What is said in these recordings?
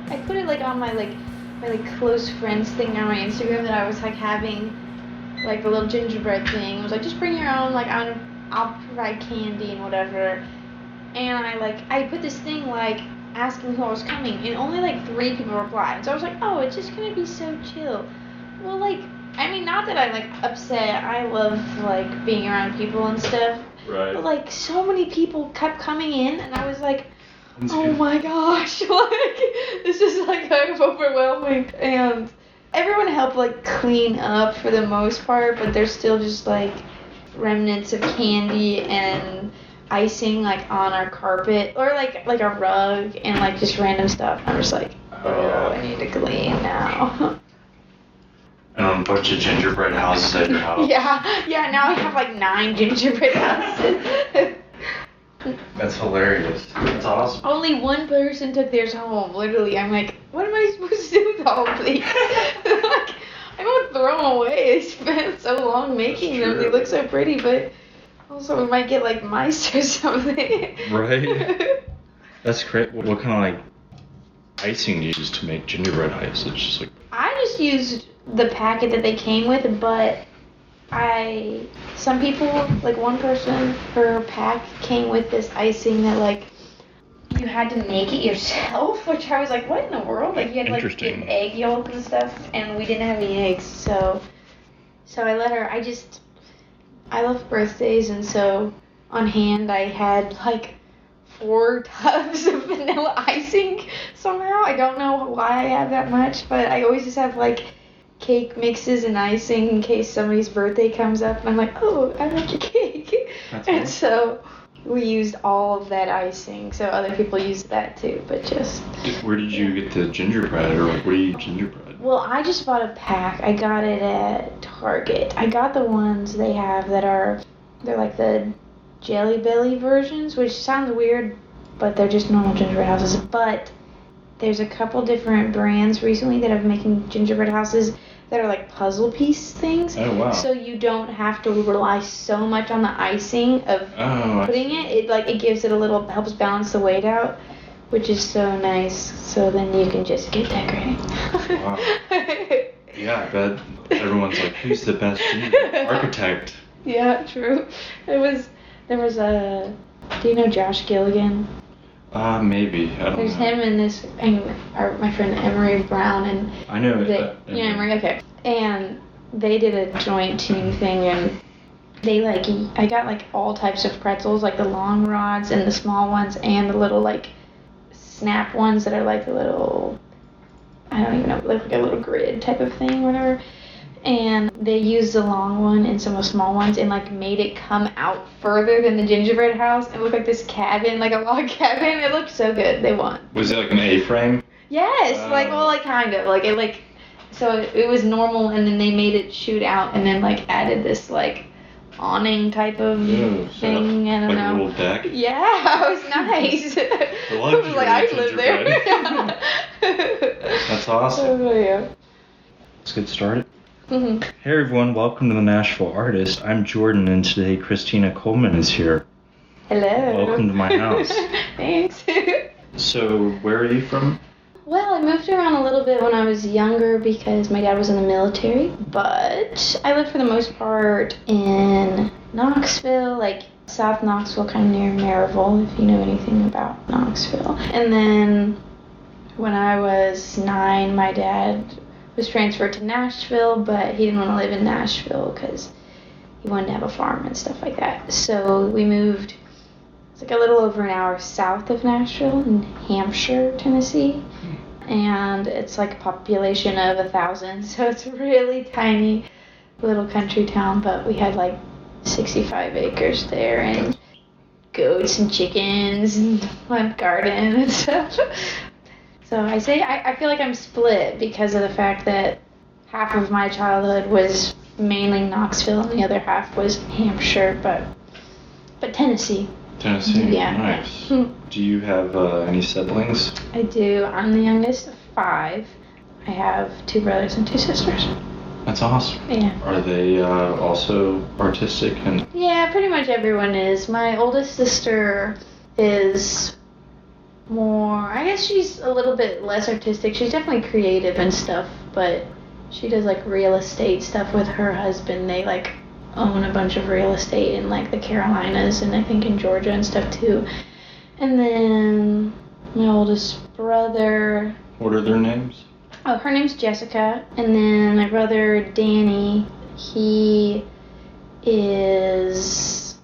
I put it like on my close friends thing on my Instagram that I was like having like a little gingerbread thing. It was like, just bring your own, like I'll provide candy and whatever. And I put this thing like asking who I was coming, and only like 3 people replied. So I was like, oh, it's just gonna be so chill. Well, like, I mean, not that I'm like upset. I love like being around people and stuff. Right. But like so many people kept coming in, and I was like, oh my gosh, like this is like kind of overwhelming. And everyone helped like clean up for the most part, but there's still just like remnants of candy and icing like on our carpet or like a rug and like just random stuff. I'm just like, oh, I need to clean now. A bunch of gingerbread houses at your house. Yeah. Now I have like 9 gingerbread houses. That's hilarious. That's awesome. Only one person took theirs home. Literally, I'm like, what am I supposed to do with all of these? Like, I don't throw them away. I spent so long making them. They look so pretty, but also we might get like mice or something. Right. That's great. What kind of like icing do you use to make gingerbread ice? It's just like. I just used the packet that they came with, but some people, like one person, her pack came with this icing that like you had to make it yourself, which I was like, what in the world? Like you had to like get egg yolk and stuff, and we didn't have any eggs, so I let her. I love birthdays, and so on hand I had like 4 tubs of vanilla icing somehow. I don't know why I have that much, but I always just have like cake mixes and icing in case somebody's birthday comes up, and I'm like, oh, I like your cake. That's and awesome. So we used all of that icing, so other people used that too, but just. Where did you get the gingerbread, or like, what do you eat gingerbread? Well, I just bought a pack. I got it at Target. I got the ones they have they're like the Jelly Belly versions, which sounds weird, but they're just normal gingerbread houses. But there's a couple different brands recently that are making gingerbread houses that are like puzzle piece things. Oh, wow. So you don't have to rely so much on the icing of putting it. It gives it a little, helps balance the weight out, which is so nice. So then you can just get decorating. Wow. Yeah, I bet everyone's like, who's the best gingerbread architect? Yeah, true. There was do you know Josh Gilligan? Maybe. I don't know. There's him and my friend Emery Brown, and I know. you know Emery, okay. And they did a joint team thing, and they I got like all types of pretzels, like the long rods and the small ones, and the little like snap ones that are like a little, I don't even know, like a little grid type of thing, whatever. And they used the long one and some of the small ones and like made it come out further than the gingerbread house. It looked like this cabin, like a log cabin. It looked so good. They won. Was it like an A-frame? Yes, kind of. Like it so it was normal, and then they made it shoot out and then like added this like awning type of thing. I don't know. Like a little deck? Yeah, it was nice. I was like, I live there. That's awesome. Oh, yeah. Let's get started. Mm-hmm. Hey everyone, welcome to the Nashville Artist. I'm Jordan, and today Christina Coleman is here. Hello. Welcome to my house. Thanks. So, where are you from? Well, I moved around a little bit when I was younger because my dad was in the military, but I lived for the most part in Knoxville, like South Knoxville, kind of near Maryville, if you know anything about Knoxville. And then when I was 9, my dad was transferred to Nashville, but he didn't want to live in Nashville because he wanted to have a farm and stuff like that. So we moved, it's like a little over an hour south of Nashville in Hampshire, Tennessee. And it's like a population of 1,000, so it's a really tiny little country town, but we had like 65 acres there and goats and chickens and one garden and stuff. So I feel like I'm split because of the fact that half of my childhood was mainly Knoxville and the other half was Hampshire, but Tennessee. Tennessee? Yeah. Nice. Do you have any siblings? I do. I'm the youngest of 5. I have 2 brothers and 2 sisters. That's awesome. Yeah. Are they also artistic? Yeah, pretty much everyone is. My oldest sister is more, I guess she's a little bit less artistic. She's definitely creative and stuff, but she does like real estate stuff with her husband. They like own a bunch of real estate in like the Carolinas and I think in Georgia and stuff too. And then my oldest brother. What are their names? Oh, her name's Jessica. And then my brother Danny, he is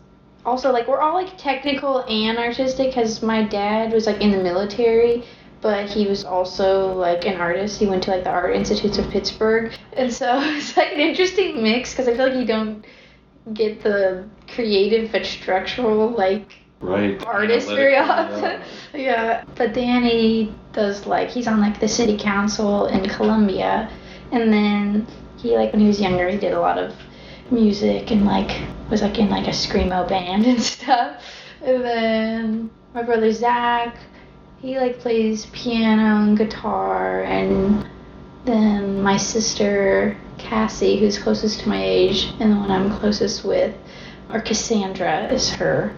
also like, we're all like technical and artistic because my dad was like in the military, but he was also like an artist. He went to like the Art Institutes of Pittsburgh. And so it's like an interesting mix because I feel like you don't get the creative but structural like artist very often. Yeah. But Danny does like, he's on like the city council in Columbia, and then he like when he was younger he did a lot of music and like was like in like a screamo band and stuff. And then my brother Zach, he like plays piano and guitar, and then my sister Cassie, who's closest to my age and the one I'm closest with, or Cassandra is her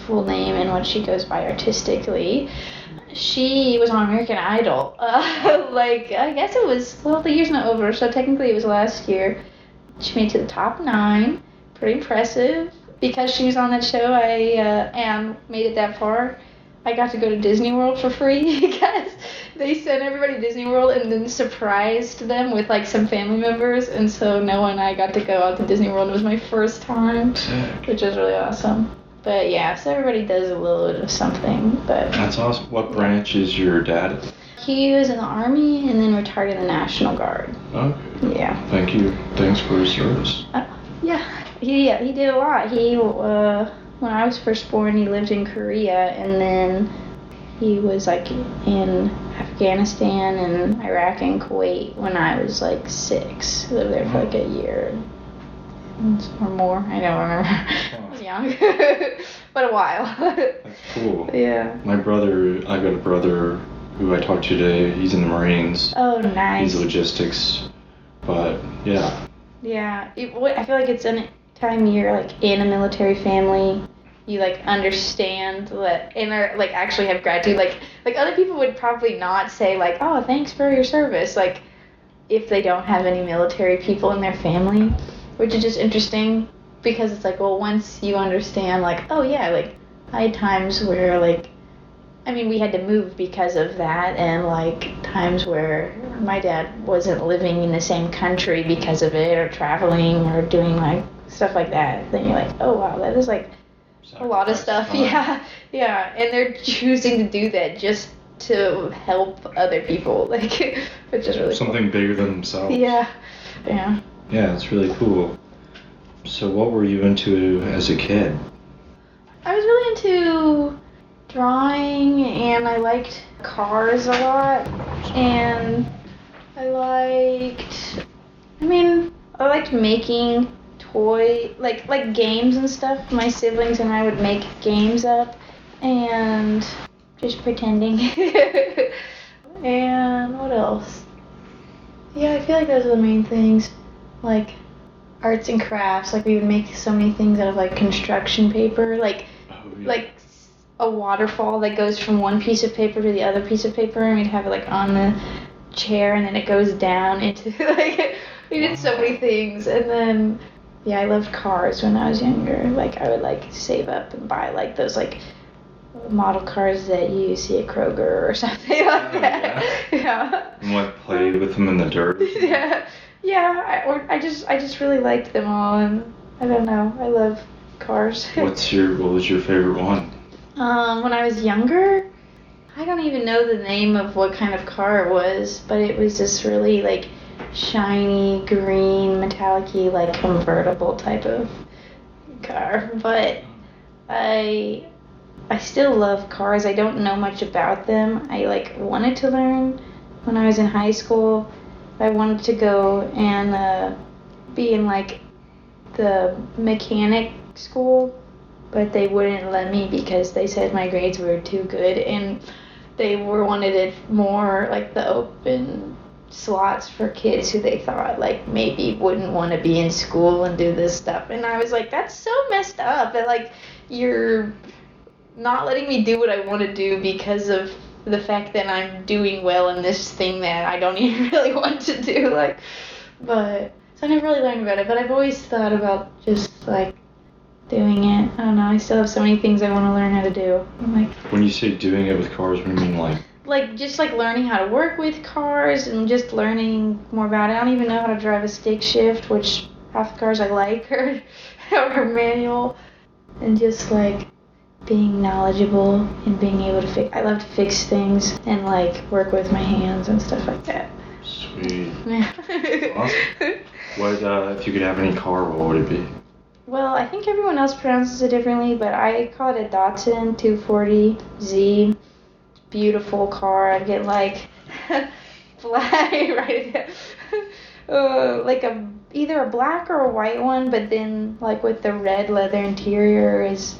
full name and what she goes by artistically. She was on American Idol. Like, I guess it was, well, the year's not over, so technically it was last year. She made it to the top 9. Pretty impressive. Because she was on that show, and made it that far, I got to go to Disney World for free because they sent everybody to Disney World and then surprised them with like some family members, and so Noah and I got to go out to Disney World. It was my first time, which was really awesome. But yeah, so everybody does a little bit of something. But that's awesome. What branch is your dad in? He was in the Army and then retired in the National Guard. Okay. Yeah. Thank you. Thanks for his service. Yeah. He did a lot. He when I was first born, he lived in Korea, and then he was like in Afghanistan and Iraq and Kuwait when I was like 6. He lived there for like a year or more. I don't remember. I was young, but a while. That's cool. Yeah. I've got a brother who I talked to today. He's in the Marines. Oh, nice. He's logistics, but yeah. Yeah. I feel like it's any time you're like in a military family, you like understand that and are like actually have gratitude. Like other people would probably not say like, oh, thanks for your service, like if they don't have any military people in their family, which is just interesting because it's like, well, once you understand like, oh yeah, like I had times where like, I mean, we had to move because of that, and like times where my dad wasn't living in the same country because of it, or traveling or doing like stuff like that, then you're like, oh wow, that is like a lot of stuff. Yeah, and they're choosing to do that just to help other people, like, which is really something cool. Bigger than themselves. Yeah. Yeah, it's really cool. So what were you into as a kid? I was really into drawing, and I liked cars a lot, and I liked making like games and stuff. My siblings and I would make games up and just pretending. And what else? Yeah, I feel like those are the main things. Like arts and crafts, like we would make so many things out of like construction paper, like a waterfall that goes from one piece of paper to the other piece of paper, and we'd have it like on the chair, and then it goes down into like we did so many things. And then yeah, I loved cars when I was younger. Like I would like save up and buy like those like model cars that you see at Kroger or something like that. Yeah. And what, played with them in the dirt? Yeah. I just really liked them all, and I don't know. I love cars. What was your favorite one? When I was younger, I don't even know the name of what kind of car it was, but it was this really like shiny green metallic-y like convertible type of car. But I still love cars. I don't know much about them. I like wanted to learn when I was in high school. I wanted to go and be in like the mechanic school, but they wouldn't let me because they said my grades were too good, and they wanted it more like the open slots for kids who they thought like maybe wouldn't want to be in school and do this stuff. And I was like, that's so messed up, and like you're not letting me do what I want to do because of the fact that I'm doing well in this thing that I don't even really want to do. Like, but so I never really learned about it. But I've always thought about just like doing it. I don't know. I still have so many things I want to learn how to do. I'm like, when you say doing it with cars, what do you mean, like? Like just like learning how to work with cars and just learning more about it. I don't even know how to drive a stick shift, which half the cars I like are manual, and just like being knowledgeable and being able to fix. I love to fix things and like work with my hands and stuff like that. Sweet. Yeah. Awesome. What if you could have any car, what would it be? Well, I think everyone else pronounces it differently, but I call it a Datsun 240Z. Beautiful car. I'd get like black, right? Like either a black or a white one, but then like with the red leather interior is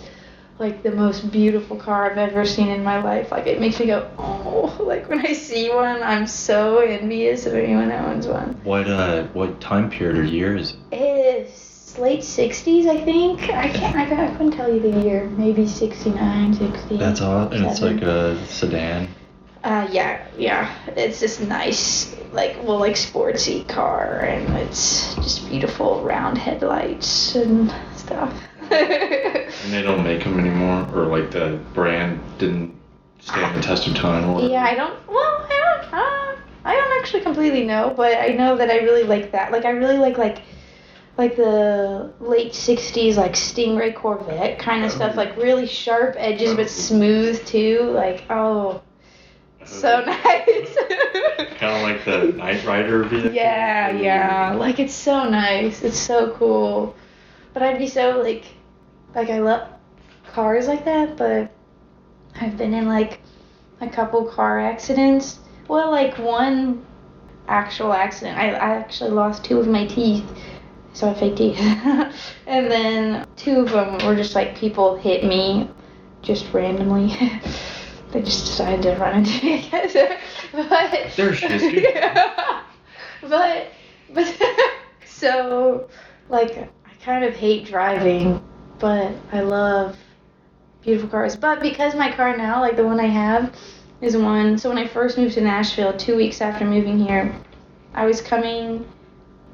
like the most beautiful car I've ever seen in my life. Like it makes me go, oh, like when I see one, I'm so envious of anyone that owns one. What time period or year is it? It's late 60s, I think. I couldn't tell you the year. Maybe 69, 60. That's all, and it's like a sedan. Yeah. It's this nice, like sportsy car, and it's just beautiful round headlights and stuff. And they don't make them anymore, or like the brand didn't stand the test of time, or? Yeah, I don't actually completely know, but I know that I really like that. Like I really like the late 60s like Stingray Corvette kind of stuff, like really sharp edges but smooth too. Like, oh, so nice. Kind of like the Knight Rider vehicle. Yeah. Like it's so nice. It's so cool. But I'd be so like I love cars like that, but I've been in like a couple car accidents. Well, like one actual accident. I actually lost 2 of my teeth. So I fake teeth. And then 2 of them were just like people hit me just randomly. They just decided to run into me, I guess. But there's history. Yeah. But so like I kind of hate driving, but I love beautiful cars. But because my car now, like the one I have, is one. So when I first moved to Nashville, 2 weeks after moving here, I was coming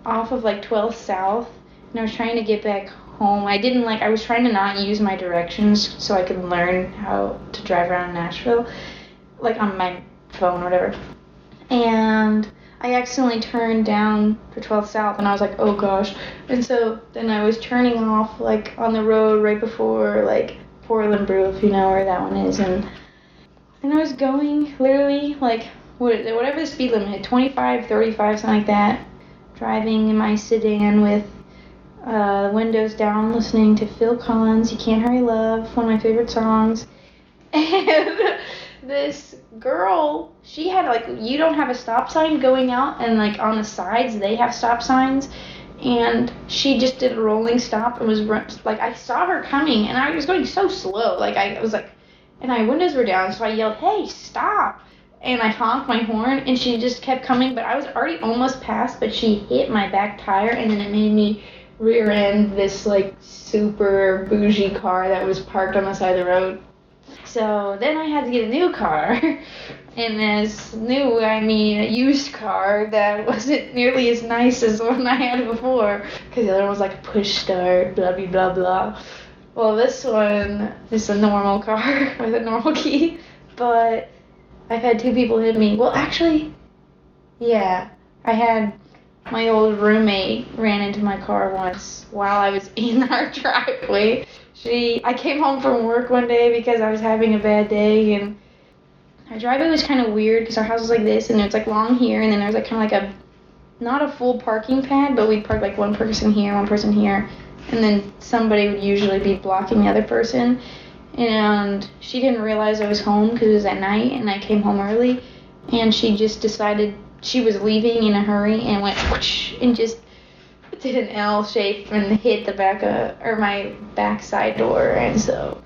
off of like 12th South, and I was trying to get back home. I was trying to not use my directions so I could learn how to drive around Nashville, like on my phone or whatever. And I accidentally turned down for 12th South, and I was like, oh gosh. And so then I was turning off like on the road right before like Portland Brew, if you know where that one is, and I was going literally like whatever the speed limit, 25, 35, something like that, driving in my sedan with windows down, listening to Phil Collins' You Can't Hurry Love, one of my favorite songs. And this girl, she had like, you don't have a stop sign going out, and like on the sides they have stop signs, and she just did a rolling stop and was like, I saw her coming, and I was going so slow, like I was like, and my windows were down, so I yelled, hey, stop. And I honked my horn, and she just kept coming, but I was already almost past, but she hit my back tire, and then it made me rear end this like super bougie car that was parked on the side of the road. So then I had to get a new car, and as new, I mean a used car that wasn't nearly as nice as the one I had before, because the other one was like a push start, blah blah blah blah. Well, this one is a normal car with a normal key, but I've had 2 people hit me. Well, actually, yeah, I had my old roommate ran into my car once while I was in our driveway. I came home from work one day because I was having a bad day, and our driveway was kind of weird because our house was like this, and it's like long here, and then there's like kind of like not a full parking pad, but we'd park like one person here, and then somebody would usually be blocking the other person. And she didn't realize I was home because it was at night, and I came home early, and she just decided she was leaving in a hurry and went whoosh, and just did an L shape and hit the my back side door, and so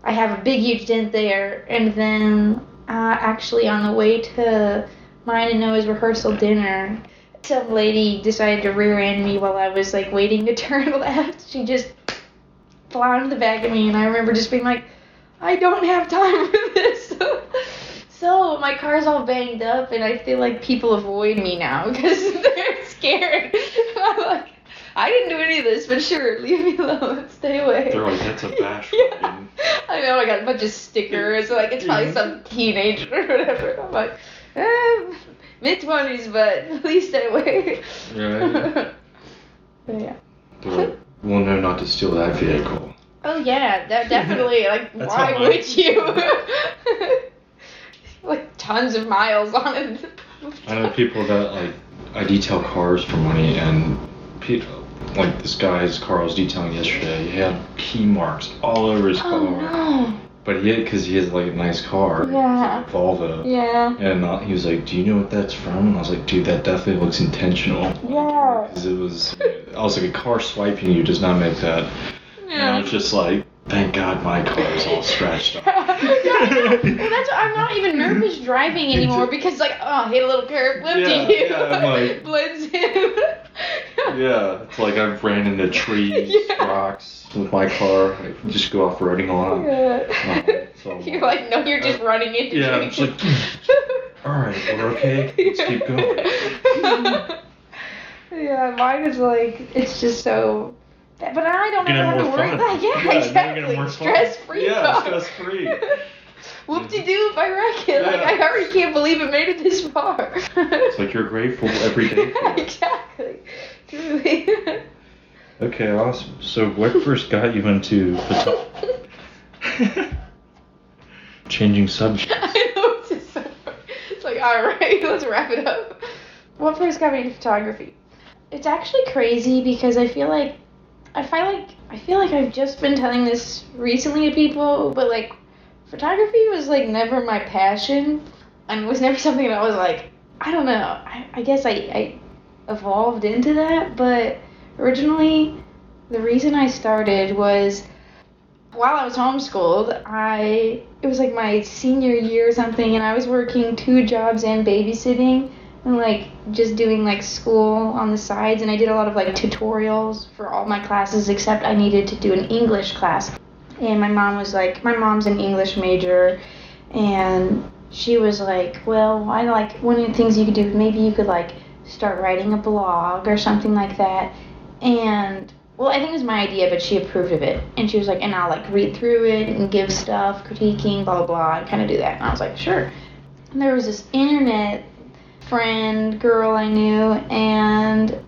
I have a big huge dent there. And then actually on the way to mine and Noah's rehearsal dinner, some lady decided to rear end me while I was like waiting to turn left. She just plowed in the back of me, and I remember just being like, I don't have time for this. So my car's all banged up, and I feel like people avoid me now because they're scared. I'm like, I didn't do any of this, but sure, leave me alone, stay away. They're like, that's a bash. Yeah. I know, I got a bunch of stickers, like it's probably some teenager or whatever. I'm like, mid-20s, but please stay away. Right. But yeah. They're like, we'll know not to steal that vehicle. Oh yeah, that definitely, like, That's why how would you? Like, tons of miles on it. I know people that, like, I detail cars for money, and people, like this guy's car I was detailing yesterday, he had key marks all over his car. Oh no. But because he has like a nice car, Yeah. it's like a Volvo. Yeah. And he was like, "Do you know what that's from?" And I was like, "Dude, that definitely looks intentional." Yeah. Because it was, I was like, a car swiping you does not make that. And I was just like, thank God my car is all scratched up. Yeah, I know. Well, that's why I'm not even nervous driving anymore because like, oh, I hit a little curve, flip to you. Yeah, I'm like, blends in. yeah, it's like I've ran into trees, rocks with my car. I just go off-roading a lot. Yeah. So, You're like, no, you're just running into yeah, trees. it's like, all right, we're okay. Let's keep going. Yeah, mine is like, it's just so. But I don't ever have to worry about that. Yeah, exactly. Stress-free. Yeah, stress-free. Whoop-de-doo if I wreck it. Like, I already can't believe it made it this far. It's like you're grateful every day for it. Exactly. Truly. Okay, awesome. So what first got you into photography? Changing subjects. I know, it's just so funny. It's like, alright, let's wrap it up. What first got me into photography? It's actually crazy because I feel like I've just been telling this recently to people, but like photography was like never my passion and was never something that I was like, I don't know. I guess I evolved into that, but originally the reason I started was while I was homeschooled, it was like my senior year or something, and I was working 2 jobs and babysitting and like just doing like school on the sides, and I did a lot of like tutorials for all my classes except I needed to do an English class. And my mom's an English major, and she was like, well, I like one of the things you could do, maybe you could like start writing a blog or something like that. And well, I think it was my idea, but she approved of it. And she was like, and I'll like read through it and give stuff, critiquing, blah, blah, blah, and kind of do that. And I was like, sure. And there was this internet friend girl I knew, and I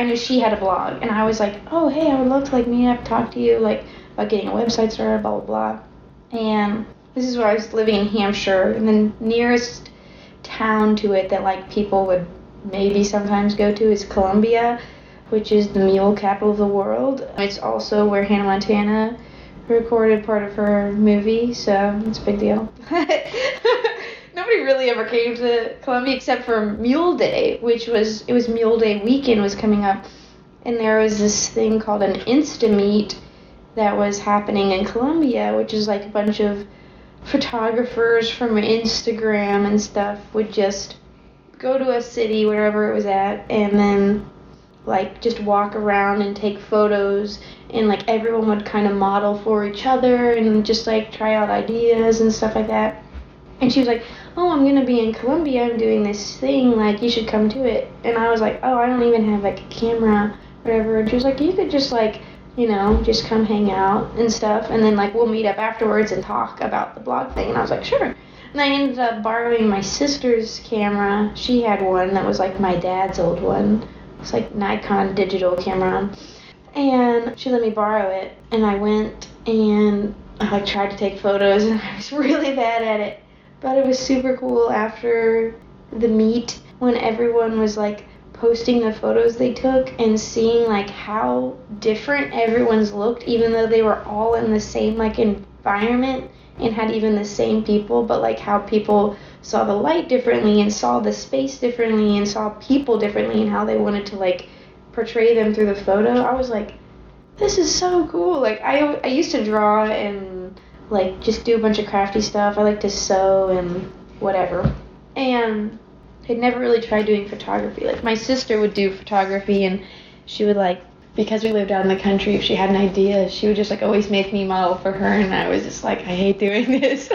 knew she had a blog. And I was like, oh, hey, I would love to like meet up, talk to you, like about getting a website started, blah, blah, blah. And this is where I was living in Hampshire, and the nearest town to it that like people would maybe sometimes go to is Columbia, which is the mule capital of the world. It's also where Hannah Montana recorded part of her movie, so it's a big deal. Nobody really ever came to Columbia except for Mule Day, it was Mule Day weekend was coming up, and there was this thing called an Insta-Meet that was happening in Columbia, which is like a bunch of photographers from Instagram and stuff would just go to a city, wherever it was at, and then like just walk around and take photos, and like everyone would kind of model for each other and just like try out ideas and stuff like that. And she was like, oh, I'm gonna be in Columbia, I'm doing this thing, like you should come to it. And I was like, oh, I don't even have like a camera, whatever. And she was like, you could just like, just come hang out and stuff, and then like we'll meet up afterwards and talk about the blog thing. And I was like, sure. And I ended up borrowing my sister's camera. She had one that was like my dad's old one. It's like Nikon digital camera. And she let me borrow it. And I went and I like tried to take photos, and I was really bad at it. But it was super cool after the meet when everyone was like posting the photos they took and seeing like how different everyone's looked, even though they were all in the same like environment and had even the same people, but like how people saw the light differently and saw the space differently and saw people differently and how they wanted to like portray them through the photo. I was like, this is so cool. Like I used to draw and like just do a bunch of crafty stuff. I like to sew and whatever. And I'd never really tried doing photography. Like my sister would do photography, and she would like because we lived out in the country, if she had an idea, she would just like always make me model for her, and I was just like, I hate doing this.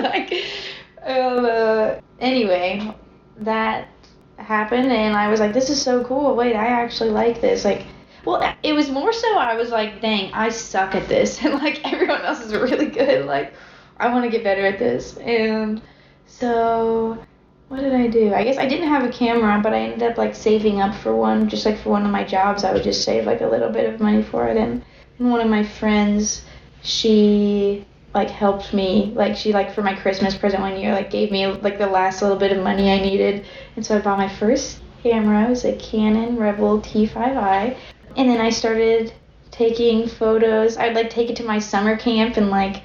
Anyway, that happened, and I was like, this is so cool. Wait, I actually like this. Like, well, it was more so I was like, dang, I suck at this, and like everyone else is really good. Like, I want to get better at this. And so what did I do? I guess I didn't have a camera, but I ended up like saving up for one. Just like for one of my jobs, I would just save like a little bit of money for it. And one of my friends, she like helped me. Like she like for my Christmas present one year, like gave me like the last little bit of money I needed. And so I bought my first camera. It was a Canon Rebel T5i. And then I started taking photos. I'd like take it to my summer camp and like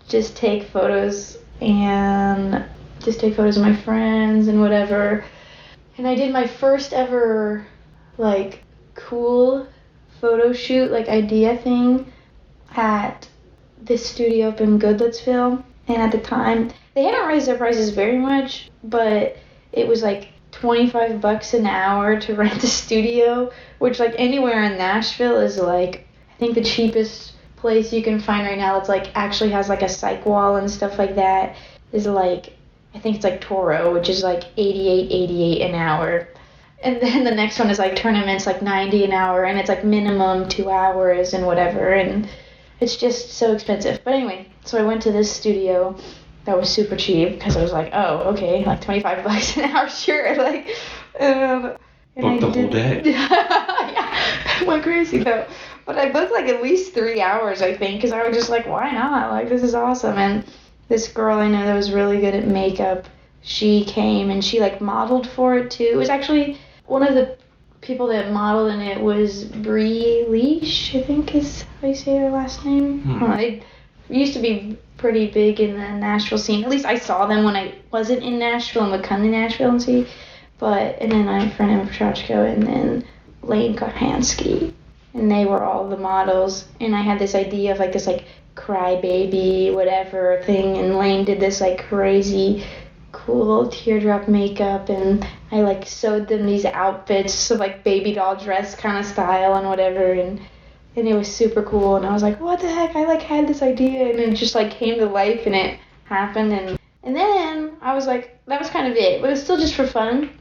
just take photos and just take photos of my friends and whatever. And I did my first ever like cool photo shoot, like idea thing at this studio up in Goodlettsville. And at the time, they hadn't raised their prices very much, but it was like $25 an hour to rent a studio, which like anywhere in Nashville is like, I think the cheapest place you can find right now that's like actually has like a psych wall and stuff like that is like, I think it's like Toro, which is like $88 an hour. And then the next one is like Tournament's like $90 an hour, and it's like minimum 2 hours and whatever, and it's just so expensive. But anyway, so I went to this studio that was super cheap because I was like, oh, okay, like $25 an hour, sure. Like, booked the whole day. Yeah, it went crazy though. But I booked like at least 3 hours, I think, because I was just like, why not? Like, this is awesome. And this girl I know that was really good at makeup, she came and she like modeled for it too. It was actually one of the people that modeled in it was Brie Leash, I think is how you say her last name. I don't know, they used to be pretty big in the Nashville scene. At least I saw them when I wasn't in Nashville and would come to Nashville and see. And then I had a friend Emma Petrachko and then Lane Kohansky. And they were all the models. And I had this idea of like this like crybaby whatever thing, and Lane did this like crazy cool teardrop makeup, and I like sewed them these outfits, so like baby doll dress kind of style and whatever, and it was super cool. And I was like, what the heck, I like had this idea, and it just like came to life and it happened. And then I was like, that was kind of it, but it was still just for fun.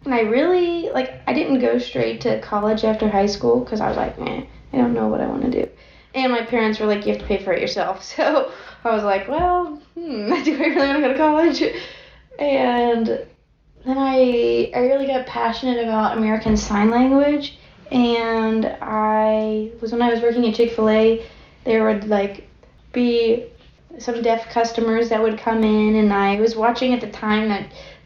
And I really like, I didn't go straight to college after high school because I was like, I don't know what I want to do. And my parents were like, you have to pay for it yourself. So I was like, well, do I really want to go to college? And then I really got passionate about American Sign Language. And when I was working at Chick-fil-A, there would like be some deaf customers that would come in. And I was watching at the time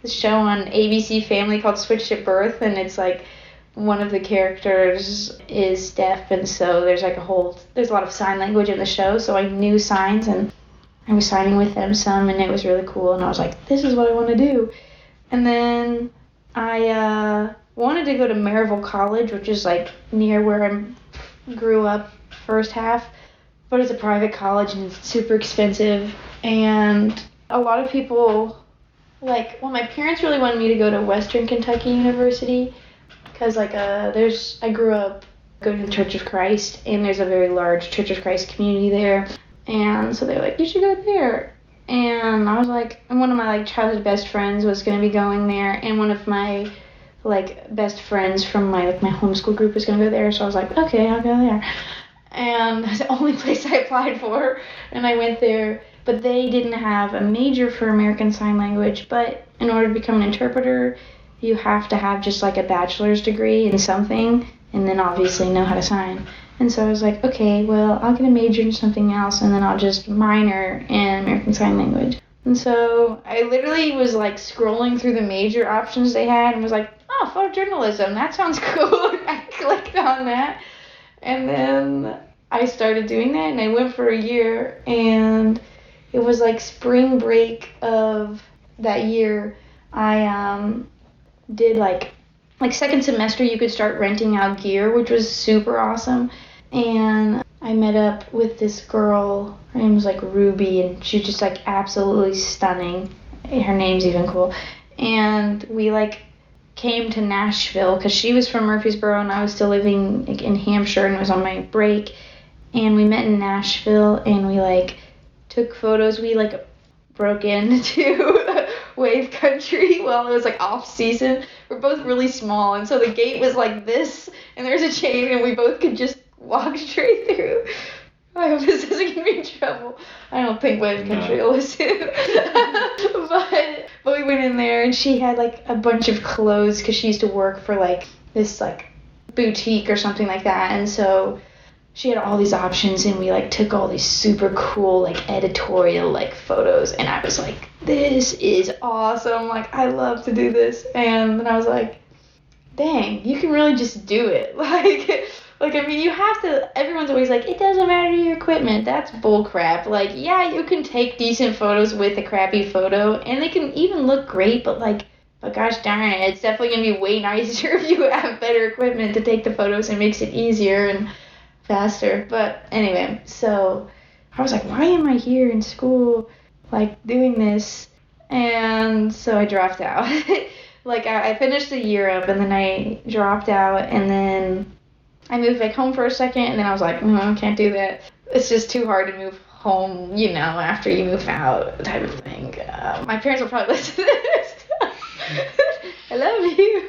the show on ABC Family called Switched at Birth. And it's like, one of the characters is deaf, and so there's a lot of sign language in the show, so I knew signs, and I was signing with them some, and it was really cool, and I was like, this is what I want to do. And then I wanted to go to Maryville College, which is like near where I grew up first half, but it's a private college, and it's super expensive, and a lot of people, my parents really wanted me to go to Western Kentucky University, because I grew up going to the Church of Christ, and there's a very large Church of Christ community there, and so they were like, you should go there. And I was like, and one of my childhood best friends was going to be going there, and one of my best friends from my homeschool group was going to go there, so I was like, okay, I'll go there. And that's the only place I applied for, and I went there, but they didn't have a major for American Sign Language, but in order to become an interpreter, you have to have just a bachelor's degree in something, and then obviously know how to sign. And so I was like, okay, well, I'll get a major in something else, and then I'll just minor in American Sign Language. And so I literally was scrolling through the major options they had and was like, oh, photojournalism, that sounds cool. And I clicked on that, and then I started doing that, and I went for a year, and it was spring break of that year. I did second semester you could start renting out gear, which was super awesome. And I met up with this girl, her name was Ruby, and she's just absolutely stunning. Her name's even cool. And we came to Nashville because she was from Murfreesboro and I was still living like, in Hampshire and was on my break. And we met in Nashville and we like took photos. We like broke into wave country while it was like off season. We're both really small and so the gate was like this and there's a chain and we both could just walk straight through. I hope this doesn't get me in trouble. I don't think wave country will listen. but we went in there and she had like a bunch of clothes because she used to work for like this like boutique or something like that, and so she had all these options and we like took all these super cool like editorial like photos and I was like, this is awesome, like I love to do this. And then I was like, dang, you can really just do it. Like I mean, you have to, everyone's always like, it doesn't matter your equipment. That's bull crap. Like, yeah, you can take decent photos with a crappy photo and they can even look great, but gosh darn it, it's definitely going to be way nicer if you have better equipment to take the photos. It makes it easier and faster. But anyway, so I was like, why am I here in school like doing this? And so I dropped out. Like I finished the year up and then I dropped out and then I moved back home for a second and then I was like, I can't do that. It's just too hard to move home, you know, after you move out type of thing. My parents will probably listen to this. I love you.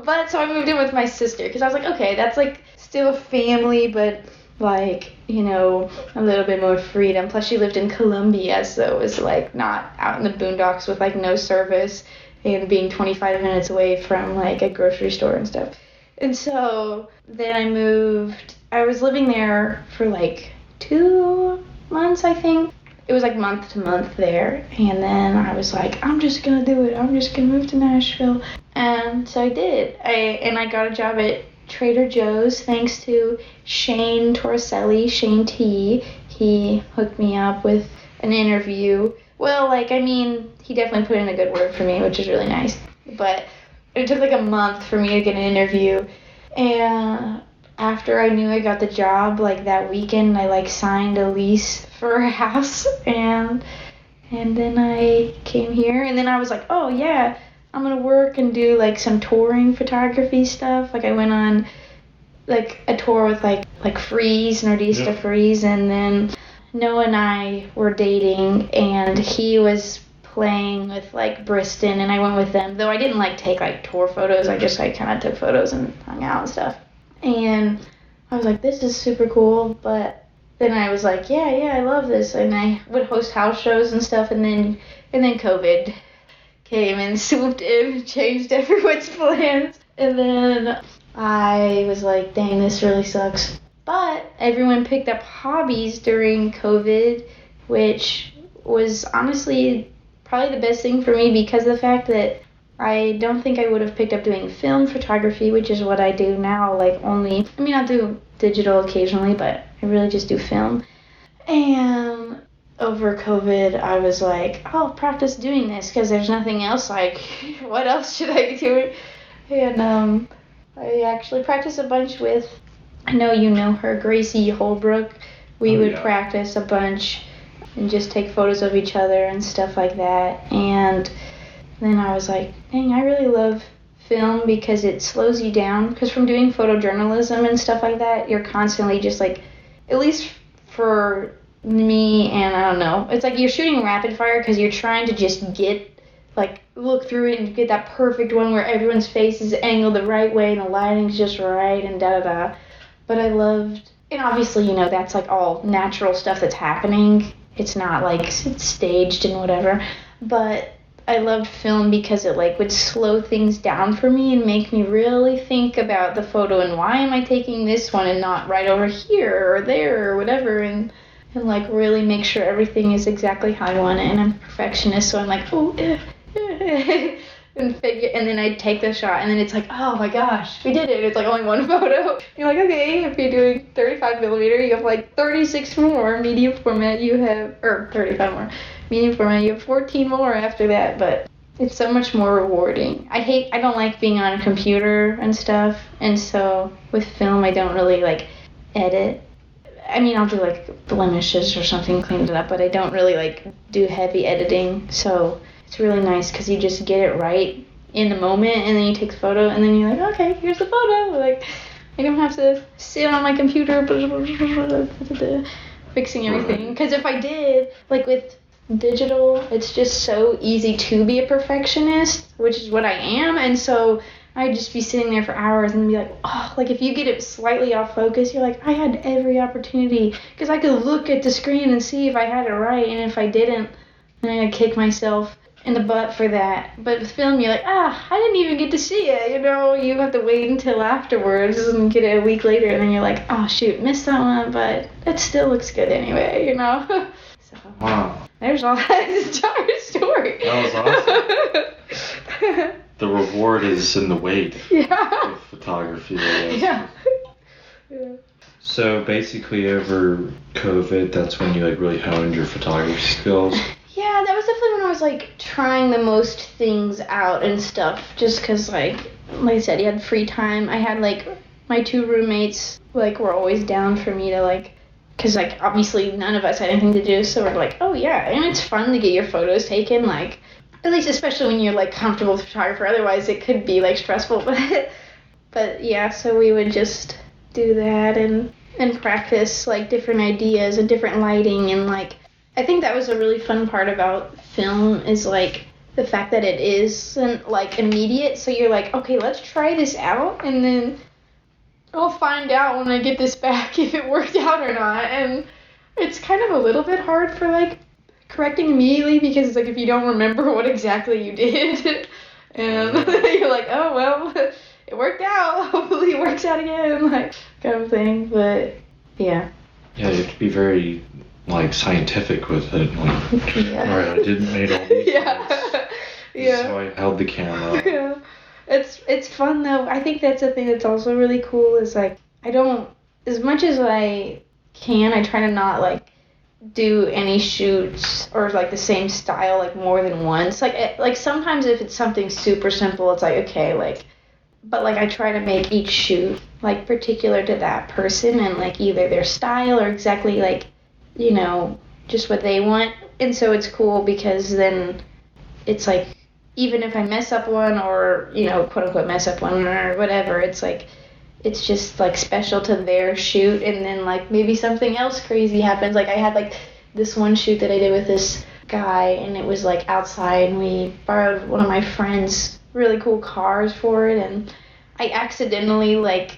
But so I moved in with my sister because I was like, okay, that's like still family, but like, you know, a little bit more freedom. Plus she lived in Columbia, so it was like not out in the boondocks with like no service and being 25 minutes away from like a grocery store and stuff. And so then I moved. I was living there for like 2 months, I think. It was like month to month there. And then I was like, I'm just going to do it. I'm just going to move to Nashville. And so I did. I got a job at Trader Joe's thanks to Shane Torricelli, Shane T. He hooked me up with an interview. Well, like, I mean, he definitely put in a good word for me, which is really nice. But it took like a month for me to get an interview. And after I knew I got the job, like that weekend, I like signed a lease for a house. And then I came here. And then I was like, oh yeah, I'm going to work and do like some touring photography stuff. Like I went on like a tour with like Freeze, Nordista Freeze. And then Noah and I were dating and he was playing with like Briston and I went with them, though I didn't like take like tour photos. I just like kind of took photos and hung out and stuff. And I was like, this is super cool. But then I was like, yeah, I love this. And I would host house shows and stuff. And then COVID came and swooped in, changed everyone's plans. And then I was like, dang, this really sucks. But everyone picked up hobbies during COVID, which was honestly probably the best thing for me because of the fact that I don't think I would have picked up doing film photography, which is what I do now. Like I'll do digital occasionally, but I really just do film. And over COVID, I was like, I'll practice doing this because there's nothing else. Like, what else should I be doing? And I actually practiced a bunch with, I know you know her, Gracie Holbrook. We would practice a bunch and just take photos of each other and stuff like that. And then I was like, dang, I really love film because it slows you down. Because from doing photojournalism and stuff like that, you're constantly just like, at least for me, and I don't know, it's like you're shooting rapid fire because you're trying to just get, like, look through it and get that perfect one where everyone's face is angled the right way and the lighting's just right and da-da-da. But I loved, and obviously, you know, that's like all natural stuff that's happening. It's not like it's staged and whatever, but I loved film because it like would slow things down for me and make me really think about the photo and why am I taking this one and not right over here or there or whatever, and like really make sure everything is exactly how I want it. And I'm a perfectionist, so I'm like, and then I take the shot, and then it's like, oh my gosh, we did it. It's like only one photo. You're like, okay, if you're doing 35 millimeter, you have like 36 more. Medium format, you have, or 35 more. Medium format, you have 14 more after that. But it's so much more rewarding. I don't like being on a computer and stuff, and so with film, I don't really like edit. I mean, I'll do like blemishes or something, clean it up, but I don't really like do heavy editing. So it's really nice because you just get it right in the moment, and then you take the photo, and then you're like, okay, here's the photo. Like, I don't have to sit on my computer fixing everything. Because if I did, like with digital, it's just so easy to be a perfectionist, which is what I am, and so I'd just be sitting there for hours and be like, oh, like if you get it slightly off focus, you're like, I had every opportunity, because I could look at the screen and see if I had it right, and if I didn't, then I'd kick myself in the butt for that. But with film, you're like, I didn't even get to see it, you know, you have to wait until afterwards and get it a week later, and then you're like, oh shoot, missed that one, but it still looks good anyway, you know. So, wow. There's all that entire story. That was awesome. The reward is in the wait of photography, I guess. Yeah. So basically over COVID, that's when you like really honed your photography skills? Yeah, that was definitely when I was like trying the most things out and stuff, just because like I said, you had free time. I had like my 2 roommates like were always down for me to like, because like obviously none of us had anything to do, so we're like, oh yeah, and it's fun to get your photos taken, like at least especially when you're like comfortable with a photographer, otherwise it could be like stressful. But yeah, so we would just do that and practice like different ideas and different lighting, and like I think that was a really fun part about film, is like the fact that it isn't like immediate, so you're like, okay, let's try this out, and then I'll find out when I get this back if it worked out or not. And it's kind of a little bit hard for like correcting immediately, because it's like if you don't remember what exactly you did, and you're like, oh well, it worked out, hopefully it works out again, like kind of thing. But yeah, you have to be very like scientific with it, like, all right, I didn't make all these yeah. So I held the camera. Yeah, it's fun though. I think that's the thing that's also really cool, is like I don't, as much as I can, I try to not like do any shoots or like the same style like more than once. Like sometimes if it's something super simple, it's like okay, like, but like I try to make each shoot like particular to that person, and like either their style or exactly like, you know, just what they want. And so it's cool because then it's like even if I mess up one, or you know, quote unquote mess up one or whatever, it's like it's just like special to their shoot, and then like maybe something else crazy happens. Like I had like this one shoot that I did with this guy, and it was like outside, and we borrowed one of my friend's really cool cars for it, and I accidentally like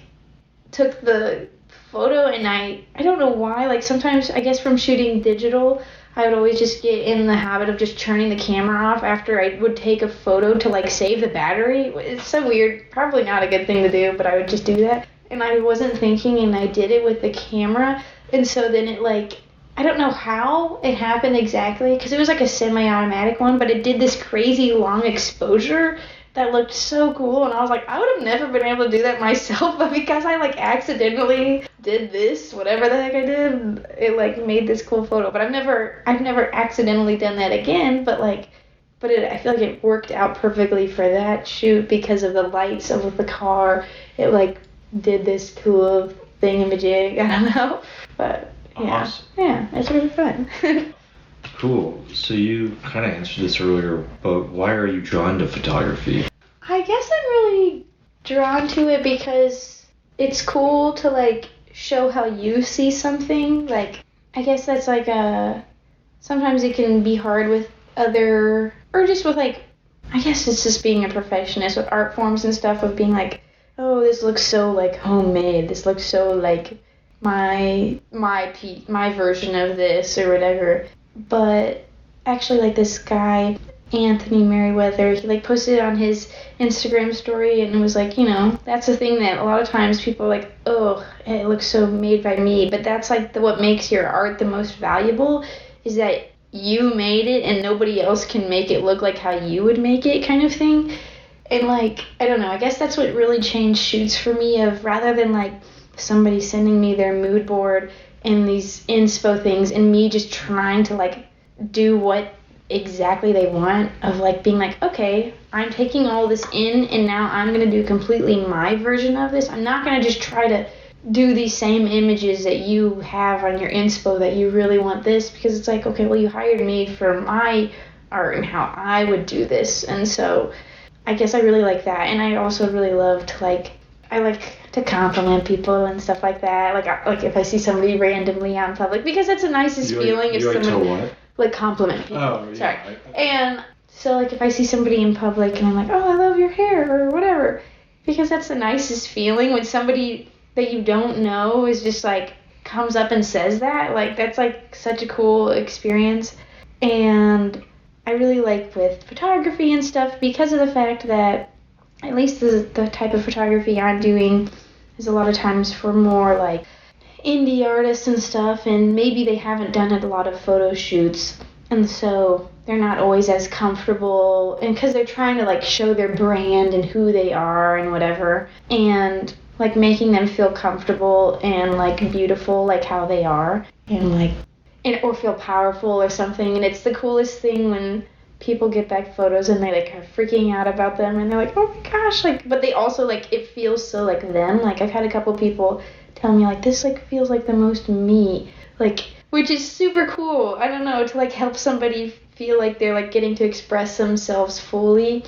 took the photo, and I don't know why, like sometimes I guess from shooting digital, I would always just get in the habit of just turning the camera off after I would take a photo to like save the battery. It's so weird, probably not a good thing to do, but I would just do that. And I wasn't thinking, and I did it with the camera, and so then it like, I don't know how it happened exactly, because it was like a semi-automatic one, but it did this crazy long exposure that looked so cool, and I was like, I would have never been able to do that myself, but because I like accidentally did this, whatever the heck I did, it like made this cool photo. But I've never accidentally done that again, but I feel like it worked out perfectly for that shoot because of the lights of the car. It like did this cool thingamajig, I don't know, but yeah, awesome. Yeah, it's really fun. Cool. So you kind of answered this earlier, but why are you drawn to photography? I guess I'm really drawn to it because it's cool to like show how you see something. Like I guess that's like sometimes it can be hard with other, or just with like, I guess it's just being a perfectionist with art forms and stuff, of being like, oh, this looks so like homemade, this looks so like my version of this or whatever. But actually, like this guy Anthony Merriweather, he like posted it on his Instagram story, and it was like, you know, that's the thing that a lot of times people are like, oh, it looks so made by me, but that's like what makes your art the most valuable, is that you made it and nobody else can make it look like how you would make it, kind of thing. And like, I don't know, I guess that's what really changed shoots for me, of rather than like somebody sending me their mood board and these inspo things and me just trying to like do what exactly they want, of like being like, okay, I'm taking all this in and now I'm going to do completely my version of this. I'm not going to just try to do these same images that you have on your inspo that you really want this, because it's like, okay, well, you hired me for my art and how I would do this. And so I guess I really like that. And I also really love to I like to compliment people and stuff like that. Like if I see somebody randomly out in public, because that's the nicest feeling if someone someone what? like compliment people. Oh, yeah. Sorry. And so like if I see somebody in public and I'm like, oh, I love your hair or whatever, because that's the nicest feeling when somebody that you don't know is just like comes up and says that. Like that's like such a cool experience. And I really like with photography and stuff because of the fact that at least the type of photography I'm doing is a lot of times for more like indie artists and stuff, and maybe they haven't done a lot of photo shoots, and so they're not always as comfortable, and because they're trying to like show their brand and who they are and whatever, and like making them feel comfortable and like beautiful like how they are, and like or feel powerful or something. And it's the coolest thing when people get back photos and they like are freaking out about them and they're like, oh my gosh, like, but they also like it feels so like them. Like I've had a couple people tell me like this like feels like the most me, like, which is super cool. I don't know, to like help somebody feel like they're like getting to express themselves fully.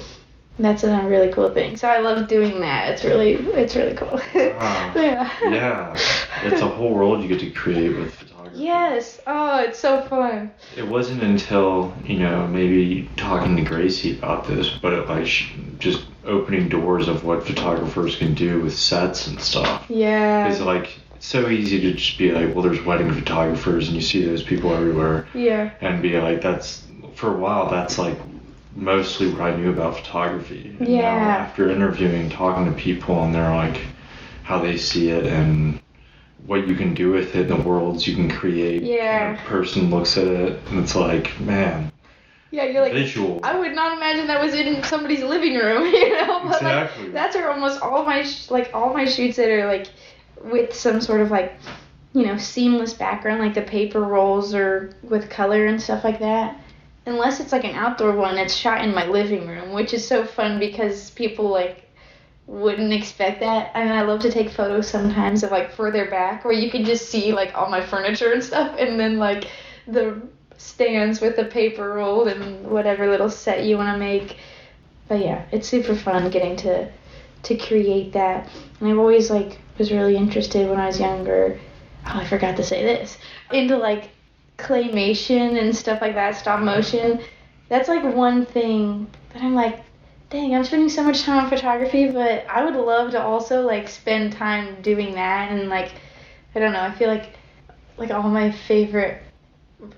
That's a really cool thing. So I love doing that. It's really cool. Yeah. Yeah. It's a whole world you get to create with photography. Yes. Oh, it's so fun. It wasn't until, maybe talking to Gracie about this, but it like just opening doors of what photographers can do with sets and stuff. Yeah. It's like it's so easy to just be like, well, there's wedding photographers and you see those people everywhere. Yeah. And be like, that's, for a while, that's like mostly what I knew about photography. And yeah. Now, after interviewing, talking to people, and they're like, how they see it and what you can do with it, the worlds you can create. Yeah. And a person looks at it and it's like, man. Yeah, you're like, visual. I would not imagine that was in somebody's living room, But exactly. Like, that's where almost all my all my shoots that are like with some sort of like, seamless background, like the paper rolls or with color and stuff like that. Unless it's like an outdoor one, it's shot in my living room, which is so fun because people like wouldn't expect that. And I love to take photos sometimes of like further back where you can just see like all my furniture and stuff, and then like the stands with the paper rolled and whatever little set you want to make. But yeah, it's super fun getting to create that. And I've always like was really interested when I was younger. Oh, I forgot to say this. Into like claymation and stuff like that, stop motion. That's like one thing that I'm like, dang, I'm spending so much time on photography, but I would love to also like spend time doing that. And like, I don't know, I feel like all my favorite,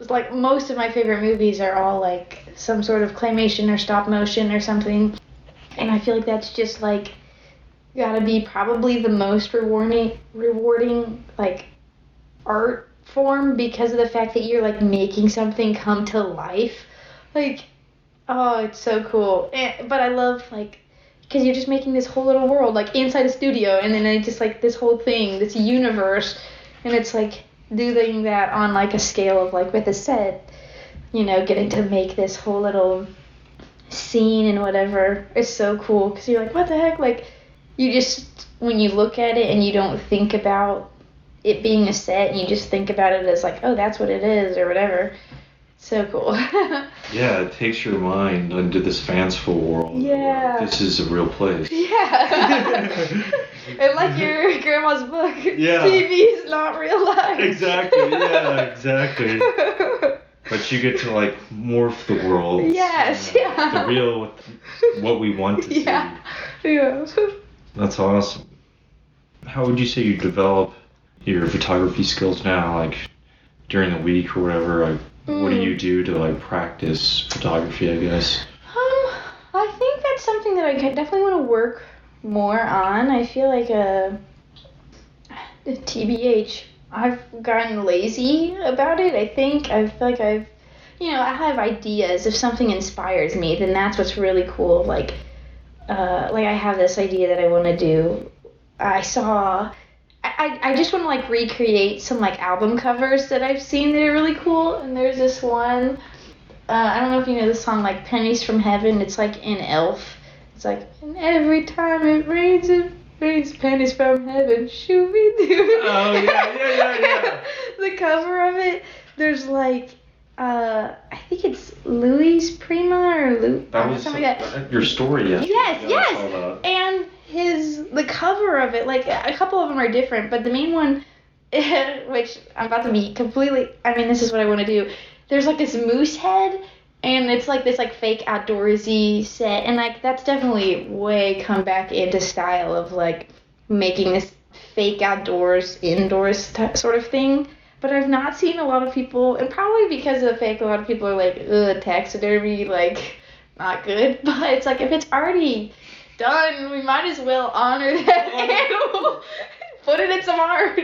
like most of my favorite movies are all like some sort of claymation or stop motion or something. And I feel like that's just like gotta be probably the most rewarding like art form, because of the fact that you're like making something come to life. Like, oh, it's so cool. But I love like, because you're just making this whole little world like inside a studio, and then it's just like this whole thing, this universe, and it's like doing that on like a scale of like with a set, getting to make this whole little scene and whatever is so cool, because you're like, what the heck, like you just, when you look at it and you don't think about it being a set, and you just think about it as like, oh, that's what it is or whatever. So cool. Yeah, it takes your mind into this fanciful world. Yeah. This is a real place. Yeah. And like your grandma's book, yeah. TV is not real life. Exactly, yeah, exactly. But you get to like morph the world. Yes, yeah. The real, what we want to see. Yeah. Yeah. That's awesome. How would you say you develop your photography skills now, like during the week or whatever? Like, what do you do to like practice photography, I guess? I think that's something that I definitely want to work more on. I feel like TBH, I've gotten lazy about it. I think I feel like I have ideas. If something inspires me, then that's what's really cool. Like I have this idea that I want to do. I just want to like recreate some like album covers that I've seen that are really cool. And there's this one, I don't know if you know the song like Pennies from Heaven. It's like in Elf. It's like, and every time it rains pennies from heaven. Shooby-doo. Oh yeah. The cover of it, there's like I think it's Louis Prima or That was something like that. your story yesterday. Yes, Yeah, yes. I saw that. And the cover of it, like a couple of them are different, but the main one, which I'm about to be completely, I mean, this is what I want to do. There's like this moose head, and it's like this like fake outdoorsy set, and like that's definitely way come back into style of like making this fake outdoors indoors sort of thing. But I've not seen a lot of people, and probably because of the fake, a lot of people are like, ugh, taxidermy, like, not good. But it's like, if it's already done, we might as well honor that animal, put it in some art.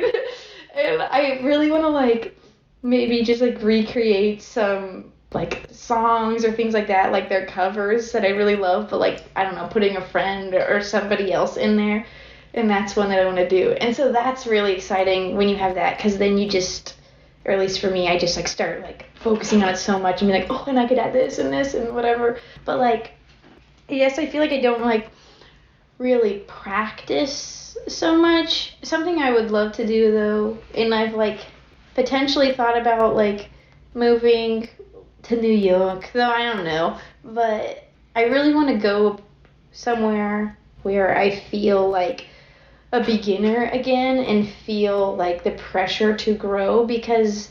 And I really want to, like, maybe just, like, recreate some, like, songs or things like that, like their covers that I really love, but, like, I don't know, putting a friend or somebody else in there. And that's one that I want to do. And so that's really exciting when you have that, because then you just, or at least for me, I just like start like focusing on it so much and be like, oh, and I could add this and whatever. But like, yes, I feel like I don't like really practice so much. Something I would love to do though, and I've like potentially thought about like moving to New York, though I don't know. But I really want to go somewhere where I feel like a beginner again and feel like the pressure to grow, because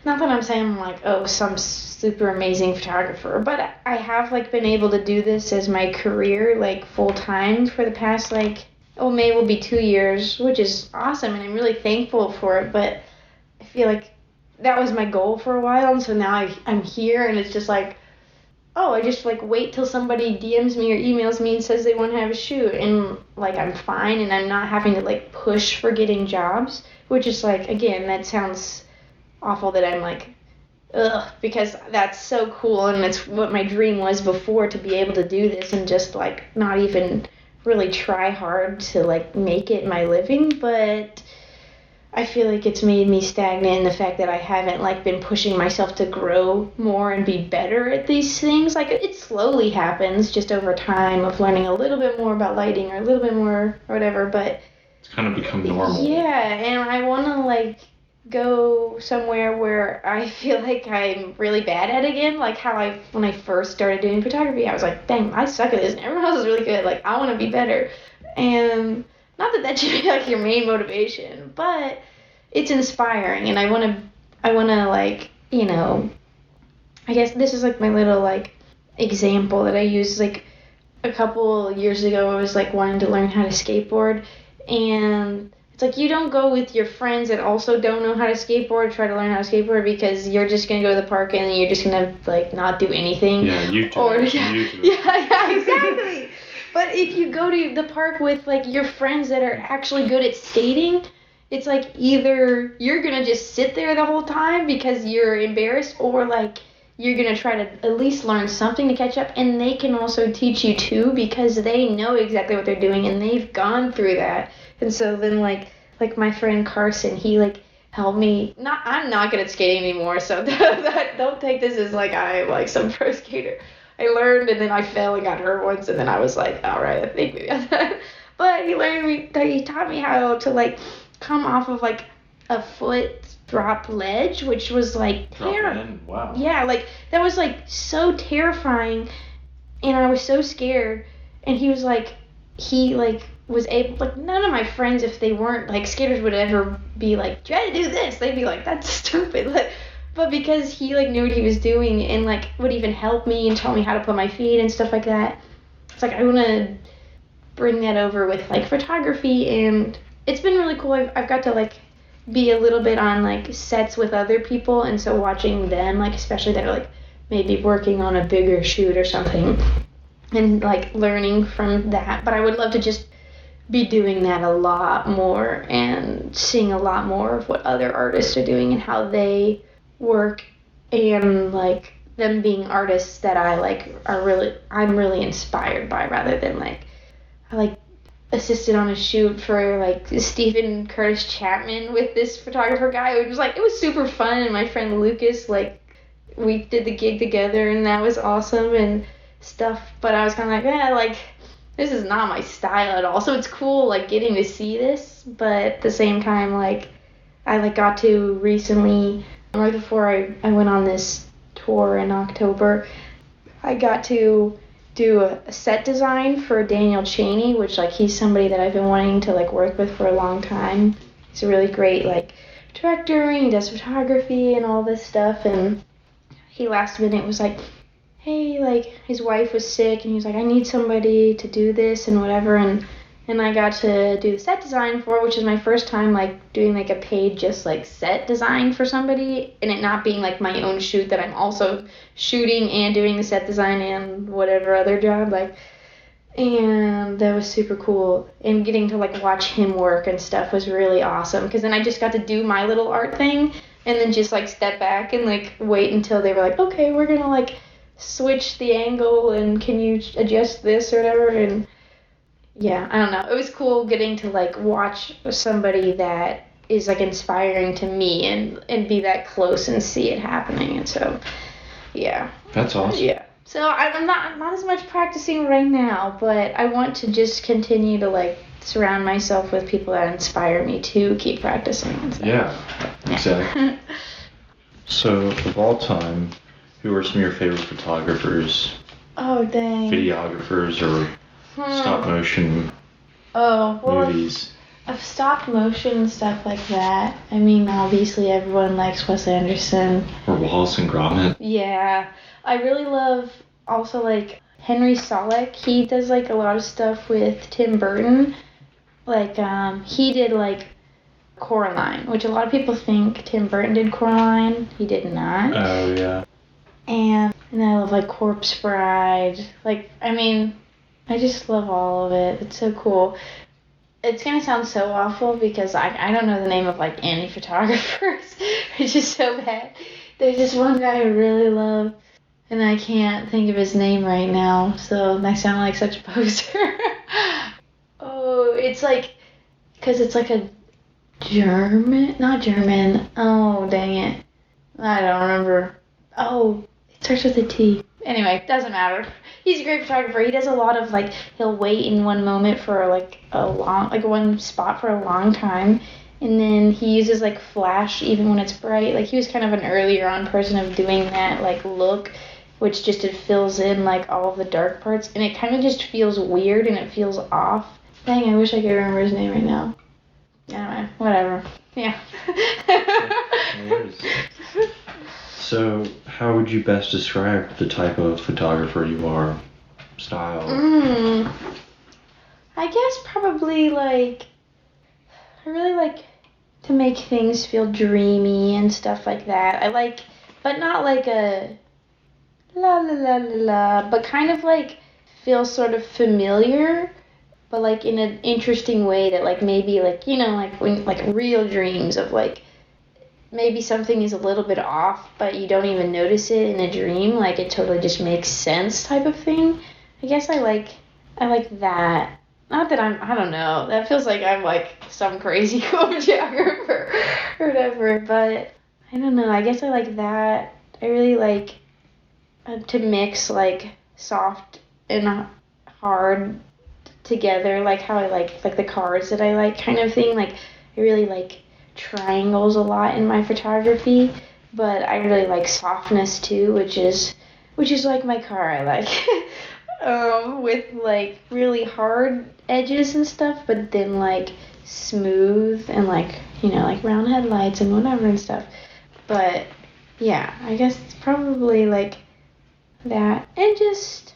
not that I'm saying I'm like, oh, some super amazing photographer, but I have like been able to do this as my career like full time for the past like, oh, May will be 2 years, which is awesome, and I'm really thankful for it. But I feel like that was my goal for a while, and so now I'm here, and it's just like, oh, I just like wait till somebody DMs me or emails me and says they want to have a shoot, and like I'm fine, and I'm not having to like push for getting jobs, which is like, again, that sounds awful that I'm like, ugh, because that's so cool, and it's what my dream was before, to be able to do this and just like not even really try hard to like make it my living. But I feel like it's made me stagnant in the fact that I haven't like been pushing myself to grow more and be better at these things. Like it slowly happens just over time of learning a little bit more about lighting or a little bit more or whatever, but it's kind of become normal. Yeah, and I want to like go somewhere where I feel like I'm really bad at it again, like how when I first started doing photography, I was like, dang, I suck at this, and everyone else is really good, like I want to be better. And not that should be like your main motivation, but it's inspiring, and I want to like, you know, I guess this is like my little like example that I used like a couple years ago. I was like wanting to learn how to skateboard, and it's like you don't go with your friends that also don't know how to skateboard, try to learn how to skateboard, because you're just gonna go to the park and you're just gonna like not do anything. Yeah, you do. Or You do. yeah, exactly. But if you go to the park with like your friends that are actually good at skating, it's like either you're gonna just sit there the whole time because you're embarrassed, or like you're gonna try to at least learn something to catch up, and they can also teach you too, because they know exactly what they're doing and they've gone through that. And so then like my friend Carson, he like helped me. I'm not good at skating anymore, so don't take this as like I'm like some pro skater. I learned, and then I fell and got hurt once, and then I was like, all right, I think maybe I'm done. But he taught me how to like come off of like a foot drop ledge, which was like terrifying. Wow. Yeah, like that was like so terrifying, and I was so scared. And he was like was able, like, none of my friends, if they weren't like skaters, would ever be like, try to do this. They'd be like, that's stupid. Like, but because he like knew what he was doing and like would even help me and tell me how to put my feet and stuff like that, it's like I want to bring that over with like photography. And it's been really cool. I've got to like be a little bit on like sets with other people, and so watching them, like especially that are like maybe working on a bigger shoot or something, and like learning from that. But I would love to just be doing that a lot more and seeing a lot more of what other artists are doing and how they work, and like them being artists that I'm really inspired by, rather than like I like assisted on a shoot for like Stephen Curtis Chapman with this photographer guy. It was super fun, and my friend Lucas, like we did the gig together, and that was awesome and stuff. But I was kind of like, like this is not my style at all. So it's cool like getting to see this, but at the same time, like I like got to recently, right before I went on this tour in October, I got to do a set design for Daniel Cheney, which like he's somebody that I've been wanting to like work with for a long time. He's a really great like director, and he does photography and all this stuff, and he last minute was like, hey, like his wife was sick, and he was like, I need somebody to do this and whatever, and I got to do the set design for it, which is my first time like doing like a paid just like set design for somebody, and it not being like my own shoot that I'm also shooting and doing the set design and whatever other job, like, and that was super cool, and getting to like watch him work and stuff was really awesome, because then I just got to do my little art thing and then just like step back and like wait until they were like, okay, we're gonna like switch the angle and can you adjust this or whatever, and yeah, I don't know. It was cool getting to like watch somebody that is like inspiring to me and be that close and see it happening, and so yeah. That's awesome. Yeah. So I'm not as much practicing right now, but I want to just continue to like surround myself with people that inspire me to keep practicing. And so. Yeah, exactly. So of all time, who are some of your favorite photographers? Oh dang. Videographers or stop motion movies? Of stop motion stuff like that, I mean, obviously everyone likes Wes Anderson. Or Wallace and Gromit. Yeah. I really love also like Henry Selick. He does like a lot of stuff with Tim Burton. Like he did like Coraline, which a lot of people think Tim Burton did Coraline. He did not. Oh yeah. And I love like Corpse Bride. Like, I mean, I just love all of it. It's so cool. It's gonna sound so awful because I don't know the name of like any photographers. It's just so bad. There's this one guy I really love, and I can't think of his name right now, so I sound like such a poser. Oh, it's like, because it's like a not German. Oh, dang it. I don't remember. Oh, it starts with a T. Anyway, doesn't matter. He's a great photographer. He does a lot of like, he'll wait in one moment for like one spot for a long time, and then he uses like flash even when it's bright. Like he was kind of an earlier on person of doing that like look, which just it fills in like all of the dark parts, and it kind of just feels weird and it feels off. Dang, I wish I could remember his name right now. Anyway, whatever. Yeah. No worries. So, how would you best describe the type of photographer you are? Style? I guess probably like, I really like to make things feel dreamy and stuff like that. I like, but not like a la la la la la, but kind of like feel sort of familiar, but like in an interesting way that like maybe like, you know, like when like real dreams of like, maybe something is a little bit off, but you don't even notice it in a dream. Like it totally just makes sense type of thing. I guess I like that. Not that I don't know. That feels like I'm like some crazy photographer or whatever, but I don't know. I guess I like that. I really like to mix like soft and hard together, like how I like the cards that I like kind of thing. Like I really like triangles a lot in my photography, but I really like softness too, which is like my car I like. With like really hard edges and stuff, but then like smooth and like, you know, like round headlights and whatever and stuff. But yeah, I guess it's probably like that, and just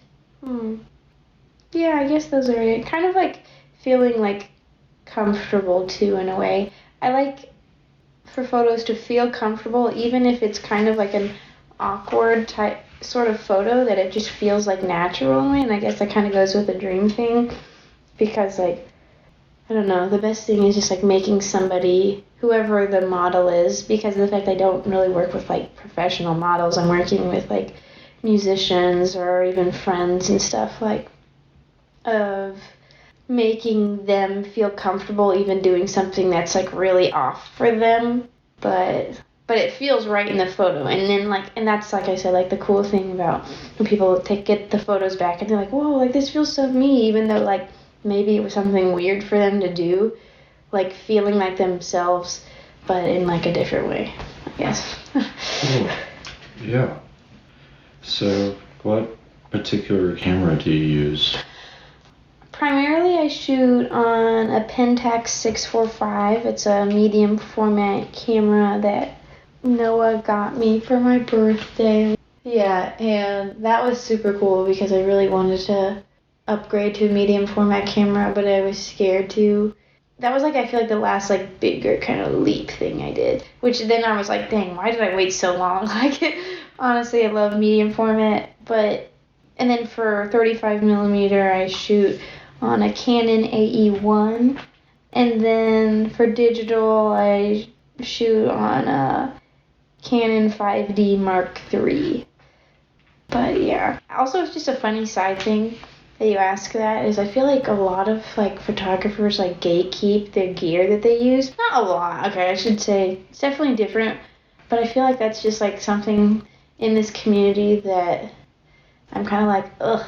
yeah, I guess those are it. Kind of like feeling like comfortable too in a way. I like for photos to feel comfortable, even if it's kind of like an awkward type sort of photo, that it just feels like natural in a way. And I guess that kind of goes with the dream thing, because like, I don't know, the best thing is just like making somebody, whoever the model is, because of the fact I don't really work with like professional models. I'm working with like musicians or even friends and stuff, like of making them feel comfortable even doing something that's like really off for them, but it feels right in the photo. And then like, and that's like I said, like the cool thing about when people get the photos back and they're like, whoa, like this feels so me, even though like maybe it was something weird for them to do, like feeling like themselves but in like a different way, I guess. Cool. Yeah. So, what particular camera do you use? Primarily, I shoot on a Pentax 645. It's a medium format camera that Noah got me for my birthday. Yeah, and that was super cool because I really wanted to upgrade to a medium format camera, but I was scared to. That was I feel like the last bigger kind of leap thing I did, which then I was like, dang, why did I wait so long? Honestly, I love medium format, and then for 35 millimeter, I shoot on a Canon AE1, and then for digital, I shoot on a Canon 5D Mark III. But yeah, also it's just a funny side thing that you ask that is I feel like a lot of photographers gatekeep their gear that they use. Not a lot, okay, I should say it's definitely different, but I feel like that's just something in this community that I'm kind of ugh,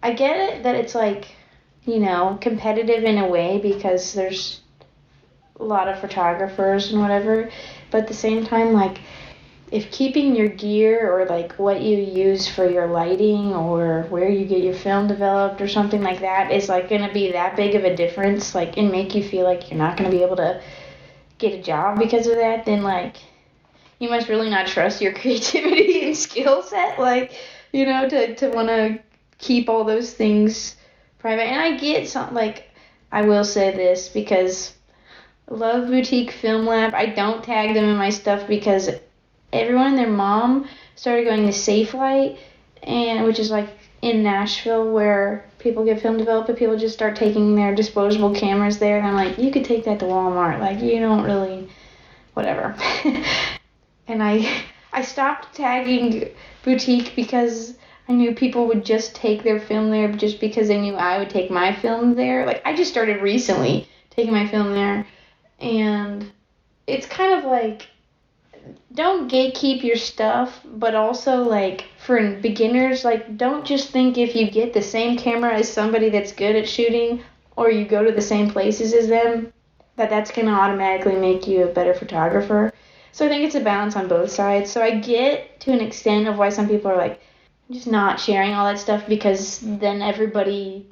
I get it that it's competitive in a way because there's a lot of photographers and whatever, but at the same time if keeping your gear or what you use for your lighting or where you get your film developed or something like that is going to be that big of a difference and make you feel like you're not going to be able to get a job because of that, then you must really not trust your creativity and skill set to want to keep all those things private. And I get some I will say this because I love Boutique Film Lab. I don't tag them in my stuff because everyone and their mom started going to Safelight, which is in Nashville where people get film developed, but people just start taking their disposable cameras there, and I'm you could take that to Walmart. You don't really, whatever. And I stopped tagging Boutique because I knew people would just take their film there just because they knew I would take my film there. I just started recently taking my film there, and it's kind of don't gatekeep your stuff, but also for beginners, don't just think if you get the same camera as somebody that's good at shooting or you go to the same places as them that's going to automatically make you a better photographer. So I think it's a balance on both sides. So I get to an extent of why some people are just not sharing all that stuff because then everybody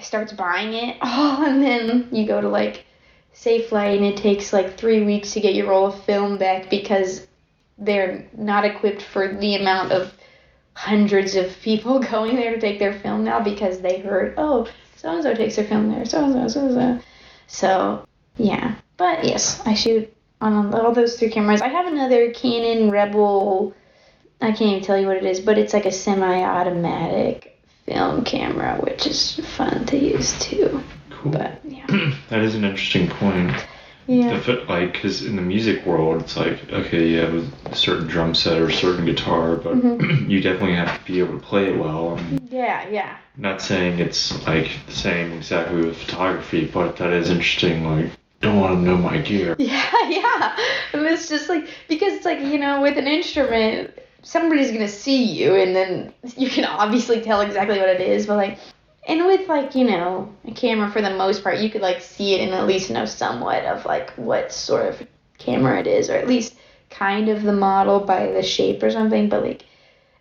starts buying it all, and then you go to Safelight and it takes 3 weeks to get your roll of film back because they're not equipped for the amount of hundreds of people going there to take their film now because they heard, oh, so-and-so takes their film there, so-and-so. So, yeah. But yes, I shoot on all those 3 cameras. I have another Canon Rebel, I can't even tell you what it is, but it's a semi-automatic film camera, which is fun to use too. Cool. But, yeah. That is an interesting point. Yeah. Because in the music world, it's okay, you have a certain drum set or a certain guitar, but you definitely have to be able to play it well. Yeah. Not saying it's the same exactly with photography, but that is interesting. Don't want to know my gear. Yeah. And it's just because it's with an instrument, somebody's gonna see you, and then you can obviously tell exactly what it is, but and with a camera for the most part, you could see it and at least know somewhat of what sort of camera it is, or at least kind of the model by the shape or something, but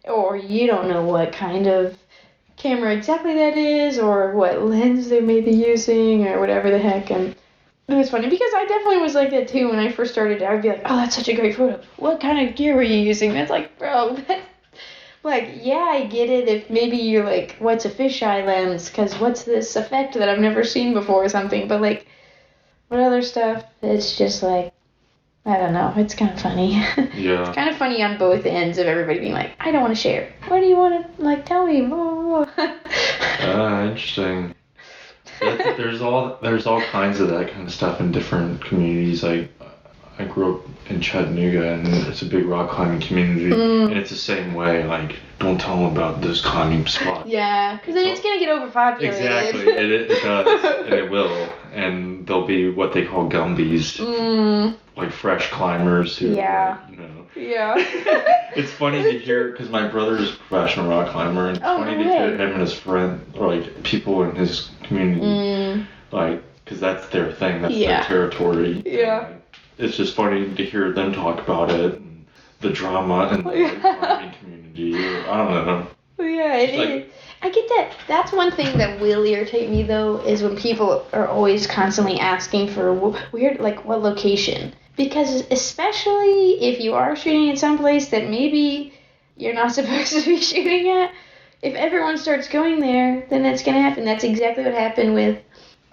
or you don't know what kind of camera exactly that is, or what lens they may be using, or whatever the heck. And it was funny because I definitely was like that too when I first started. I would be oh, that's such a great photo. What kind of gear were you using? That's bro, that's yeah, I get it if maybe you're what's a fisheye lens? Because what's this effect that I've never seen before or something? But what other stuff? It's just I don't know. It's kind of funny. Yeah. It's kind of funny on both ends of everybody being I don't want to share. What do you want to tell me? Interesting. There's all kinds of that kind of stuff in different communities. I grew up in Chattanooga, and it's a big rock climbing community, and it's the same way. Don't tell them about this climbing spot. Yeah, because then it's gonna get overpopulated. Exactly, it does, and it will, and there'll be what they call gumbies, fresh climbers who, Yeah. Yeah. It's funny to hear because my brother is a professional rock climber, and it's funny to hear him and his friend, or people in his community, because that's their thing, that's their territory. Yeah. It's just funny to hear them talk about it. And the drama in the climbing community. Or, I don't know. Yeah, it is. I get that. That's one thing that will irritate me though, is when people are always constantly asking for weird, like, what location. Because especially if you are shooting at some place that maybe you're not supposed to be shooting at, if everyone starts going there, then that's gonna happen. That's exactly what happened with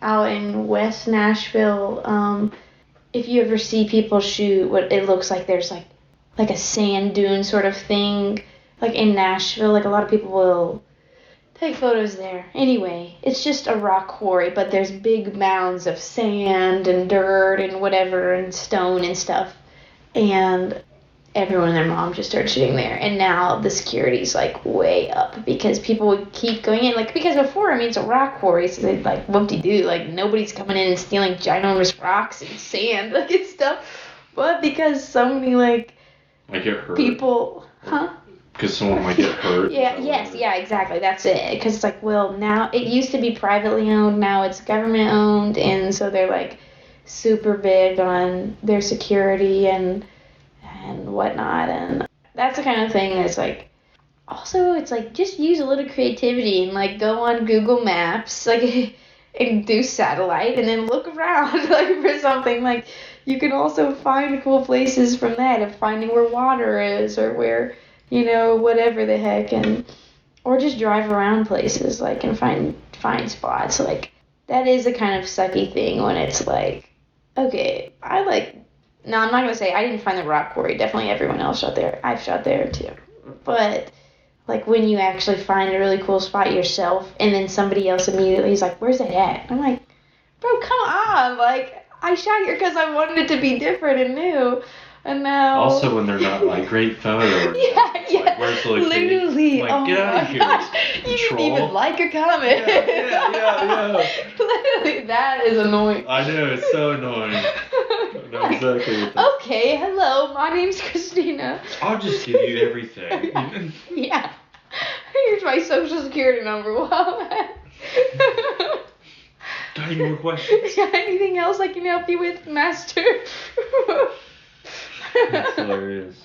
out in West Nashville. If you ever see people shoot what it looks like, there's like a sand dune sort of thing, like in Nashville, like a lot of people will take photos there. Anyway, it's just a rock quarry, but there's big mounds of sand and dirt and whatever and stone and stuff. And everyone and their mom just started shooting there. And now the security's like way up because people would keep going in. Like, because before, I mean, it's a rock quarry, so they'd like whoop-de-doo. Like, nobody's coming in and stealing ginormous rocks and sand, like, and stuff. But because so many, like, might get hurt. People, Because someone might get hurt. Yeah, exactly. That's it. Because it's like, well, now it used to be privately owned, now it's government owned, and so they're like super big on their security and whatnot, and that's the kind of thing that's like. Also, it's like just use a little creativity and like go on Google Maps, like, and do satellite, and then look around like for something. Like, you can also find cool places from that of finding where water is or where, you know, whatever the heck, and or just drive around places like and find spots. Like, that is a kind of sucky thing when it's like, okay, no, I'm not gonna say I didn't find the rock quarry. Definitely everyone else shot there. I've shot there too. But like when you actually find a really cool spot yourself, and then somebody else immediately is like, "Where's that at?" I'm like, "Bro, come on! Like, I shot here because I wanted it to be different and new." And now... Also when they're not like great photos. Yeah. Like, where's the location? Literally. Like, get out of here. You didn't even like or comment. Yeah. Literally, that is annoying. I know, it's so annoying. I know exactly what Okay, hello, my name's Christina. I'll just give you everything. Yeah. Here's my social security number. Wow. Got any more questions? Anything else I can help you with, master? That's hilarious.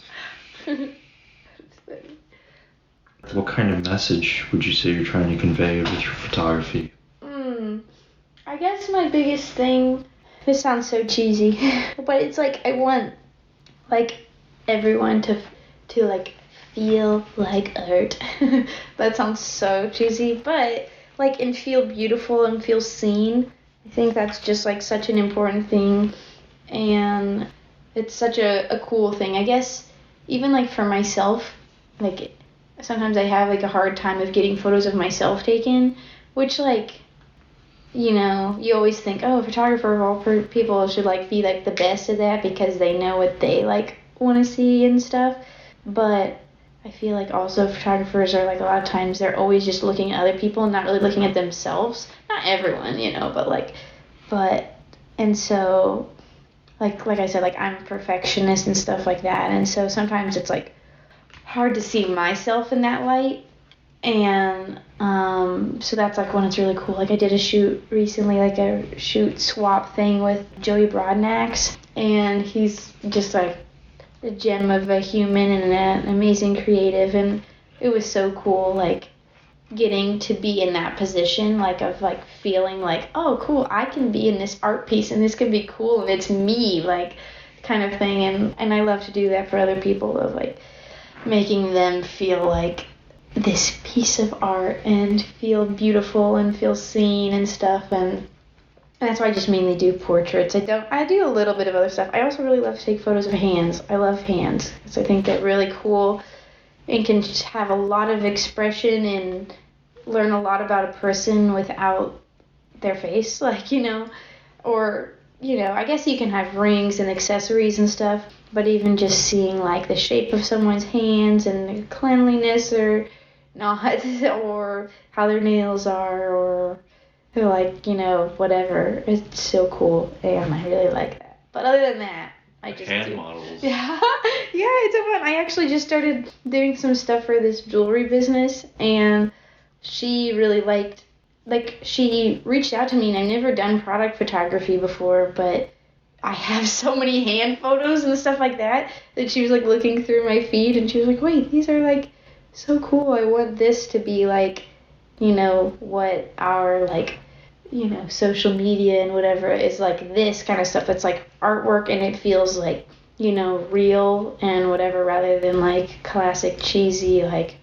What kind of message would you say you're trying to convey with your photography? I guess my biggest thing, this sounds so cheesy, but it's like I want like everyone to like feel like art. That sounds so cheesy, but like, and feel beautiful and feel seen. I think that's just like such an important thing, and it's such a cool thing. I guess even like for myself, like sometimes I have like a hard time of getting photos of myself taken, which like, you know, you always think, oh, a photographer of all people should like be like the best at that because they know what they like want to see and stuff. But I feel like also photographers are like a lot of times they're always just looking at other people and not really looking at themselves. Not everyone, you know, and so like I said, like I'm a perfectionist and stuff like that, and so sometimes it's like hard to see myself in that light. And so that's like when it's really cool. Like I did a shoot recently, like a shoot swap thing with Joey Broadnax, and he's just like a gem of a human and an amazing creative, and it was so cool like getting to be in that position, like of like feeling like, oh cool, I can be in this art piece and this can be cool and it's me, like kind of thing. And I love to do that for other people, of like making them feel like this piece of art and feel beautiful and feel seen and stuff. And that's why I just mainly do portraits. I do a little bit of other stuff. I also really love to take photos of hands. I love hands because I think they're really cool and can just have a lot of expression and learn a lot about a person without their face, like, you know, or, you know, I guess you can have rings and accessories and stuff, but even just seeing like the shape of someone's hands and their cleanliness or not, or how their nails are, or like, you know, whatever, it's so cool, and I really like that. But other than that, I just hand models. Yeah, it's so fun. I actually just started doing some stuff for this jewelry business, and she really liked, like, she reached out to me, and I've never done product photography before, but I have so many hand photos and stuff like that she was like looking through my feed and she was like, wait, these are like so cool. I want this to be like, you know, what our like, you know, social media and whatever is like this kind of stuff that's like artwork and it feels like, you know, real and whatever rather than like classic cheesy like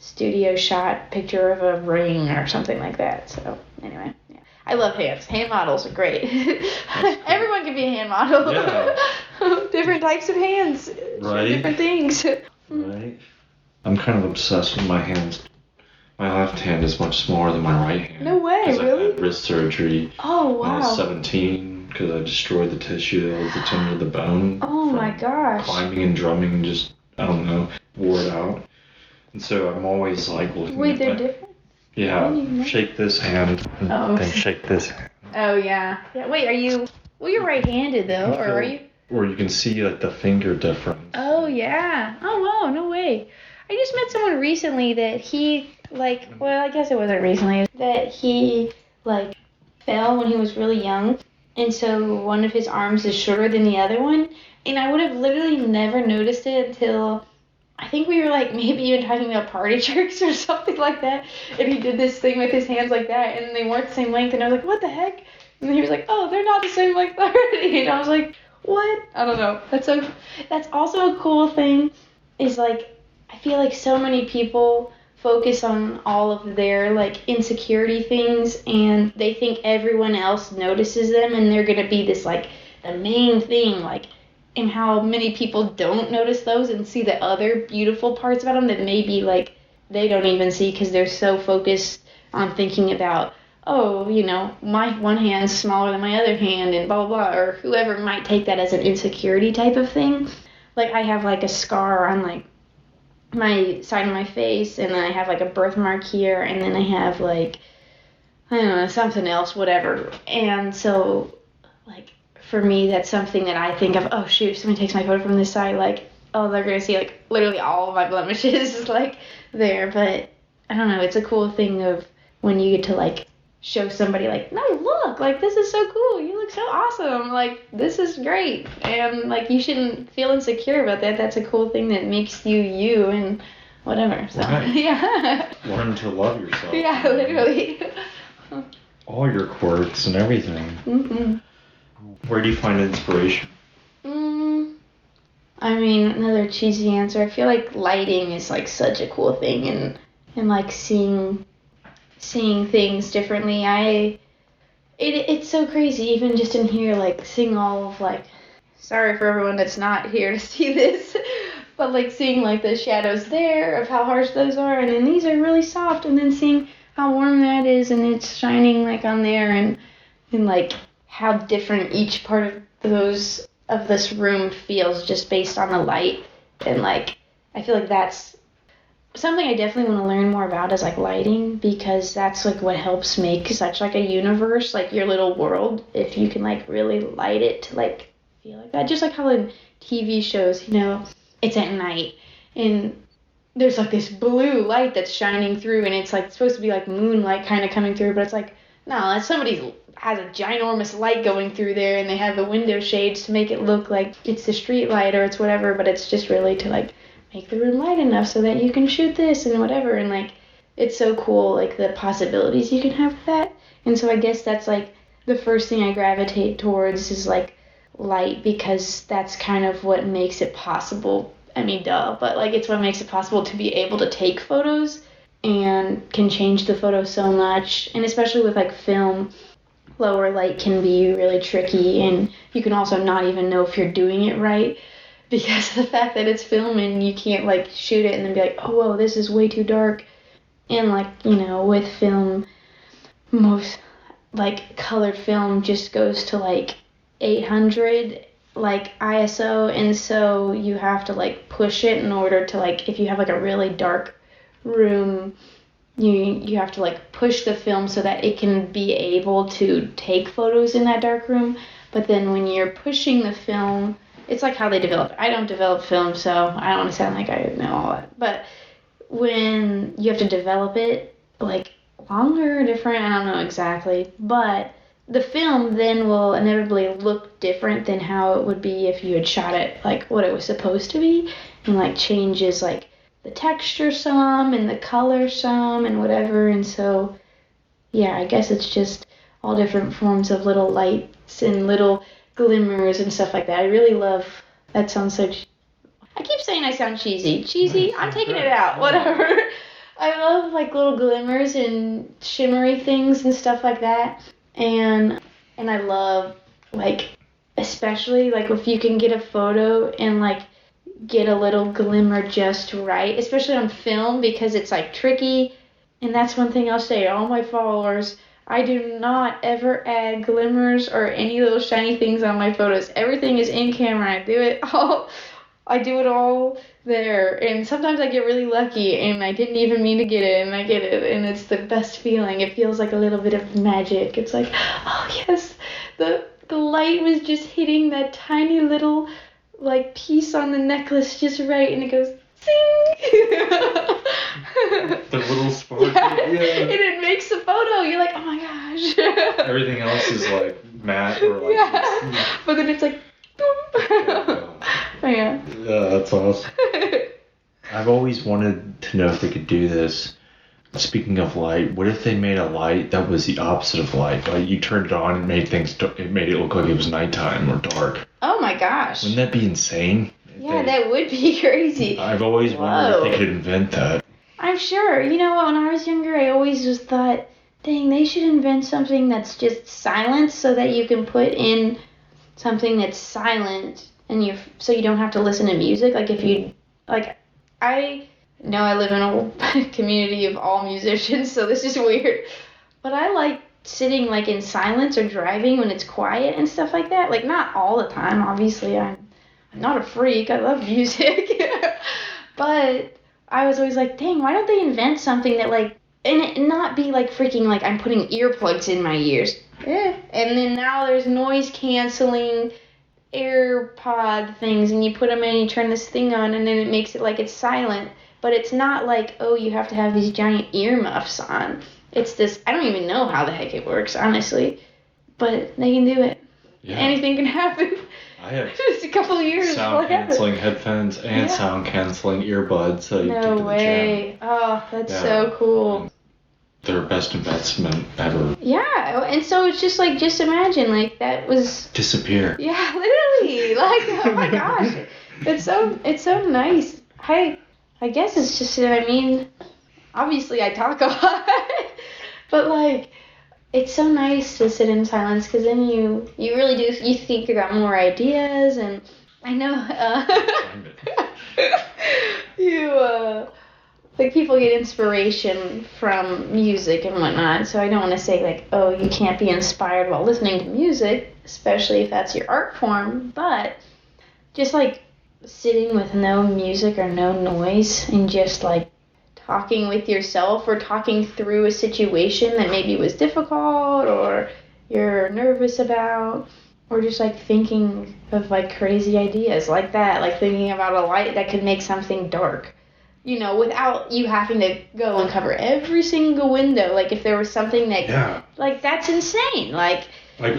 studio shot picture of a ring or something like that. So anyway, yeah. I love hands. Hand models are great. Cool. Everyone can be a hand model. Yeah. Different types of hands. Right. Different things. Right. I'm kind of obsessed with my hands. My left hand is much smaller than my right hand. No way, really? I had wrist surgery when I was 17 because I destroyed the tissue that was attached to the bone. Oh my gosh. Climbing and drumming and just, I don't know, wore it out. And so I'm always like looking Wait, at they're different? Yeah, shake this hand and then shake this hand. Oh, yeah. Wait, are you... Well, you're right-handed, though, or are you... Or you can see, like, the finger difference. Oh, yeah. Oh, wow, no way. I just met someone recently that he, like... Well, I guess it wasn't recently. That he, like, fell when he was really young, and so one of his arms is shorter than the other one, and I would have literally never noticed it until... I think we were like maybe even talking about party tricks or something like that, and he did this thing with his hands like that, and they weren't the same length, and I was like, what the heck? And he was like, oh, they're not the same length already, and I was like, what? I don't know. That's also a cool thing, is like, I feel like so many people focus on all of their like insecurity things, and they think everyone else notices them, and they're gonna be this like the main thing, like. And how many people don't notice those and see the other beautiful parts about them that maybe like they don't even see because they're so focused on thinking about, oh, you know, my one hand's smaller than my other hand and blah, blah, blah, or whoever might take that as an insecurity type of thing. Like I have like a scar on like my side of my face, and then I have like a birthmark here, and then I have like, I don't know, something else, whatever. And so like, for me, that's something that I think of, oh shoot, if someone takes my photo from this side, like, oh, they're going to see like literally all of my blemishes like there. But I don't know, it's a cool thing of when you get to like show somebody like, no, look, like this is so cool, you look so awesome, like this is great. And like you shouldn't feel insecure about that. That's a cool thing that makes you you and whatever. So right. Yeah. Learn to love yourself. Yeah, literally. All your quirks and everything. Mm-hmm. Where do you find inspiration? I mean, another cheesy answer. I feel like lighting is like such a cool thing, and like seeing things differently. It's so crazy, even just in here, like seeing all of like, sorry for everyone that's not here to see this, but like seeing like the shadows there of how harsh those are, and then these are really soft, and then seeing how warm that is, and it's shining like on there, and like how different each part of this room feels just based on the light. And like I feel like that's something I definitely want to learn more about, is like lighting, because that's like what helps make such like a universe, like your little world, if you can like really light it to like feel like that. Just like how in TV shows, you know, it's at night and there's like this blue light that's shining through, and it's like supposed to be like moonlight kind of coming through, but it's like, no, that's somebody has a ginormous light going through there, and they have the window shades to make it look like it's the street light or it's whatever, but it's just really to like make the room light enough so that you can shoot this and whatever. And like it's so cool, like the possibilities you can have with that. And so I guess that's like the first thing I gravitate towards is like light, because that's kind of what makes it possible. I mean, duh, but like it's what makes it possible to be able to take photos and can change the photo so much. And especially with like film, lower light can be really tricky, and you can also not even know if you're doing it right because of the fact that it's film, and you can't like shoot it and then be like, oh whoa, this is way too dark. And like, you know, with film, most like colored film just goes to like 800 like ISO, and so you have to like push it in order to like, if you have like a really dark room, you have to like push the film so that it can be able to take photos in that dark room. But then when you're pushing the film, it's like how they develop it. I don't develop film, so I don't want to sound like I know all that. But when you have to develop it, like longer or different, I don't know exactly, but the film then will inevitably look different than how it would be if you had shot it like what it was supposed to be, and like changes like the texture some and the color some and whatever. And so yeah, I guess it's just all different forms of little lights and little glimmers and stuff like that. I really love that. Sounds so I keep saying I sound cheesy. I'm taking it out, whatever. I love like little glimmers and shimmery things and stuff like that. And I love like, especially like if you can get a photo and like get a little glimmer just right, especially on film, because it's like tricky. And that's one thing I'll say to all my followers. I do not ever add glimmers or any little shiny things on my photos. Everything is in camera. I do it all there. And sometimes I get really lucky and I didn't even mean to get it and I get it, and it's the best feeling. It feels like a little bit of magic. It's like, oh yes, the light was just hitting that tiny little like piece on the necklace just right, and it goes zing. The little spark. Yeah. And it makes the photo. You're like, oh my gosh. Everything else is like matte or like. Yeah. But then it's like, boom. Yeah. Yeah, that's awesome. I've always wanted to know if they could do this. Speaking of light, what if they made a light that was the opposite of light? Like you turned it on and it made it look like it was nighttime or dark. Oh my gosh. Wouldn't that be insane? Yeah, that would be crazy. I've always wondered if they could invent that. I'm sure. You know what? When I was younger, I always just thought, dang, they should invent something that's just silent so that you can put in something that's silent and so you don't have to listen to music. Like if you, like, I know I live in a community of all musicians, so this is weird, but I like sitting like in silence or driving when it's quiet and stuff like that. Like not all the time, obviously. I'm not a freak. I love music. But I was always like, dang, why don't they invent something that like, and it not be like freaking like I'm putting earplugs in my ears. And then now there's noise canceling AirPod things, and you put them in and you turn this thing on and then it makes it like it's silent. But it's not like, oh, you have to have these giant earmuffs on. It's this, I don't even know how the heck it works, honestly. But they can do it. Yeah. Anything can happen. I have just a couple of years. Sound canceling headphones and sound canceling earbuds. So you no way. Oh, that's so cool. Their best investment ever. Yeah, and so it's just like, just imagine, like that was disappear. Yeah, literally. Like, oh my gosh, it's so nice. I guess it's just, I mean, obviously I talk a lot, but like, it's so nice to sit in silence, because then you really do, you think you got more ideas. And I know like people get inspiration from music and whatnot, so I don't want to say like, oh, you can't be inspired while listening to music, especially if that's your art form, but just like sitting with no music or no noise and just like talking with yourself or talking through a situation that maybe was difficult or you're nervous about, or just like thinking of like crazy ideas like that, like thinking about a light that could make something dark, you know, without you having to go and cover every single window. Like if there was something that, like that's insane. Like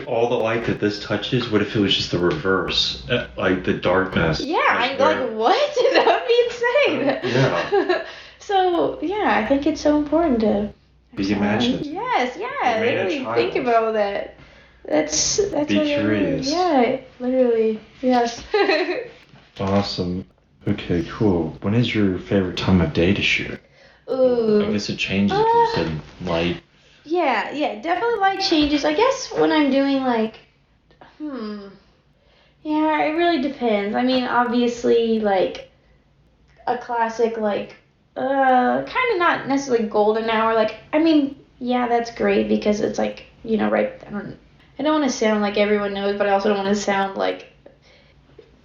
all the light that this touches, what if it was just the reverse? Like the darkness. Yeah, I'm like, what? That would be insane. Yeah. So, yeah, I think it's so important to be imaginative. Yes, literally think about that. That's be curious. Yeah, literally, yes. Awesome. Okay, cool. When is your favorite time of day to shoot? Ooh. I guess it changes if you said light. Yeah, definitely light changes. I guess when I'm doing like, yeah, it really depends. I mean, obviously, like, a classic, like, kind of not necessarily golden hour. Like, I mean, yeah, that's great because it's like, you know, right, I don't want to sound like everyone knows, but I also don't want to sound like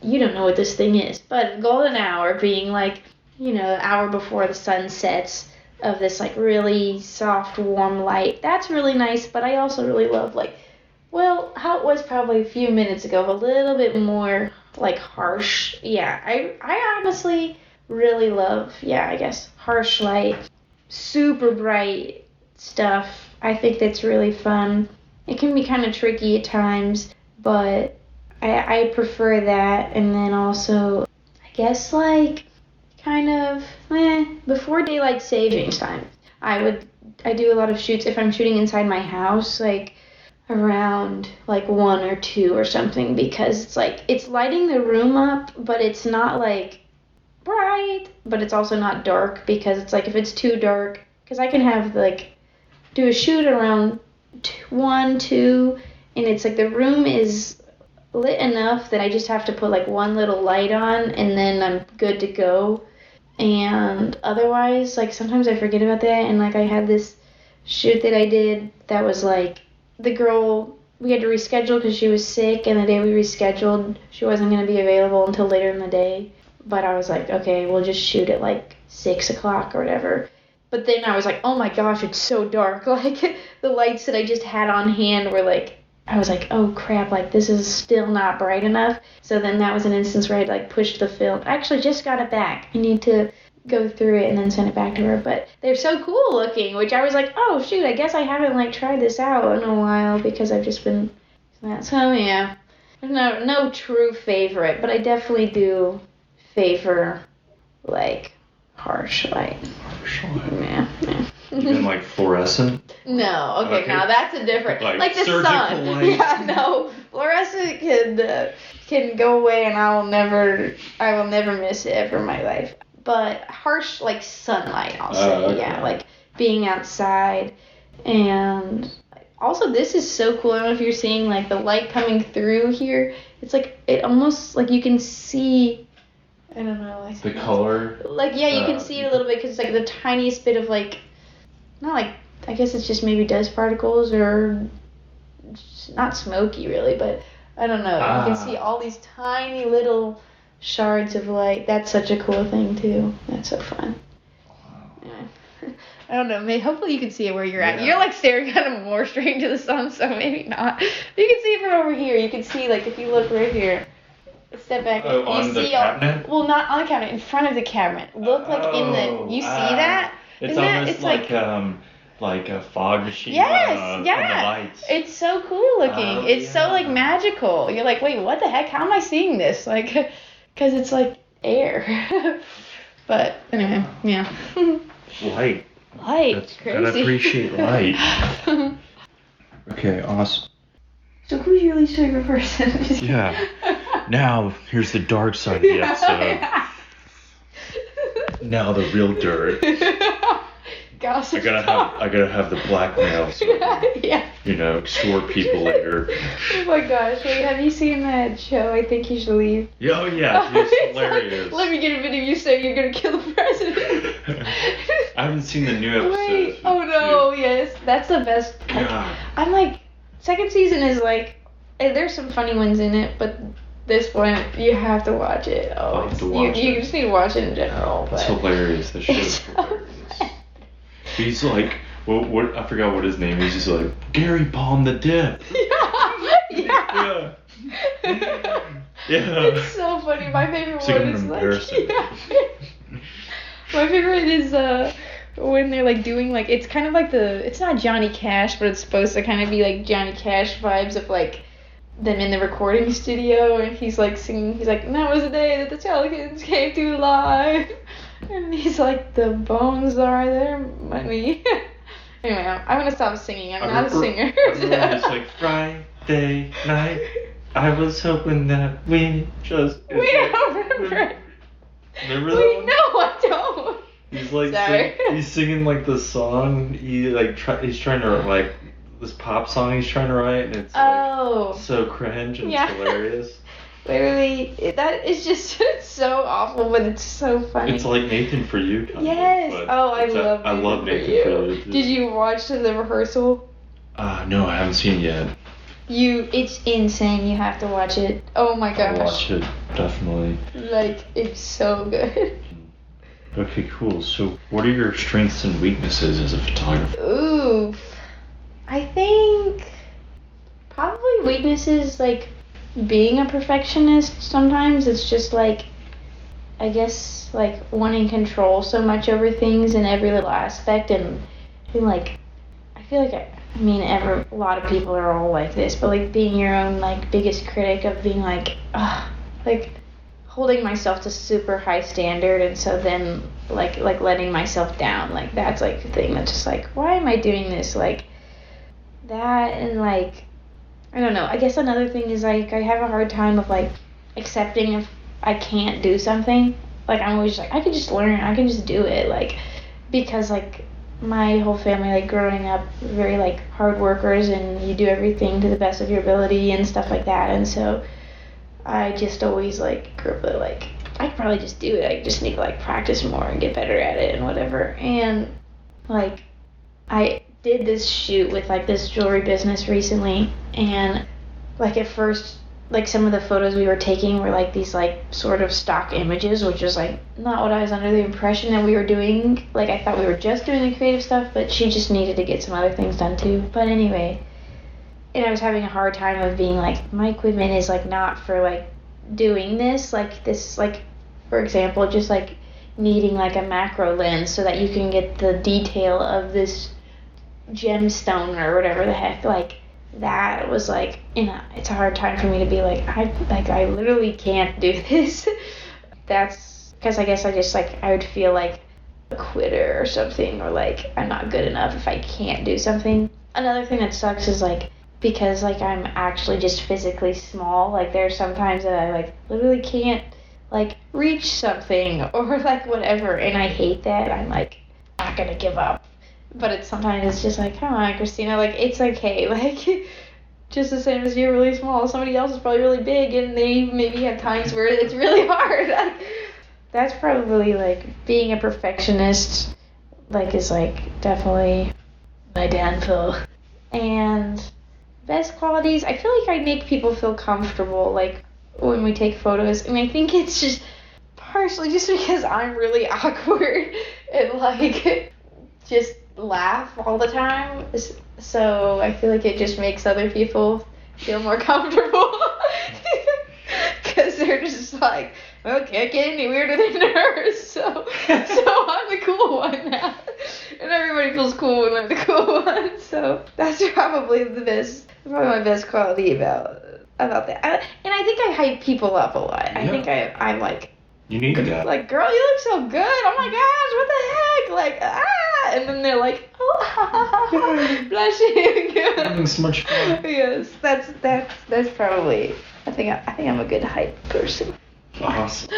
you don't know what this thing is. But golden hour being like, you know, an hour before the sun sets, of this like really soft, warm light. That's really nice, but I also really love like, well, how it was probably a few minutes ago, a little bit more like harsh. Yeah, I honestly really love, I guess, harsh light, super bright stuff. I think that's really fun. it can be kind of tricky at times, but I prefer that. And then also, I guess like kind of before daylight savings time, I do a lot of shoots if I'm shooting inside my house, like around like 1 or 2 or something, because it's like it's lighting the room up, but it's not like bright, but it's also not dark, because it's like if it's too dark, because I can have like do a shoot around 1, 2, and it's like the room is lit enough that I just have to put like one little light on and then I'm good to go. And otherwise, like sometimes I forget about that, and like I had this shoot that I did that was like the girl, we had to reschedule because she was sick, and the day we rescheduled she wasn't going to be available until later in the day, but I was like, okay, we'll just shoot at like 6 o'clock or whatever. But then I was like, oh my gosh, it's so dark. Like the lights that I just had on hand were like, I was like, oh crap, like this is still not bright enough. So then that was an instance where I'd like pushed the film. I actually just got it back. I need to go through it and then send it back to her. But they're so cool looking, which I was like, oh shoot, I guess I haven't like tried this out in a while because I've just been so yeah. No true favorite, but I definitely do favor like harsh light. Harsh light. Yeah. Even like fluorescent? No, okay, now that's a different, like the sun. Light. Yeah, no, fluorescent can go away, and I will never miss it ever in my life. But harsh, like sunlight, I'll say, okay. Yeah, like being outside, and also this is so cool. I don't know if you're seeing like the light coming through here. It's like it almost like you can see. I don't know. Like the color? Like, yeah, you can see it a little bit because it's like the tiniest bit of like, not like, I guess it's just maybe dust particles or not smoky really, but I don't know. You can see all these tiny little shards of light. That's such a cool thing too. That's so fun. Yeah. I don't know. Hopefully you can see it where you're at. You're like staring kind of more straight into the sun, so maybe not. You can see it from over here. You can see like if you look right here. Step back. On the cabinet? Well, not on the cabinet, in front of the cabinet. Look like in the. You see that? It's almost like a fog machine. Yes, on the lights. It's so cool looking. It's so like magical. You're like, wait, what the heck? How am I seeing this? Like, because it's like air. But anyway, yeah. Light. That's crazy. Gotta appreciate light. Okay, awesome. So who's your least favorite person? Yeah. Now, here's the dark side of the episode. Now the real dirt. Gossip. I gotta have the blackmail. So, yeah. You know, extort people later. Oh my gosh! Wait, have you seen that show? I Think You Should Leave. Yeah, oh yeah, it's hilarious. Let me get a video of you saying you're gonna kill the president. I haven't seen the new episode. Wait. Oh no! Yes, that's the best. Like, I'm like, second season is like, there's some funny ones in it, but this one you have to watch it. Oh, I'll have to watch you just need to watch it in general. But it's hilarious. The show's hilarious. He's like, what? I forgot what his name is. He's just like Gary Palm the Dip. Yeah. It's so funny. My favorite it's one like is embarrassing. My favorite is when they're like doing like, it's kind of like it's not Johnny Cash, but it's supposed to kind of be like Johnny Cash vibes of like them in the recording studio, and he's like singing. He's like, "That was the day that the Pelicans came to life." And he's like, the bones are their money. Anyway, I'm gonna stop singing. I'm not a singer. It's like Friday night. I was hoping that we just. We don't remember. Remember that one? No, I don't. He's like he's singing like the song. He's trying to like this pop song he's trying to write, and it's like so cringe and it's hilarious. Literally, that is just so awful, but it's so funny. It's like Nathan For You. Yes. I love Nathan For You. Did you watch the rehearsal? No, I haven't seen it yet. It's insane. You have to watch it. Oh my gosh. I'll watch it, definitely. Like, it's so good. Okay, cool. So, what are your strengths and weaknesses as a photographer? Ooh. I think probably weaknesses, like being a perfectionist sometimes. It's just like, I guess, like wanting control so much over things in every little aspect, and like, I feel like I mean, a lot of people are all like this, but like being your own like biggest critic of being like, like holding myself to super high standard, and so then like letting myself down, like that's like the thing that's just like, why am I doing this? Like that, and like I don't know. I guess another thing is like I have a hard time of like accepting if I can't do something. Like I'm always like, I can just learn, I can just do it, like because like my whole family, like growing up, very like hard workers, and you do everything to the best of your ability and stuff like that. And so I just always like grew up with like, I could probably just do it. I just need to like practice more and get better at it and whatever. And like I did this shoot with like this jewelry business recently, and like at first like some of the photos we were taking were like these like sort of stock images, which was like not what I was under the impression that we were doing. Like I thought we were just doing the creative stuff, but she just needed to get some other things done too. But anyway, and I was having a hard time of being like, my equipment is like not for like doing this, like for example, just like needing like a macro lens so that you can get the detail of this gemstone or whatever the heck, like that was like, it's a hard time for me to be like, I literally can't do this. That's because I guess I just like, I would feel like a quitter or something, or like I'm not good enough if I can't do something. Another thing that sucks is like, because like I'm actually just physically small, like there's sometimes that I like literally can't like reach something or like whatever, and I hate that. I'm like not gonna give up. But it's sometimes it's just like, come on, Christina, like it's okay, like just the same as you're really small, somebody else is probably really big, and they maybe have times where it's really hard. Like, that's probably like being a perfectionist, like is like definitely my downfall. And best qualities, I feel like I make people feel comfortable, like when we take photos, and I think it's just partially just because I'm really awkward and like just laugh all the time, so I feel like it just makes other people feel more comfortable because they're just like, well, can't get any weirder than her, so I'm the cool one now, and everybody feels cool when I'm the cool one. So that's probably my best quality about that. And I think I hype people up a lot. I think I'm like, you need that. Like, girl, you look so good. Oh my gosh, what the heck? Like, and then they're like, oh, blushing. Having so much fun. Yes, that's probably. I think I'm a good hype person. Awesome.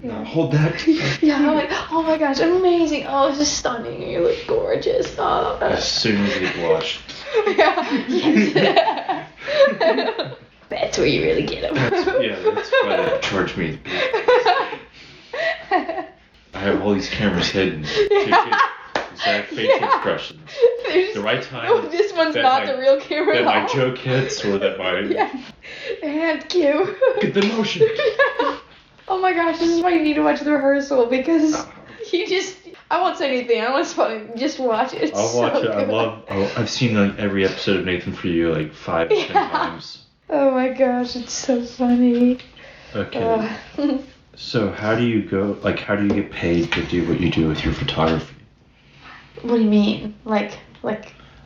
Yeah. Hold that. Yeah, I'm like, oh my gosh, amazing. Oh, it's just stunning. You look gorgeous. Oh. As soon as you blush. Yeah. Yes. That's where you really get them. That's why they charge me. I have all these cameras hidden. Yeah. Exact facial expressions. The right time. Oh, this one's not the real camera. That my joke hits, or that my. Yeah. And cue. Get the motion. Yeah. Oh my gosh, this is why you need to watch the rehearsal, because you just. I won't say anything. I want to just watch it. I'll watch it. I've seen like every episode of Nathan For You like 5 or 10 times. Oh my gosh, it's so funny. Okay. So how do you get paid to do what you do with your photography? What do you mean? Like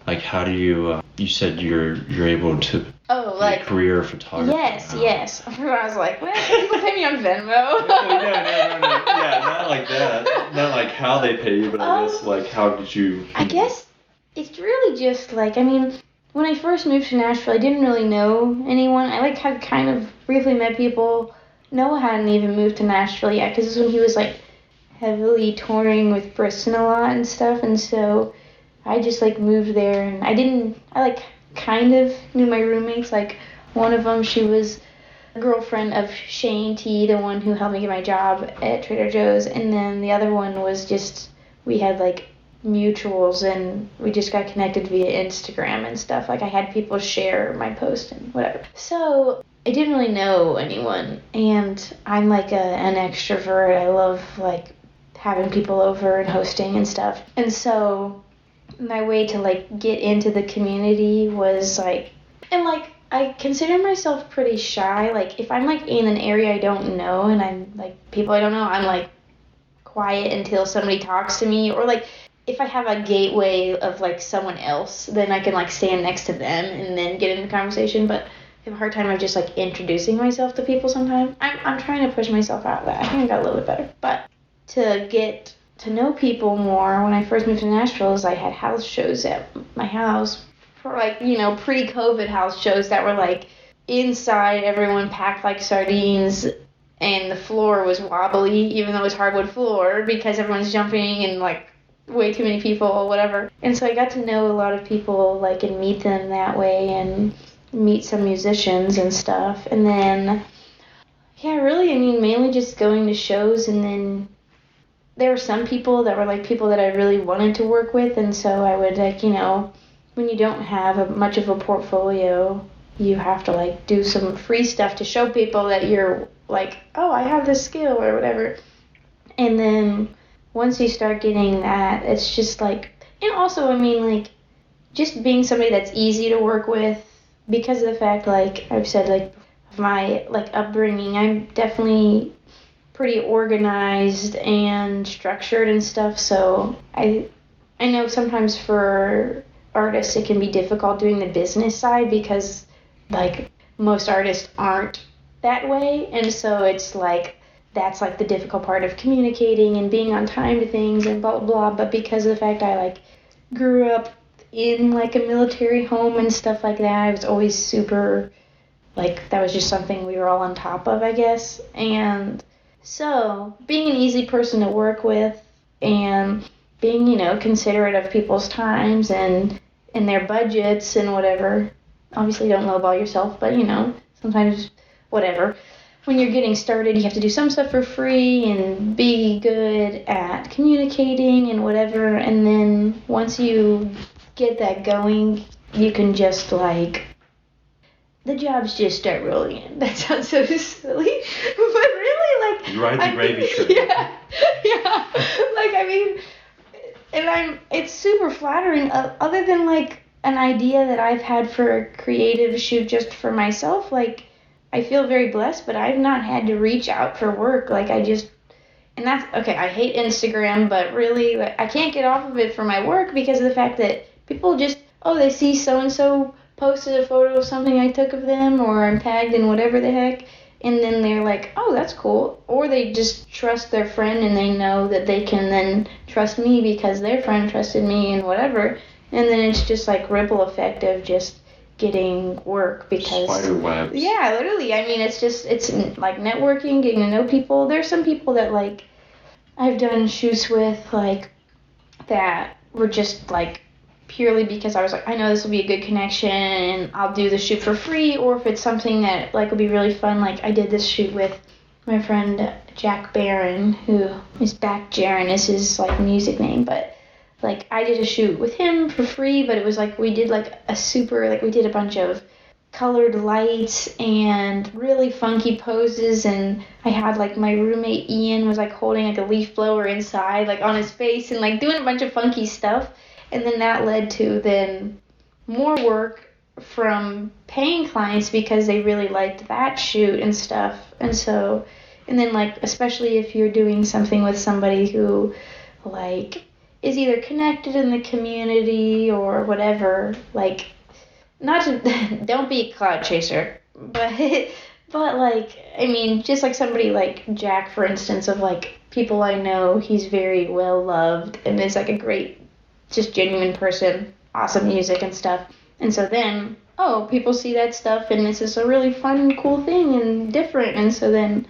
how do you you said you're able to be a career photographer? Yes. I was like, well, people pay me on Venmo. No. Yeah, not like that. Not like how they pay you, but I guess like how did you I guess it's really just like, I mean, when I first moved to Nashville, I didn't really know anyone. I like had kind of briefly met people. Noah hadn't even moved to Nashville yet, because this is when he was like heavily touring with Briston a lot and stuff, and so I just like moved there, and I like kind of knew my roommates. Like one of them, she was a girlfriend of Shane T, the one who helped me get my job at Trader Joe's, and then the other one was just, we had like mutuals, and we just got connected via Instagram and stuff. Like I had people share my post and whatever. So I didn't really know anyone, and I'm like an extrovert. I love like having people over and hosting and stuff. And so my way to like get into the community was like, and like I consider myself pretty shy. Like if I'm like in an area I don't know and I'm like people I don't know, I'm like quiet until somebody talks to me, or like if I have a gateway of like someone else, then I can like stand next to them and then get into conversation. But I have a hard time of just like introducing myself to people sometimes. I'm trying to push myself out of that. I think I got a little bit better. But to get to know people more, when I first moved to Nashville, is I had house shows at my house for like, pre-COVID house shows that were like inside, everyone packed like sardines, and the floor was wobbly, even though it was hardwood floor, because everyone's jumping and like way too many people or whatever. And so I got to know a lot of people, like, and meet them that way, and meet some musicians and stuff. And then, yeah, really, I mean, mainly just going to shows. And then there were some people that were like people that I really wanted to work with, and so I would, like, when you don't have much of a portfolio, you have to like do some free stuff to show people that you're like, oh, I have this skill or whatever. And then once you start getting that, it's just like, and also, I mean, like, just being somebody that's easy to work with, because of the fact, like I've said, like, my like upbringing, I'm definitely pretty organized and structured and stuff. So I know sometimes for artists it can be difficult doing the business side, because like most artists aren't that way, and so it's like that's like the difficult part of communicating and being on time to things and blah blah blah. But because of the fact I like grew up in like a military home and stuff like that, I was always super, like, that was just something we were all on top of, I guess. And so being an easy person to work with, and being, considerate of people's times and their budgets and whatever. Obviously don't lowball yourself, but sometimes whatever. When you're getting started, you have to do some stuff for free and be good at communicating and whatever. And then once you get that going, you can just like, the jobs just start rolling in. That sounds so silly, but really, like, you ride the gravy train. Yeah. Like, I mean, and it's super flattering. Other than like an idea that I've had for a creative shoot just for myself, like, I feel very blessed, but I've not had to reach out for work. Like, and that's, okay, I hate Instagram, but really, like, I can't get off of it for my work because of the fact that people just, they see so-and-so posted a photo of something I took of them, or I'm tagged in whatever the heck, and then they're like, oh, that's cool. Or they just trust their friend, and they know that they can then trust me because their friend trusted me and whatever. And then it's just like ripple effect of just getting work, because spider webs. Yeah, literally. I mean, it's like networking, getting to know people. There's some people that like I've done shoots with, like, that were just like purely because I was like, I know this will be a good connection and I'll do the shoot for free. Or if it's something that like will be really fun, like I did this shoot with my friend Jack Barron, who is Back Jaron is his like music name, but like I did a shoot with him for free, but it was like we did like we did a bunch of colored lights and really funky poses, and I had like my roommate Ian was like holding like a leaf blower inside like on his face and like doing a bunch of funky stuff. And then that led to then more work from paying clients because they really liked that shoot and stuff. And so, and then like, especially if you're doing something with somebody who like is either connected in the community or whatever, like, not to, don't be a cloud chaser, but like, I mean, just like somebody like Jack, for instance, of like people I know, he's very well loved and is like a great, just genuine person, awesome music and stuff. And so then, people see that stuff and this is a really fun, cool thing and different. And so then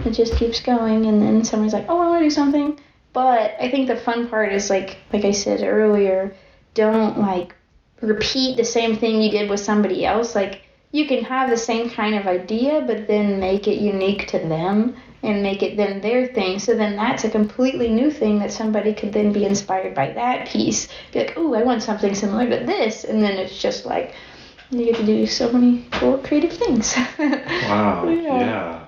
it just keeps going, and then somebody's like, I want to do something. But I think the fun part is like I said earlier, don't like repeat the same thing you did with somebody else. Like, you can have the same kind of idea, but then make it unique to them and make it then their thing. So then that's a completely new thing that somebody could then be inspired by that piece. Be like, ooh, I want something similar to this. And then it's just like, you get to do so many cool creative things. Wow, yeah.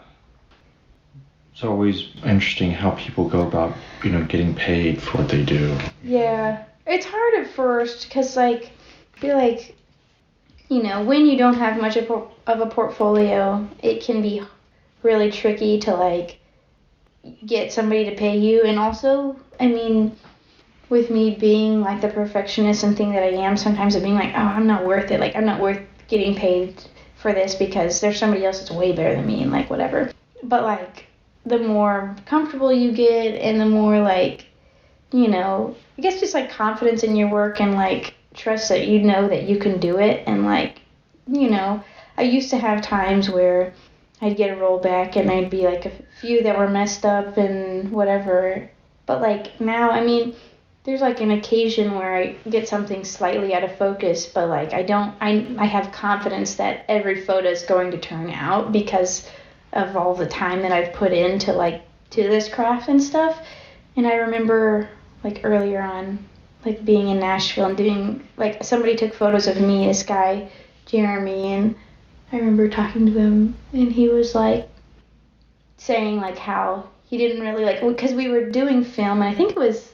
It's always interesting how people go about, getting paid for what they do. Yeah. It's hard at first because, like, I feel like, when you don't have much of a portfolio, it can be really tricky to like get somebody to pay you. And also, I mean, with me being like the perfectionist and thing that I am, sometimes of being like, oh, I'm not worth it. Like, I'm not worth getting paid for this because there's somebody else that's way better than me and like whatever. But like, the more comfortable you get and the more like, you know, I guess just like confidence in your work and like trust that you know that you can do it. And like, you know, I used to have times where I'd get a rollback and I'd be like a few that were messed up and whatever. But like now, I mean, there's like an occasion where I get something slightly out of focus, but like I have confidence that every photo is going to turn out because of all the time that I've put into like to this craft and stuff. And I remember like earlier on, like being in Nashville and doing like somebody took photos of me, this guy Jeremy, and I remember talking to him and he was like saying like how he didn't really like, because we were doing film and I think it was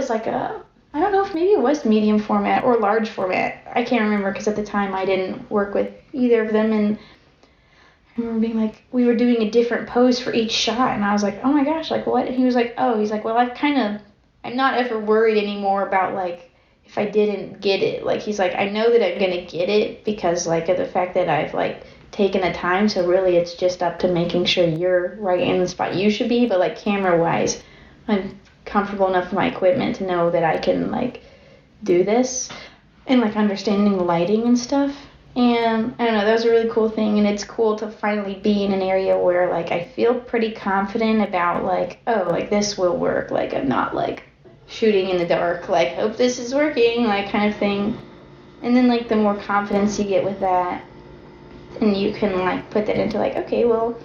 like I don't know if maybe it was medium format or large format. I can't remember because at the time I didn't work with either of them. And I remember being like, we were doing a different pose for each shot. And I was like, oh my gosh, like what? And he was like, oh, he's like, well, I'm not ever worried anymore about like if I didn't get it. Like he's like, I know that I'm going to get it because like of the fact that I've like taken the time. So really it's just up to making sure you're right in the spot you should be. But like camera wise, I'm comfortable enough with my equipment to know that I can like do this and like understanding the lighting and stuff. And I don't know, that was a really cool thing, and it's cool to finally be in an area where like I feel pretty confident about like, oh, like this will work, like I'm not like shooting in the dark, like hope this is working, like kind of thing. And then like the more confidence you get with that, and you can like put that into like, okay, well,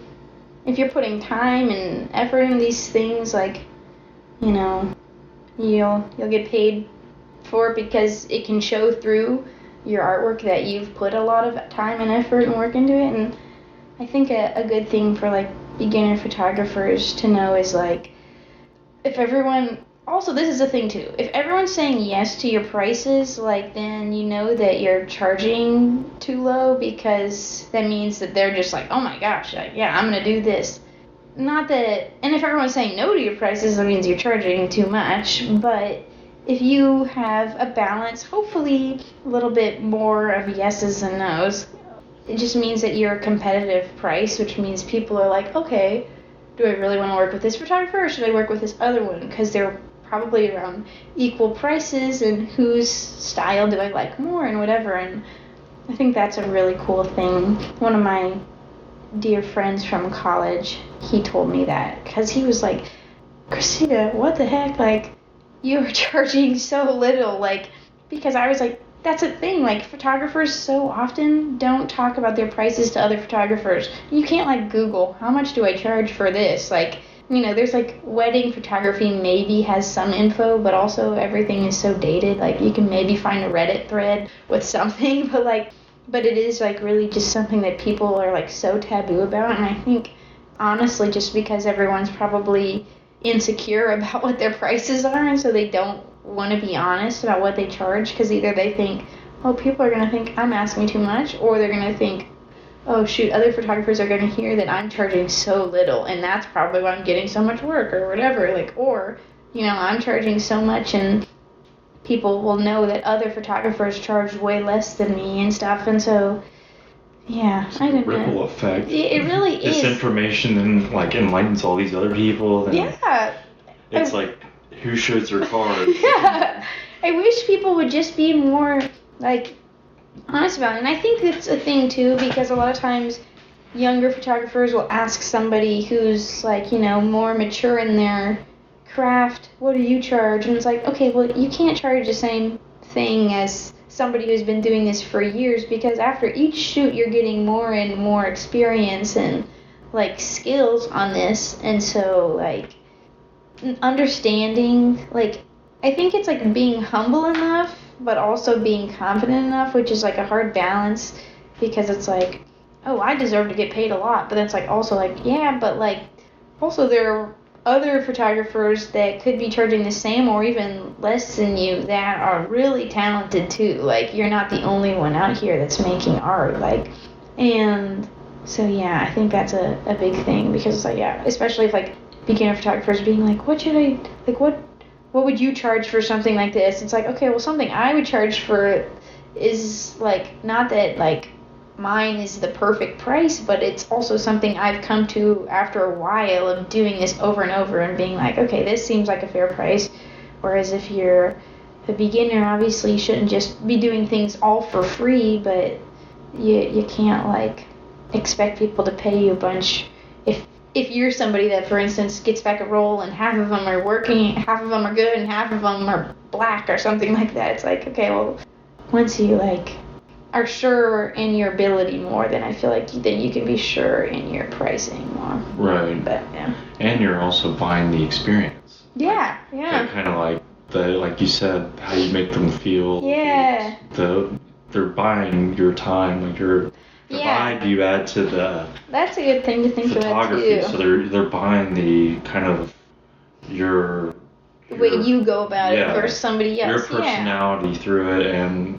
if you're putting time and effort in these things, like, you know, you'll get paid for it because it can show through your artwork that you've put a lot of time and effort and work into it. And I think a good thing for like beginner photographers to know is like, if everyone, also this is a thing too, if everyone's saying yes to your prices, like then you know that you're charging too low, because that means that they're just like, oh my gosh, like, yeah, I'm gonna do this. Not that, and if everyone's saying no to your prices, that means you're charging too much. But if you have a balance, hopefully a little bit more of yeses and nos, it just means that you're a competitive price, which means people are like, okay, do I really want to work with this photographer or should I work with this other one? Because they're probably around equal prices, and whose style do I like more and whatever. And I think that's a really cool thing. One of my dear friends from college, he told me that because he was like, Christina, what the heck, like you are charging so little, like, because I was like, that's a thing, like photographers so often don't talk about their prices to other photographers. You can't like Google how much do I charge for this, like, you know, there's like wedding photography maybe has some info, but also everything is so dated, like you can maybe find a Reddit thread with something, but it is like really just something that people are like so taboo about. And I think honestly just because everyone's probably insecure about what their prices are, and so they don't want to be honest about what they charge, because either they think, oh, people are going to think I'm asking too much, or they're going to think, oh shoot, other photographers are going to hear that I'm charging so little and that's probably why I'm getting so much work or whatever, like, or, you know, I'm charging so much and people will know that other photographers charge way less than me and stuff. And so, yeah, I don't know. Ripple effect. It really is. This information then like enlightens all these other people. Then yeah. It's like, who shows their cards? Yeah. I wish people would just be more like honest about it. And I think it's a thing too, because a lot of times younger photographers will ask somebody who's like, you know, more mature in their craft, what do you charge? And it's like, okay, well, you can't charge the same thing as somebody who's been doing this for years, because after each shoot you're getting more and more experience and like skills on this. And so like understanding, like, I think it's like being humble enough but also being confident enough, which is like a hard balance, because it's like, oh, I deserve to get paid a lot, but it's like also like, yeah, but like also there are other photographers that could be charging the same or even less than you that are really talented too. Like, you're not the only one out here that's making art, like. And so yeah, I think that's a big thing, because it's like, yeah, especially if like beginner photographers being like, what should I, like, what what would you charge for something like this? It's like, okay, well, something I would charge for is, like, not that, like, mine is the perfect price, but it's also something I've come to after a while of doing this over and over and being like, okay, this seems like a fair price. Whereas if you're a beginner, obviously you shouldn't just be doing things all for free, but you can't, like, expect people to pay you a bunch if you're somebody that, for instance, gets back a roll and half of them are working, half of them are good, and half of them are black or something like that. It's like, okay, well, once you, like, are sure in your ability more, then I feel like then you can be sure in your pricing more. Right. But, yeah. And you're also buying the experience. Yeah, yeah. Kind of like like you said, how you make them feel. Yeah. They're buying your time, like the vibe you add to the that's a good thing to think about too. So they're buying the kind of your way you go about it versus somebody else. Your personality through it, and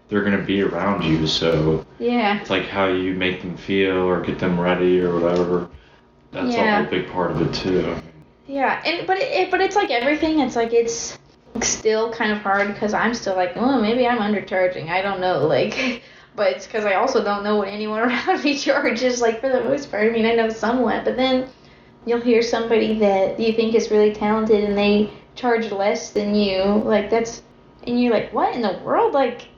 they're gonna be around you. So it's like how you make them feel or get them ready or whatever. That's a whole big part of it too. Yeah, but it's like everything. It's like it's still kind of hard because I'm still like, oh, maybe I'm undercharging. I don't know, like. But it's because I also don't know what anyone around me charges, like, for the most part. I mean, I know somewhat, but then you'll hear somebody that you think is really talented and they charge less than you, like, and you're like, what in the world? Like,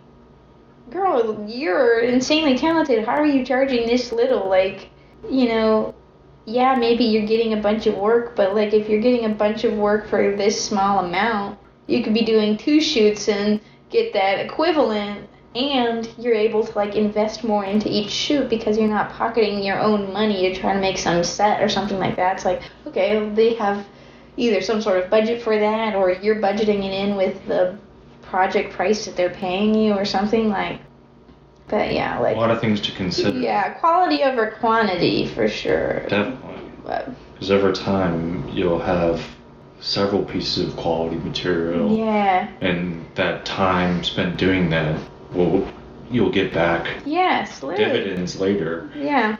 girl, you're insanely talented. How are you charging this little? Like, you know, yeah, maybe you're getting a bunch of work, but, like, if you're getting a bunch of work for this small amount, you could be doing 2 shoots and get that equivalent. And you're able to, like, invest more into each shoot because you're not pocketing your own money to try to make some set or something like that. It's like, okay, they have either some sort of budget for that or you're budgeting it in with the project price that they're paying you or something, like. But, yeah, like. A lot of things to consider. Yeah, quality over quantity for sure. Definitely. Because over time, you'll have several pieces of quality material. Yeah. And that time spent doing that, well, you'll get back dividends later. Yeah.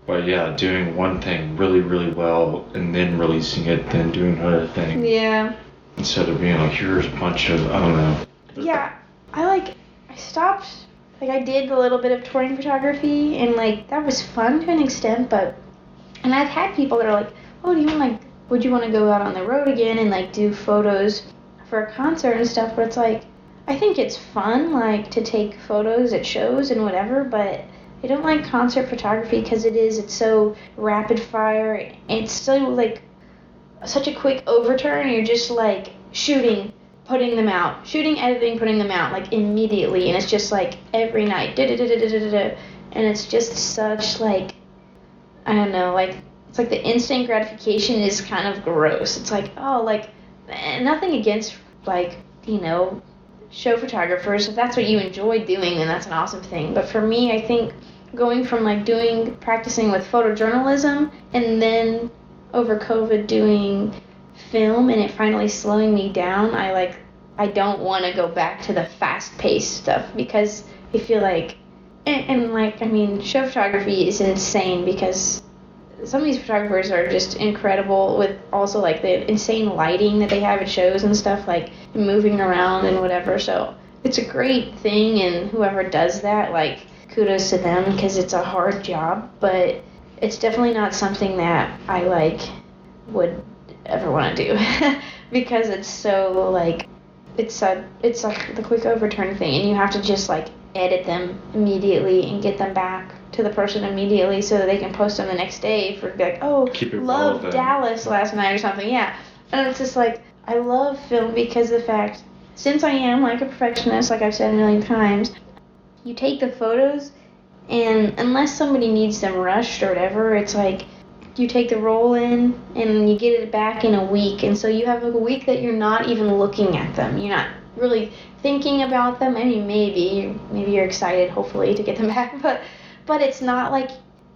But yeah, doing one thing really, really well and then releasing it, then doing another thing. Yeah. Instead of being like, here's a bunch of, I don't know. Yeah. I stopped, like, I did a little bit of touring photography and, like, that was fun to an extent, and I've had people that are like, oh, do you want, like, would you want to go out on the road again and, like, do photos for a concert and stuff, but it's like, I think it's fun, like, to take photos at shows and whatever, but I don't like concert photography because it's so rapid fire. It's so, like, such a quick overturn. You're just, like, shooting, putting them out. Shooting, editing, putting them out, like, immediately. And it's just, like, every night. And it's just such, like, I don't know, like, it's like the instant gratification is kind of gross. It's like, oh, like, nothing against, like, you know, show photographers. If that's what you enjoy doing, then that's an awesome thing. But for me, I think going from, like, practicing with photojournalism and then over COVID doing film and it finally slowing me down, I don't want to go back to the fast-paced stuff because I feel like, and like, I mean, show photography is insane because some of these photographers are just incredible with also, like, the insane lighting that they have at shows and stuff, like, moving around and whatever. So it's a great thing, and whoever does that, like, kudos to them because it's a hard job, but it's definitely not something that I, like, would ever want to do because it's so, like, it's like the quick overturn thing, and you have to just, like, edit them immediately and get them back to the person immediately so that they can post them the next day for, like, oh, love Dallas last night or something. Yeah. And it's just like, I love film because of the fact, since I am, like, a perfectionist, like I've said a million times, you take the photos and unless somebody needs them rushed or whatever, it's like you take the roll in and you get it back in a week, and so you have, like, a week that you're not even looking at them. You're not really thinking about them. I mean, maybe you're excited, hopefully, to get them back, but it's not, like,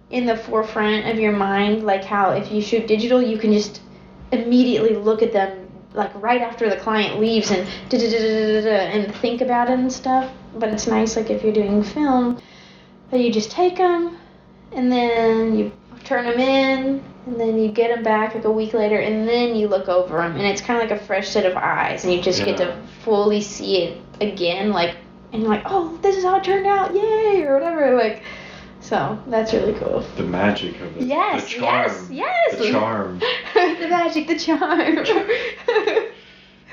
in the forefront of your mind, like how if you shoot digital, you can just immediately look at them, like, right after the client leaves and and think about it and stuff. But it's nice, like, if you're doing film, that you just take them and then you turn them in, and then you get them back like a week later, and then you look over them, and it's kind of like a fresh set of eyes, and you just get to fully see it again, like, and you're like, oh, this is how it turned out, yay, or whatever, like, so that's really cool. The magic of it. Yes, the charm. yes. The charm. The magic, the charm.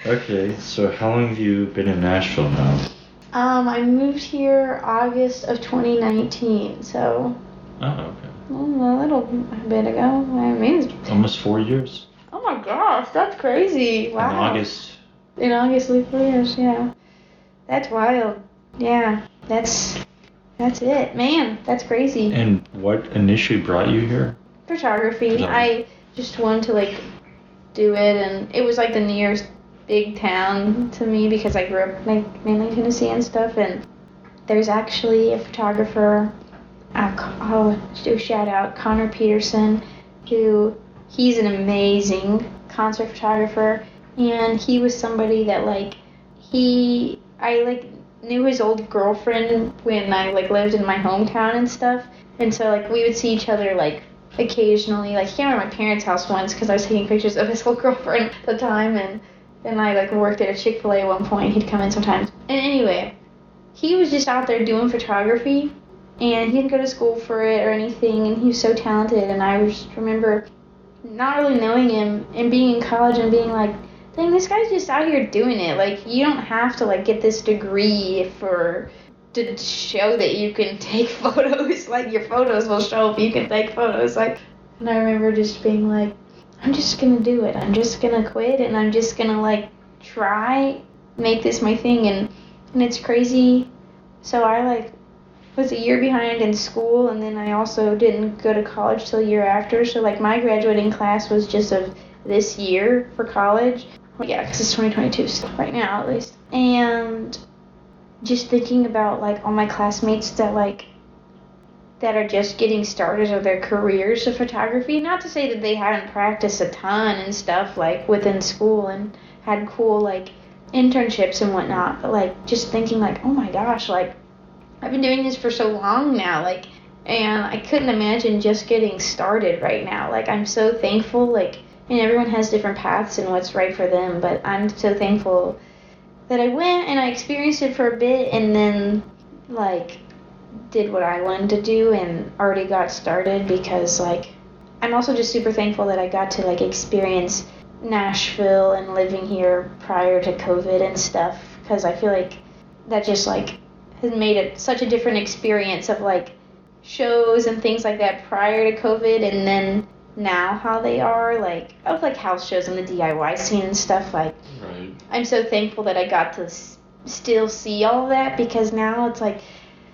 Okay, so how long have you been in Nashville now? I moved here August of 2019, so. Oh, okay. A little bit ago. I mean, Almost 4 years. oh my gosh, that's crazy. Wow. In August. In August, 4 years, yeah. That's wild. Yeah, that's it. Man, that's crazy. And what initially brought you here? Photography. I just wanted to, like, do it, and it was, like, the nearest big town to me because I grew up, like, mainly in Tennessee and stuff, and there's actually a photographer, I'll do a shout out, Connor Peterson, he's an amazing concert photographer, and he was somebody that, like, I, like, knew his old girlfriend when I, like, lived in my hometown and stuff, and so, like, we would see each other, like, occasionally, like, he came over to my parents' house once because I was taking pictures of his old girlfriend at the time, and I, like, worked at a Chick-fil-A at one point. He'd come in sometimes. And anyway, he was just out there doing photography, and he didn't go to school for it or anything, and he was so talented, and I just remember not really knowing him and being in college and being like, dang, this guy's just out here doing it. Like, you don't have to, like, get this degree to show that you can take photos. Like, your photos will show if you can take photos. Like, and I remember just being like, I'm just gonna do it. I'm just gonna quit, and I'm just gonna, like, try, make this my thing, and it's crazy. So I, like, was a year behind in school, and then I also didn't go to college till a year after, so, like, my graduating class was just of this year for college. Well, yeah, because it's 2022 still, right now at least. And just thinking about, like, all my classmates that are just getting started of their careers of photography. Not to say that they hadn't practiced a ton and stuff, like, within school and had cool, like, internships and whatnot, but, like, just thinking, like, oh my gosh, like, I've been doing this for so long now, like, and I couldn't imagine just getting started right now. Like, I'm so thankful, like, and everyone has different paths and what's right for them, but I'm so thankful that I went and I experienced it for a bit and then, like, did what I wanted to do and already got started, because, like, I'm also just super thankful that I got to, like, experience Nashville and living here prior to COVID and stuff, because I feel like that just, like, has made it such a different experience of, like, shows and things like that prior to COVID, and then now how they are, like, of, like, house shows and the DIY scene and stuff, like, right. I'm so thankful that I got to still see all of that, because now it's like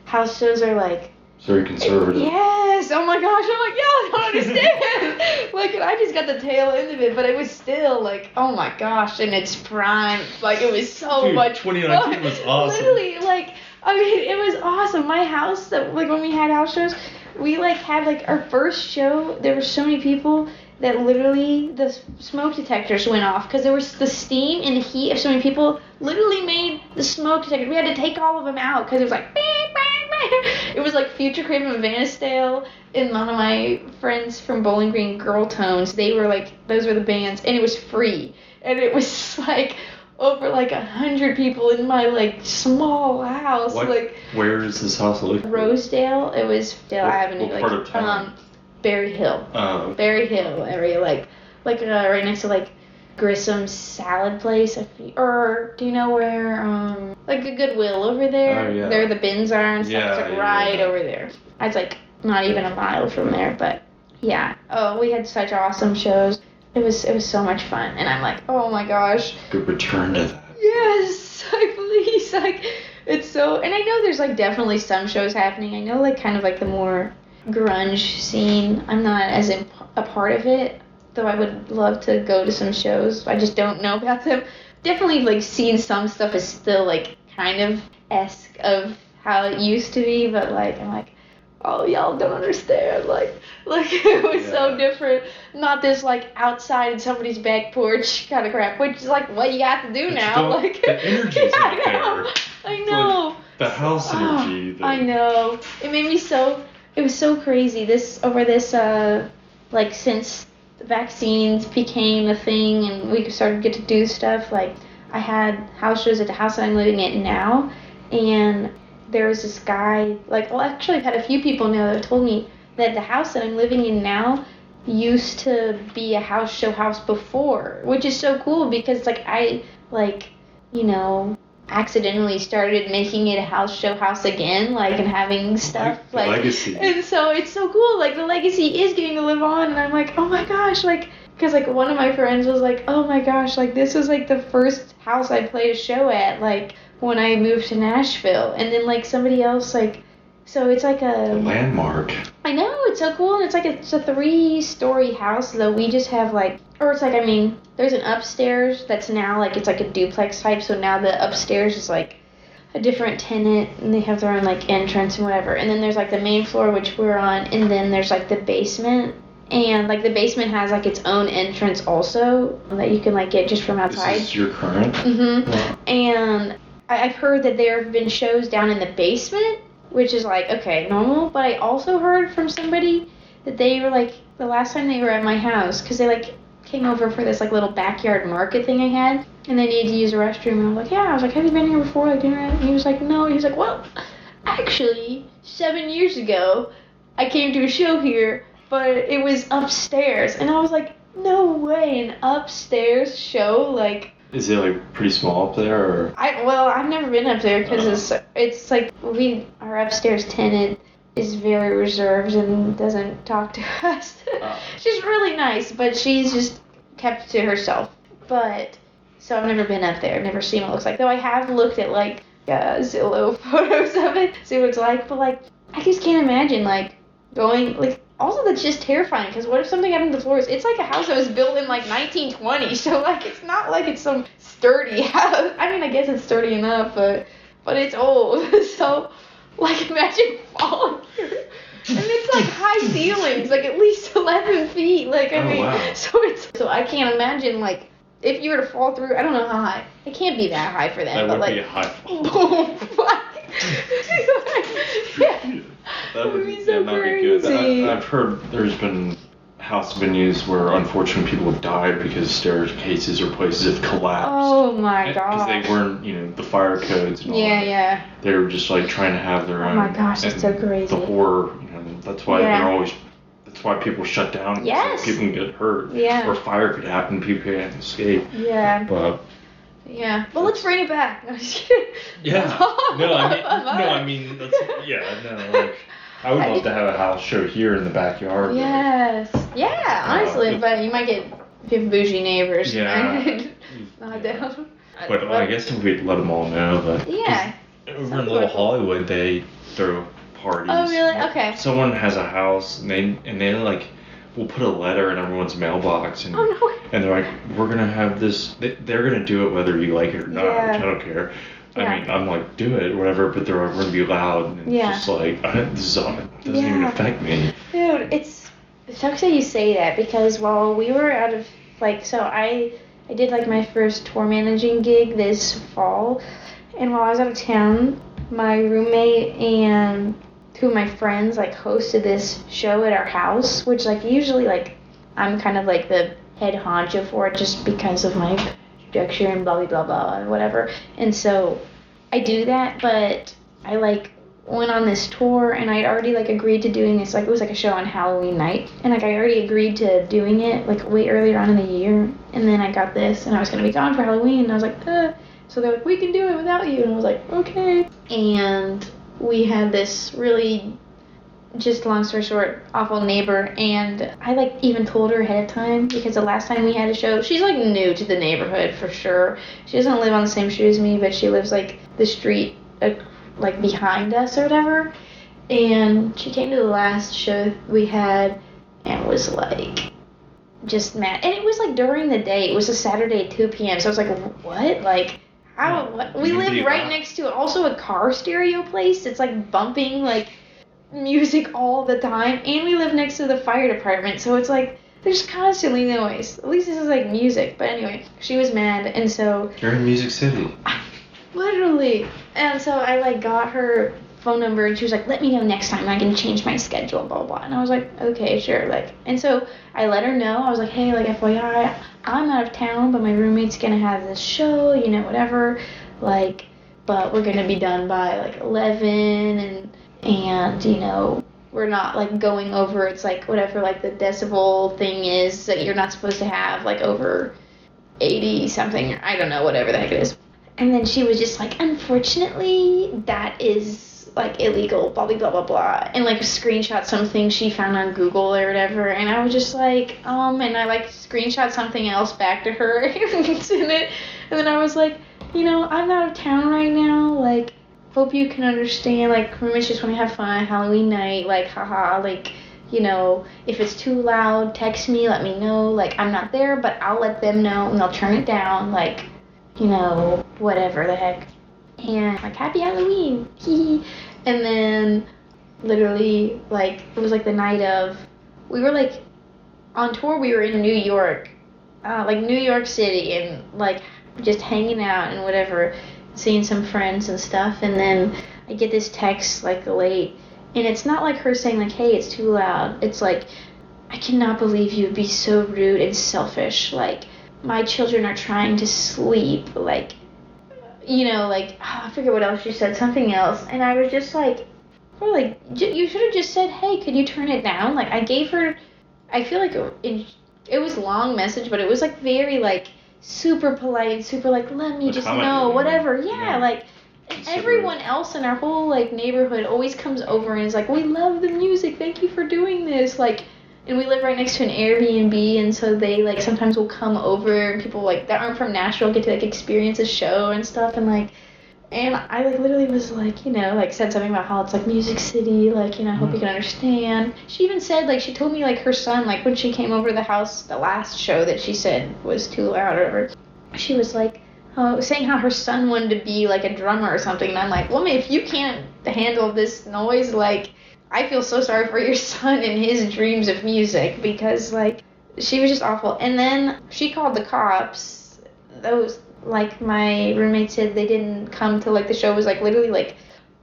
house shows are, like, It's very conservative. yes, oh my gosh, I'm like, yeah, I don't understand. Like, and I just got the tail end of it, but it was still, like, oh my gosh, in its prime, like, it was so Dude, much 2019 fun. was awesome. Literally, like, I mean, it was awesome. My house, that, like, when we had house shows, we, like, had, like, our first show, there were so many people that literally the smoke detectors went off, because there was the steam and the heat of so many people literally made the smoke detector. We had to take all of them out because it was like, bang, bang, bang. It was like Future Crib and Vanisdale and one of my friends from Bowling Green, Girl Tones. They were like, those were the bands, and it was free. And it was like over like 100 people in my, like, small house. What? Like, where is this house located? Rosedale. It was Dale Avenue. What part of town? Berry Hill. Oh. Berry Hill area, like right next to, like, Grissom's salad place. Or do you know where like a Goodwill over there? Oh, yeah. There the bins are and stuff. Yeah, it's like yeah, right yeah. over there. It's like not even a mile from there, but yeah. Oh, we had such awesome shows. It was so much fun, and I'm like, oh my gosh. Good return to that. Yes, like, please, like, it's so. And I know there's, like, definitely some shows happening. I know, like, kind of like the more grunge scene, I'm not as a part of it, though I would love to go to some shows. I just don't know about them. Definitely, like, seeing some stuff is still, like, kind of esque of how it used to be, but, like, I'm like, oh, y'all don't understand, like it was so different. Not this, like, outside in somebody's back porch kind of crap, which is, like, what you got to do now. Like, the energy's not there. I know. Like, the house energy. I know. It made me so it was so crazy. Like since the vaccines became a thing and we started to get to do stuff, like I had house shows at the house that I'm living in now, and there was this guy, actually I've had a few people now that have told me that the house that I'm living in now used to be a house show house before, which is so cool because I accidentally started making it a house show house again, and having stuff legacy. And so it's so cool, the legacy is getting to live on, and I'm like, oh my gosh, because one of my friends was like, oh my gosh, this was the first house I played a show at, when I moved to Nashville, and then somebody else so it's a landmark. I know, it's so cool, and it's a 3-story house, though we just have there's an upstairs that's now it's a duplex type, so now the upstairs is a different tenant, and they have their own entrance and whatever, and then there's the main floor, which we're on, and then there's the basement, and the basement has its own entrance also that you can get just from outside. This is your current? Mm-hmm. Wow. And I've heard that there have been shows down in the basement, which is okay, normal, but I also heard from somebody that they were the last time they were at my house, because they came over for this little backyard market thing I had, and they needed to use a restroom, and I was like, yeah, I was like, have you been here before? And he was like, no. He was like, well, actually 7 years ago I came to a show here, but it was upstairs, and I was like, no way, an upstairs show? Is it pretty small up there, or? I've never been up there because it's our upstairs tenant is very reserved and doesn't talk to us. She's really nice, but she's just kept to herself. But so I've never been up there. I've never seen what it looks like. Though I have looked at Zillow photos of it, see what it's like. But I just can't imagine going Also, that's just terrifying, because what if something happened to the floors? It's a house that was built in 1920, so it's not it's some sturdy house. I mean, I guess it's sturdy enough, but it's old. So imagine falling through. And it's high ceilings, at least 11 feet. Wow. So I can't imagine if you were to fall through. I don't know how high. It can't be that high for them. That would be a high fall. Yeah. That would be so crazy. crazy. I've heard there's been house venues where unfortunately people have died because staircases or places have collapsed. Oh my gosh. Because they weren't, the fire codes and all that. Yeah. They were just trying to have their own. Oh my gosh, that's so crazy. The horror, that's why that's why people shut down. Yes. So people can get hurt. Yeah. Or fire could happen, people can't escape. Yeah. But. Yeah. But let's bring it back. No, just kidding. Yeah. I mean, that's, I would love to have a house show here in the backyard. Yes. Yeah, honestly, but you might get bougie neighbors. Yeah. Not down. But I guess if we'd let them all know, but. Yeah. Over in Little Hollywood, they throw parties. Oh, really? Okay. Someone has a house, and they will put a letter in everyone's mailbox, and and they're we're gonna have this. They're gonna do it whether you like it or not, which I don't care. Yeah. I mean, I'm do it, whatever, but they're gonna be loud, and it's just this it doesn't even affect me. Dude, it sucks that you say that, because while we were out of so I did my first tour managing gig this fall, and while I was out of town, my roommate and two of my friends hosted this show at our house, which usually I'm kind of the head honcho for it, just because of my structure and blah blah blah blah and whatever. And so I do that, but I went on this tour, and I'd already agreed to doing this. It was a show on Halloween night, and I already agreed to doing it way earlier on in the year. And then I got this, and I was gonna be gone for Halloween, and I was so they're we can do it without you, and I was okay. And we had this really, just long story short, awful neighbor, and I even told her ahead of time, because the last time we had a show, she's new to the neighborhood for sure. She doesn't live on the same street as me, but she lives the street behind us or whatever. And she came to the last show we had and was just mad. And it was during the day. It was a Saturday at 2 p.m. So I was what? How? What? We live right next to also a car stereo place. It's bumping music all the time, and we live next to the fire department, so it's there's constantly noise. At least this is music. But anyway, she was mad, and so you're in Music City. Literally. And so I got her phone number, and she was like, let me know next time, I can change my schedule, blah, blah, blah. And I was like, okay, sure. Like, and so I let her know. I was like, hey, like, FYI, I'm out of town, but my roommate's gonna have this show, you know, whatever, like, but we're gonna be done by like 11, and you know, we're not like going over, it's like whatever like the decibel thing is that you're not supposed to have, like over 80 something, or I don't know, whatever the heck it is. And then she was just like, unfortunately, that is like illegal, blah, blah, blah, blah, blah. And like screenshot something she found on Google or whatever. And I was just like, and I like screenshot something else back to her and sent it. And then I was like, you know, I'm out of town right now. Like, hope you can understand. Like, roommates just want to have fun. Halloween night. Like, haha. Like, you know, if it's too loud, text me, let me know. Like, I'm not there, but I'll let them know and they'll turn it down. Like, you know, whatever the heck. And like, happy Halloween. And then literally, like, it was like the night of, we were like on tour, we were in New York, like New York City, and like just hanging out and whatever, seeing some friends and stuff. And then I get this text like late, and it's not like her saying like, hey, it's too loud. It's like, I cannot believe you would be so rude and selfish. Like, my children are trying to sleep. Like, you know, like, I forget what else she said, something else. And I was just like, well, like, you should have just said, hey, could you turn it down? Like, I gave her, I feel like it was a long message, but it was like very like super polite, super like, let me just know, whatever. Yeah, like, everyone else in our whole like neighborhood always comes over and is like, we love the music, thank you for doing this. Like, and we live right next to an Airbnb, and so they like sometimes will come over, and people like that aren't from Nashville get to like experience a show and stuff. And like, and I like literally was like, you know, like said something about how it's like Music City, like, you know, I hope you can understand. She even said, like, she told me like her son, like when she came over to the house, the last show that she said was too loud or whatever, she was like, saying how her son wanted to be like a drummer or something. And I'm like, woman, if you can't handle this noise, like, I feel so sorry for your son and his dreams of music, because like, she was just awful. And then she called the cops. Those, like, my roommate said they didn't come till like the show was like literally like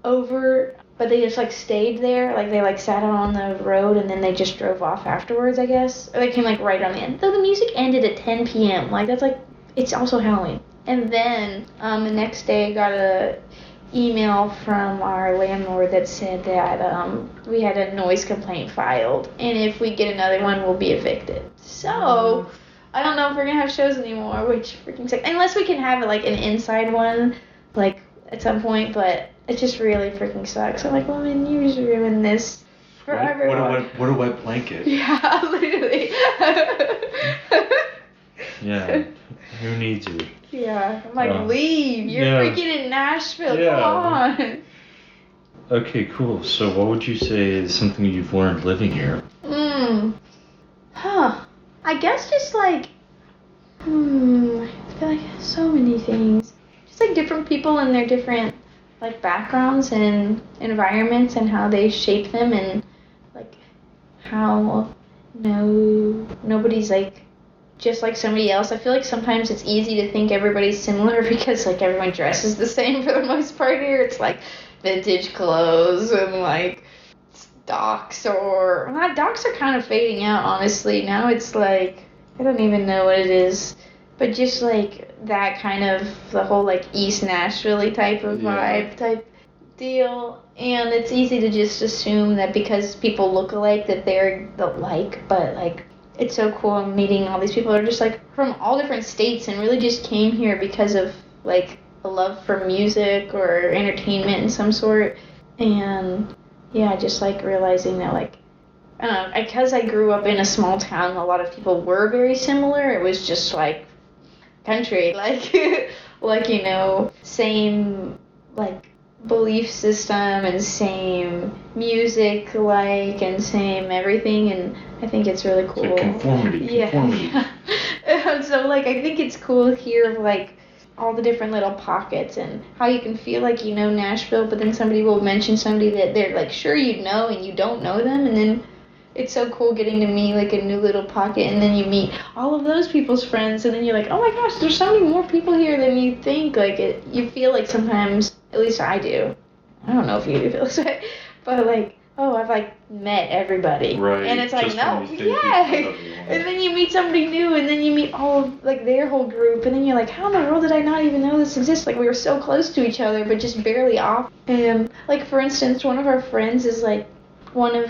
over, but they just like stayed there. Like, they like sat out on the road and then they just drove off afterwards, I guess. Or they came like right on the end. Though the music ended at 10 p.m. Like, that's like, it's also Halloween. And then the next day I got a email from our landlord that said that we had a noise complaint filed, and if we get another one, we'll be evicted. So I don't know if we're gonna have shows anymore, which freaking sucks. Unless we can have like an inside one, like at some point, but it just really freaking sucks. I'm like, woman, you just ruined this for everyone. What a wet blanket. Yeah, literally. Yeah, who needs you? Yeah, I'm like, leave. You're freaking in Nashville. Come on. Okay, cool. So what would you say is something you've learned living here? I guess just like, I feel like so many things. Just like different people and their different like backgrounds and environments and how they shape them, and like how nobody's like just like somebody else. I feel like sometimes it's easy to think everybody's similar because like everyone dresses the same for the most part here. It's like vintage clothes and like docks, or well, docks are kind of fading out, honestly. Now it's like, I don't even know what it is, but just like that kind of the whole like East Nashville type of vibe type deal. And it's easy to just assume that because people look alike that they're alike, but like, it's so cool meeting all these people that are just like from all different states and really just came here because of like a love for music or entertainment in some sort. And yeah, just like realizing that like, I don't know, because I grew up in a small town, a lot of people were very similar. It was just like country, like like, you know, same like belief system and same music like and same everything, and I think it's really cool. So conformity. Yeah. So like, I think it's cool here of like all the different little pockets and how you can feel like you know Nashville, but then somebody will mention somebody that they're like sure you know and you don't know them, and then it's so cool getting to meet like a new little pocket, and then you meet all of those people's friends, and then you're like, oh my gosh, there's so many more people here than you think. Like, you feel like sometimes, at least I do, I don't know if you feel this way, but like, oh, I've like met everybody. Right. And it's like, Just no, when you think you've yeah. met everyone. And then you meet somebody new, and then you meet all of, like, their whole group, and then you're like, how in the world did I not even know this exists? Like, we were so close to each other, but just barely off. And like, for instance, one of our friends is like one of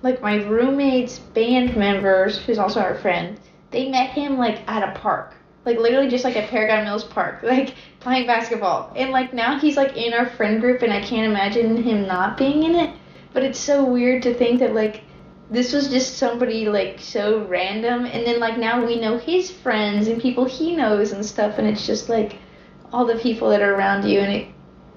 like my roommate's band members, who's also our friend. They met him like at a park, like literally just like at Paragon Mills Park, like playing basketball. And like now he's like in our friend group, and I can't imagine him not being in it. But it's so weird to think that like this was just somebody like so random, and then like now we know his friends and people he knows and stuff, and it's just like all the people that are around you, and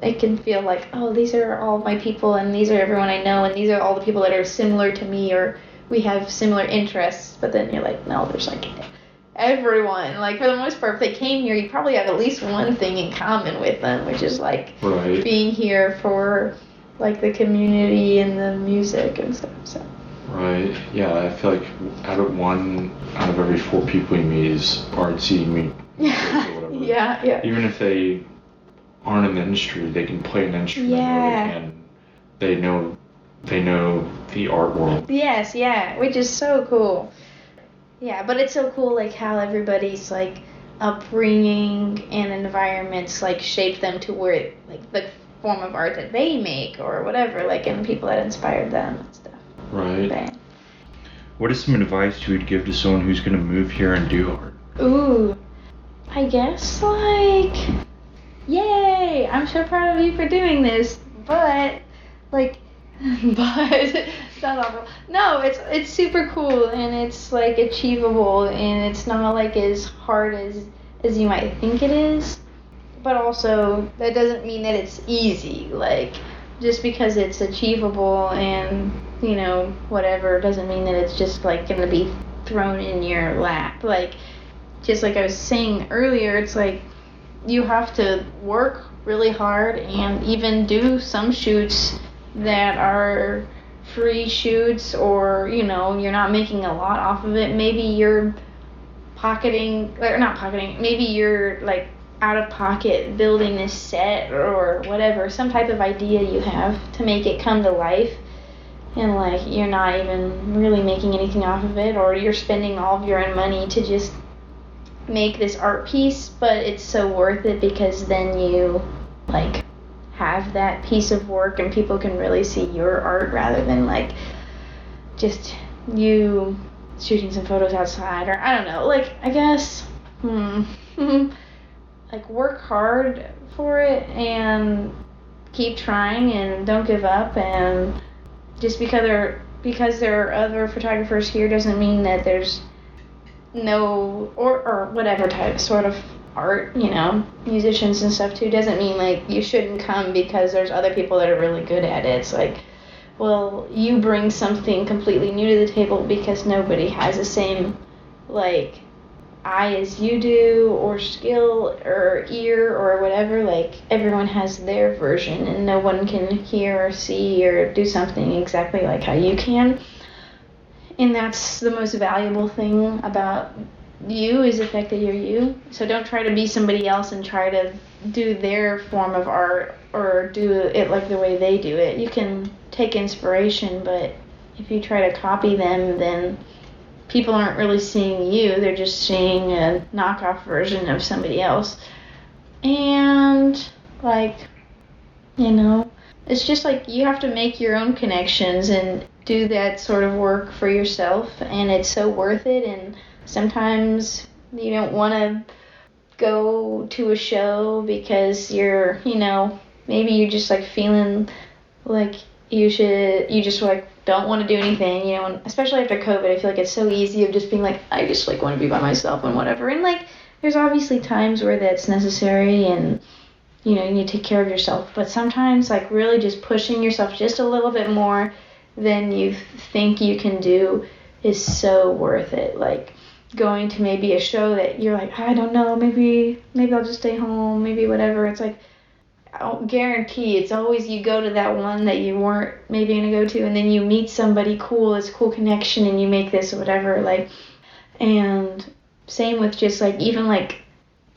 it can feel like, oh, these are all my people, and these are everyone I know, and these are all the people that are similar to me, or we have similar interests. But then you're like, no, there's like everyone. Like, for the most part, if they came here, you probably have at least one thing in common with them, which is like Right. being here for like the community and the music and stuff. So. Right. Yeah, I feel like out of every 4 people you meet is artsy, or whatever. Yeah. Even if they aren't in the industry, they can play an instrument, Yeah. and they know the art world. Yes, yeah, which is so cool. Yeah, but it's so cool like how everybody's like upbringing and environments like shape them to where like the form of art that they make or whatever, like, and people that inspired them and stuff. Right. But, What is some advice you would give to someone who's going to move here and do art? ooh, I guess like, yay, I'm so proud of you for doing this, but like, but sounds awful. No, it's super cool, and it's like achievable, and it's not like as hard as you might think it is. But also that doesn't mean that it's easy. Like, just because it's achievable and you know whatever doesn't mean that it's just like gonna be thrown in your lap. Like, just like I was saying earlier, it's like you have to work really hard and even do some shoots that are free shoots, or you know you're not making a lot off of it. Maybe you're maybe you're like out of pocket building this set or whatever, some type of idea you have to make it come to life, and like you're not even really making anything off of it, or you're spending all of your own money to just make this art piece, but it's so worth it because then you like have that piece of work and people can really see your art rather than like just you shooting some photos outside, or I don't know, like I guess like work hard for it and keep trying and don't give up, and just because there are other photographers here doesn't mean that there's no or whatever type sort of art, you know, musicians and stuff too, doesn't mean like you shouldn't come because there's other people that are really good at it. It's like, well, you bring something completely new to the table because nobody has the same like eye as you do, or skill or ear or whatever. Like, everyone has their version and no one can hear or see or do something exactly like how you can. And that's the most valuable thing about you, is the fact that you're you. So don't try to be somebody else and try to do their form of art or do it like the way they do it. You can take inspiration, but if you try to copy them, then people aren't really seeing you. They're just seeing a knockoff version of somebody else. And like, you know, it's just like you have to make your own connections and do that sort of work for yourself, and it's so worth it. And sometimes you don't want to go to a show because you're, you know, maybe you're just like feeling like you just like don't want to do anything, you know, and especially after COVID, I feel like it's so easy of just being like, I just like want to be by myself and whatever. And like, there's obviously times where that's necessary and, you know, you need to take care of yourself, but sometimes like really just pushing yourself just a little bit more than you think you can do is so worth it. Like, going to maybe a show that you're like, I don't know, maybe I'll just stay home, maybe whatever. It's like, I'll guarantee it's always you go to that one that you weren't maybe gonna go to, and then you meet somebody cool, it's a cool connection, and you make this or whatever. Like, and same with just like even like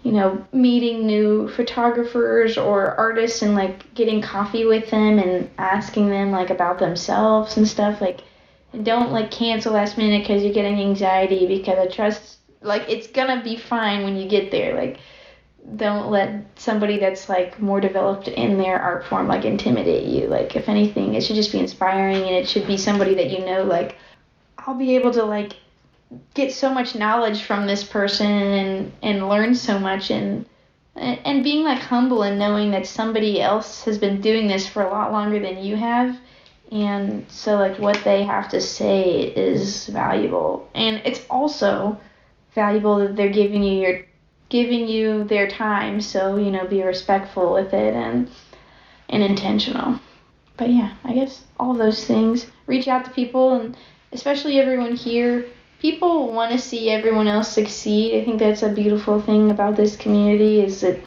meeting new photographers or artists and like getting coffee with them and asking them like about themselves and stuff. Like, don't like cancel last minute because you're getting anxiety, because I trust like it's gonna be fine when you get there. Like, don't let somebody that's like more developed in their art form like intimidate you. Like, if anything, it should just be inspiring, and it should be somebody that like, I'll be able to like get so much knowledge from this person and learn so much, and being like humble and knowing that somebody else has been doing this for a lot longer than you have, and so like what they have to say is valuable. And it's also valuable that they're giving you their time, so be respectful with it and intentional. But yeah, I guess all those things. Reach out to people, and especially everyone here. People want to see everyone else succeed. I think that's a beautiful thing about this community, is that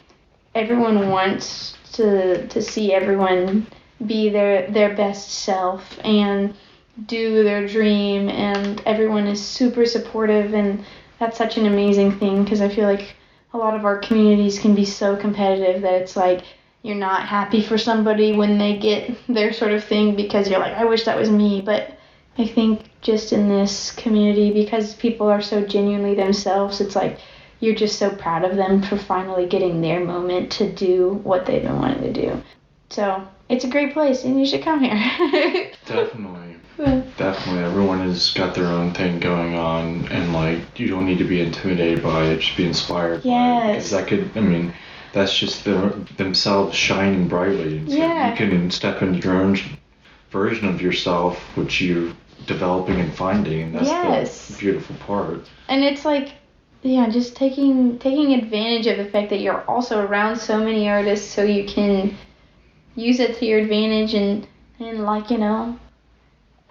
everyone wants to see everyone be their best self and do their dream, and everyone is super supportive, and that's such an amazing thing, because I feel like a lot of our communities can be so competitive that it's like you're not happy for somebody when they get their sort of thing, because you're like, I wish that was me. But I think just in this community, because people are so genuinely themselves, it's like you're just so proud of them for finally getting their moment to do what they've been wanting to do. So it's a great place, and you should come here. Definitely. Definitely. Everyone has got their own thing going on, and like, you don't need to be intimidated by it, just be inspired by it. Because that could, that's just themselves shining brightly. So you can step into your own version of yourself, which you're developing and finding, and that's the beautiful part. And it's like, just taking advantage of the fact that you're also around so many artists, so you can use it to your advantage, and like,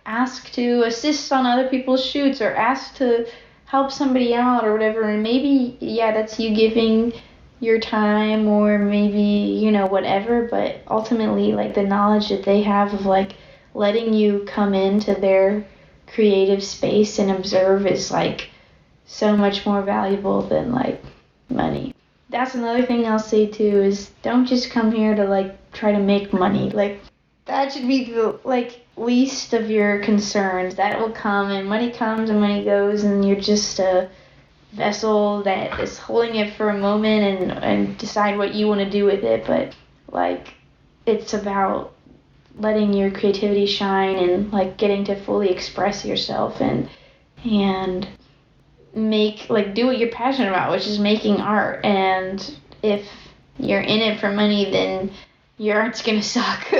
ask to assist on other people's shoots, or ask to help somebody out or whatever. And maybe that's you giving your time, or maybe whatever, but ultimately like the knowledge that they have of like letting you come into their creative space and observe is like so much more valuable than like money. That's another thing I'll say too, is don't just come here to like try to make money. Like, that should be the like least of your concerns. That will come, and money comes and money goes, and you're just a vessel that is holding it for a moment and decide what you want to do with it. But like, it's about letting your creativity shine and like getting to fully express yourself and make like do what you're passionate about, which is making art. And if you're in it for money, then your art's gonna suck.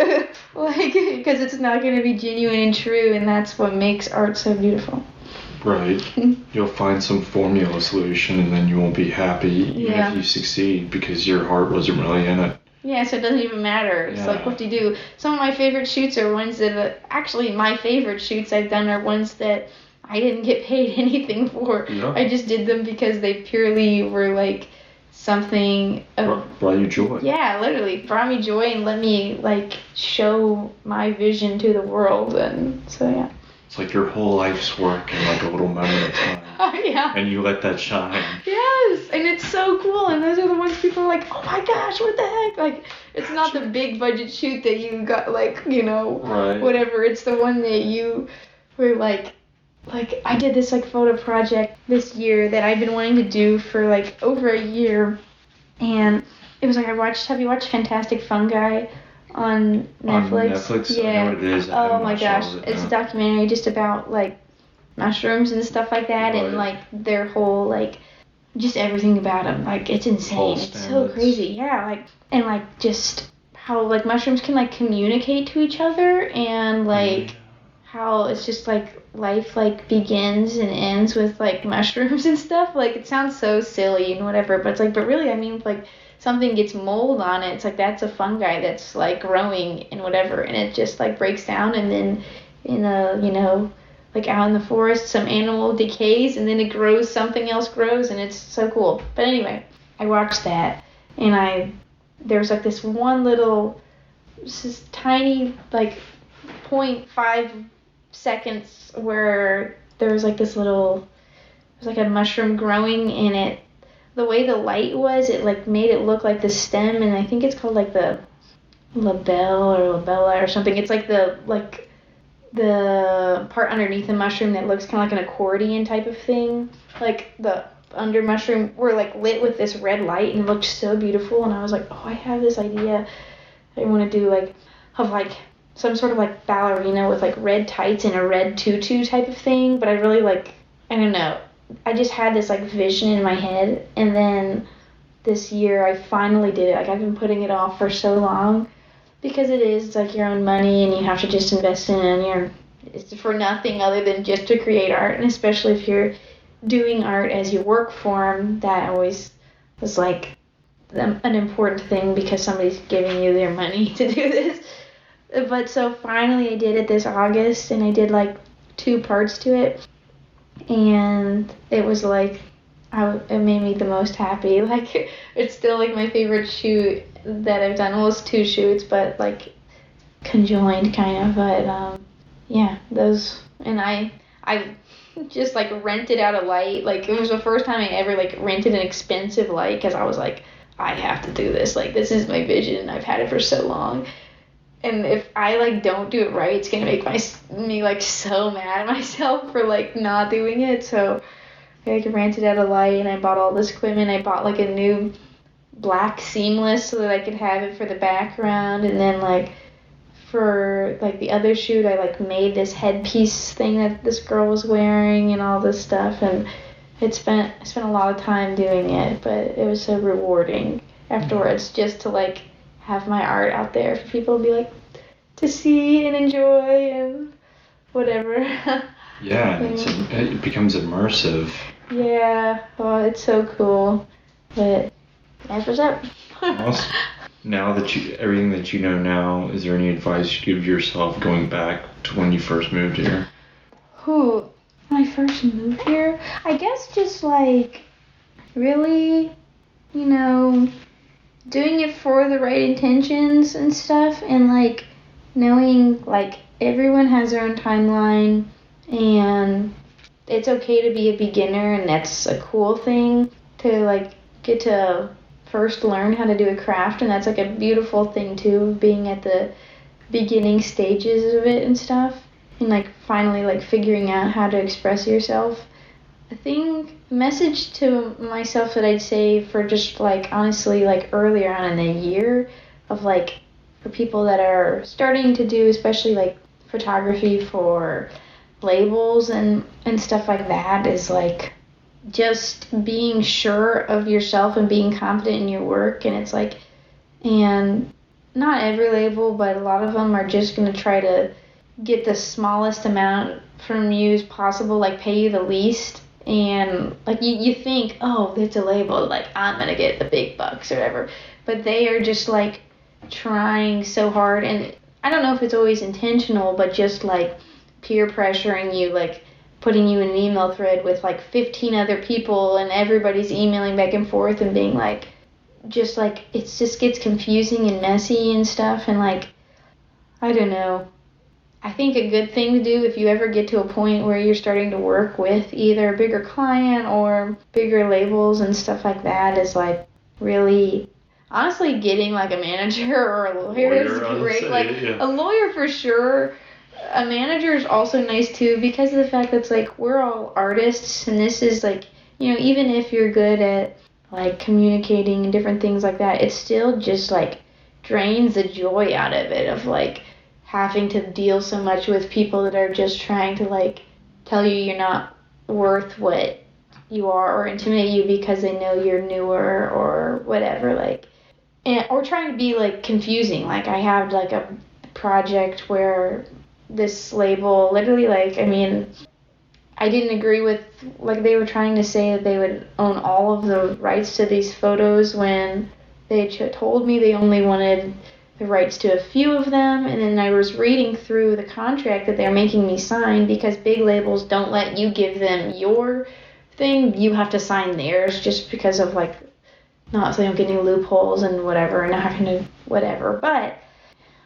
Like, because it's not gonna be genuine and true, and that's what makes art so beautiful. Right. You'll find some formula solution, and then you won't be happy even if you succeed, because your heart wasn't really in it. Yeah, so it doesn't even matter. It's like, what do you do? Some of my favorite shoots are ones that, actually my favorite shoots I've done are ones that I didn't get paid anything for. Yeah. I just did them because they purely were like something. Brought you joy. Yeah, literally. Brought me joy and let me like show my vision to the world. And so, yeah. It's like your whole life's work in like a little moment of time. Oh, yeah. And you let that shine. Yes, and it's so cool. And those are the ones people are like, oh my gosh, what the heck? Like, it's not the big budget shoot that you got, like, whatever. It's the one that you were like, I did this like photo project this year that I've been wanting to do for like over a year. And it was like, have you watched Fantastic Fungi on Netflix? On Netflix? Yeah. I know what it is. Oh my gosh. It's a documentary just about like mushrooms and stuff like that, and like their whole like just everything about them. Like, it's insane. It's so crazy. Yeah, like, and like just how like mushrooms can like communicate to each other, and like how it's just like life like begins and ends with like mushrooms and stuff. Like, it sounds so silly and whatever, but it's like, but really, I mean, like, something gets mold on it, it's like that's a fungi that's like growing and whatever, and it just like breaks down, and then in a like out in the forest some animal decays, and then it grows, something else grows, and it's so cool. But anyway, I watched that, and there was like this one little, this tiny like 0.5 seconds where there was like this little, it was like a mushroom growing, and it the way the light was, it like made it look like the stem, and I think it's called like the labelle or labella or something. It's like the part underneath the mushroom that looks kind of like an accordion type of thing. Like the under mushroom were like lit with this red light and it looked so beautiful, and I was like, oh, I have this idea I want to do like of like some sort of like ballerina with like red tights and a red tutu type of thing. But I really like, I don't know, I just had this like vision in my head, and then this year I finally did it. Like I've been putting it off for so long because it's like your own money and you have to just invest in it, and it's for nothing other than just to create art. And especially if you're doing art as your work form, that always was like an important thing because somebody's giving you their money to do this. But so finally I did it this August, and I did like 2 parts to it, and it was like it made me the most happy. Like it's still like my favorite shoot that I've done. Well, it's 2 shoots, but like conjoined kind of. But yeah, those, and I just like rented out a light. Like it was the first time I ever like rented an expensive light because I was like, I have to do this. Like this is my vision. I've had it for so long. And if I like don't do it right, it's gonna make me like so mad at myself for like not doing it. So I like rented out a light, and I bought all this equipment. I bought like a new black seamless so that I could have it for the background, and then like for like the other shoot I like made this headpiece thing that this girl was wearing and all this stuff, and I spent a lot of time doing it, but it was so rewarding afterwards just to like have my art out there for people to be like to see and enjoy and whatever. Yeah, it becomes immersive. Yeah, well, it's so cool. But that's what's up. Awesome. Now that everything that you know now, is there any advice you give yourself going back to when you first moved here? When I first moved here, I guess just like really, doing it for the right intentions and stuff, and like knowing like everyone has their own timeline, and it's okay to be a beginner, and that's a cool thing to like get to first learn how to do a craft, and that's like a beautiful thing too, being at the beginning stages of it and stuff, and like finally like figuring out how to express yourself. I think the message to myself that I'd say for just like honestly like earlier on in the year of like for people that are starting to do especially like photography for labels and stuff like that is like just being sure of yourself and being confident in your work. And it's like, and not every label, but a lot of them are just going to try to get the smallest amount from you as possible, like pay you the least. And like you think, oh, it's a label, like I'm going to get the big bucks or whatever. But they are just like trying so hard. And I don't know if it's always intentional, but just like peer pressuring you, like putting you in an email thread with like 15 other people, and everybody's emailing back and forth and being like, just like, it just gets confusing and messy and stuff. And like, I don't know. I think a good thing to do if you ever get to a point where you're starting to work with either a bigger client or bigger labels and stuff like that is like really, honestly, getting like a manager or a lawyer is great. Like a lawyer for sure. A manager is also nice too, because of the fact that it's like we're all artists, and this is like, even if you're good at like communicating and different things like that, it still just like drains the joy out of it, of like having to deal so much with people that are just trying to like tell you you're not worth what you are, or intimidate you because they know you're newer or whatever, like, or trying to be like confusing. Like I have like a project where this label literally, like, I mean, I didn't agree with, like, they were trying to say that they would own all of the rights to these photos when they told me they only wanted the rights to a few of them. And then I was reading through the contract that they're making me sign, because big labels don't let you give them your thing, you have to sign theirs, just because of like, not so they don't get any loopholes and whatever, and not having to whatever. But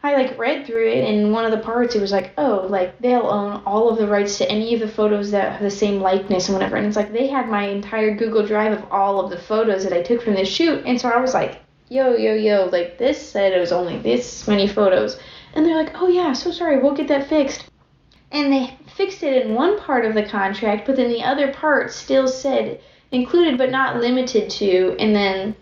I like read through it, and one of the parts it was like, oh, like they'll own all of the rights to any of the photos that have the same likeness and whatever. And it's like they had my entire Google Drive of all of the photos that I took from this shoot. And so I was like, yo, like this said it was only this many photos. And they're like, oh yeah, so sorry, we'll get that fixed. And they fixed it in one part of the contract, but then the other part still said included but not limited to. And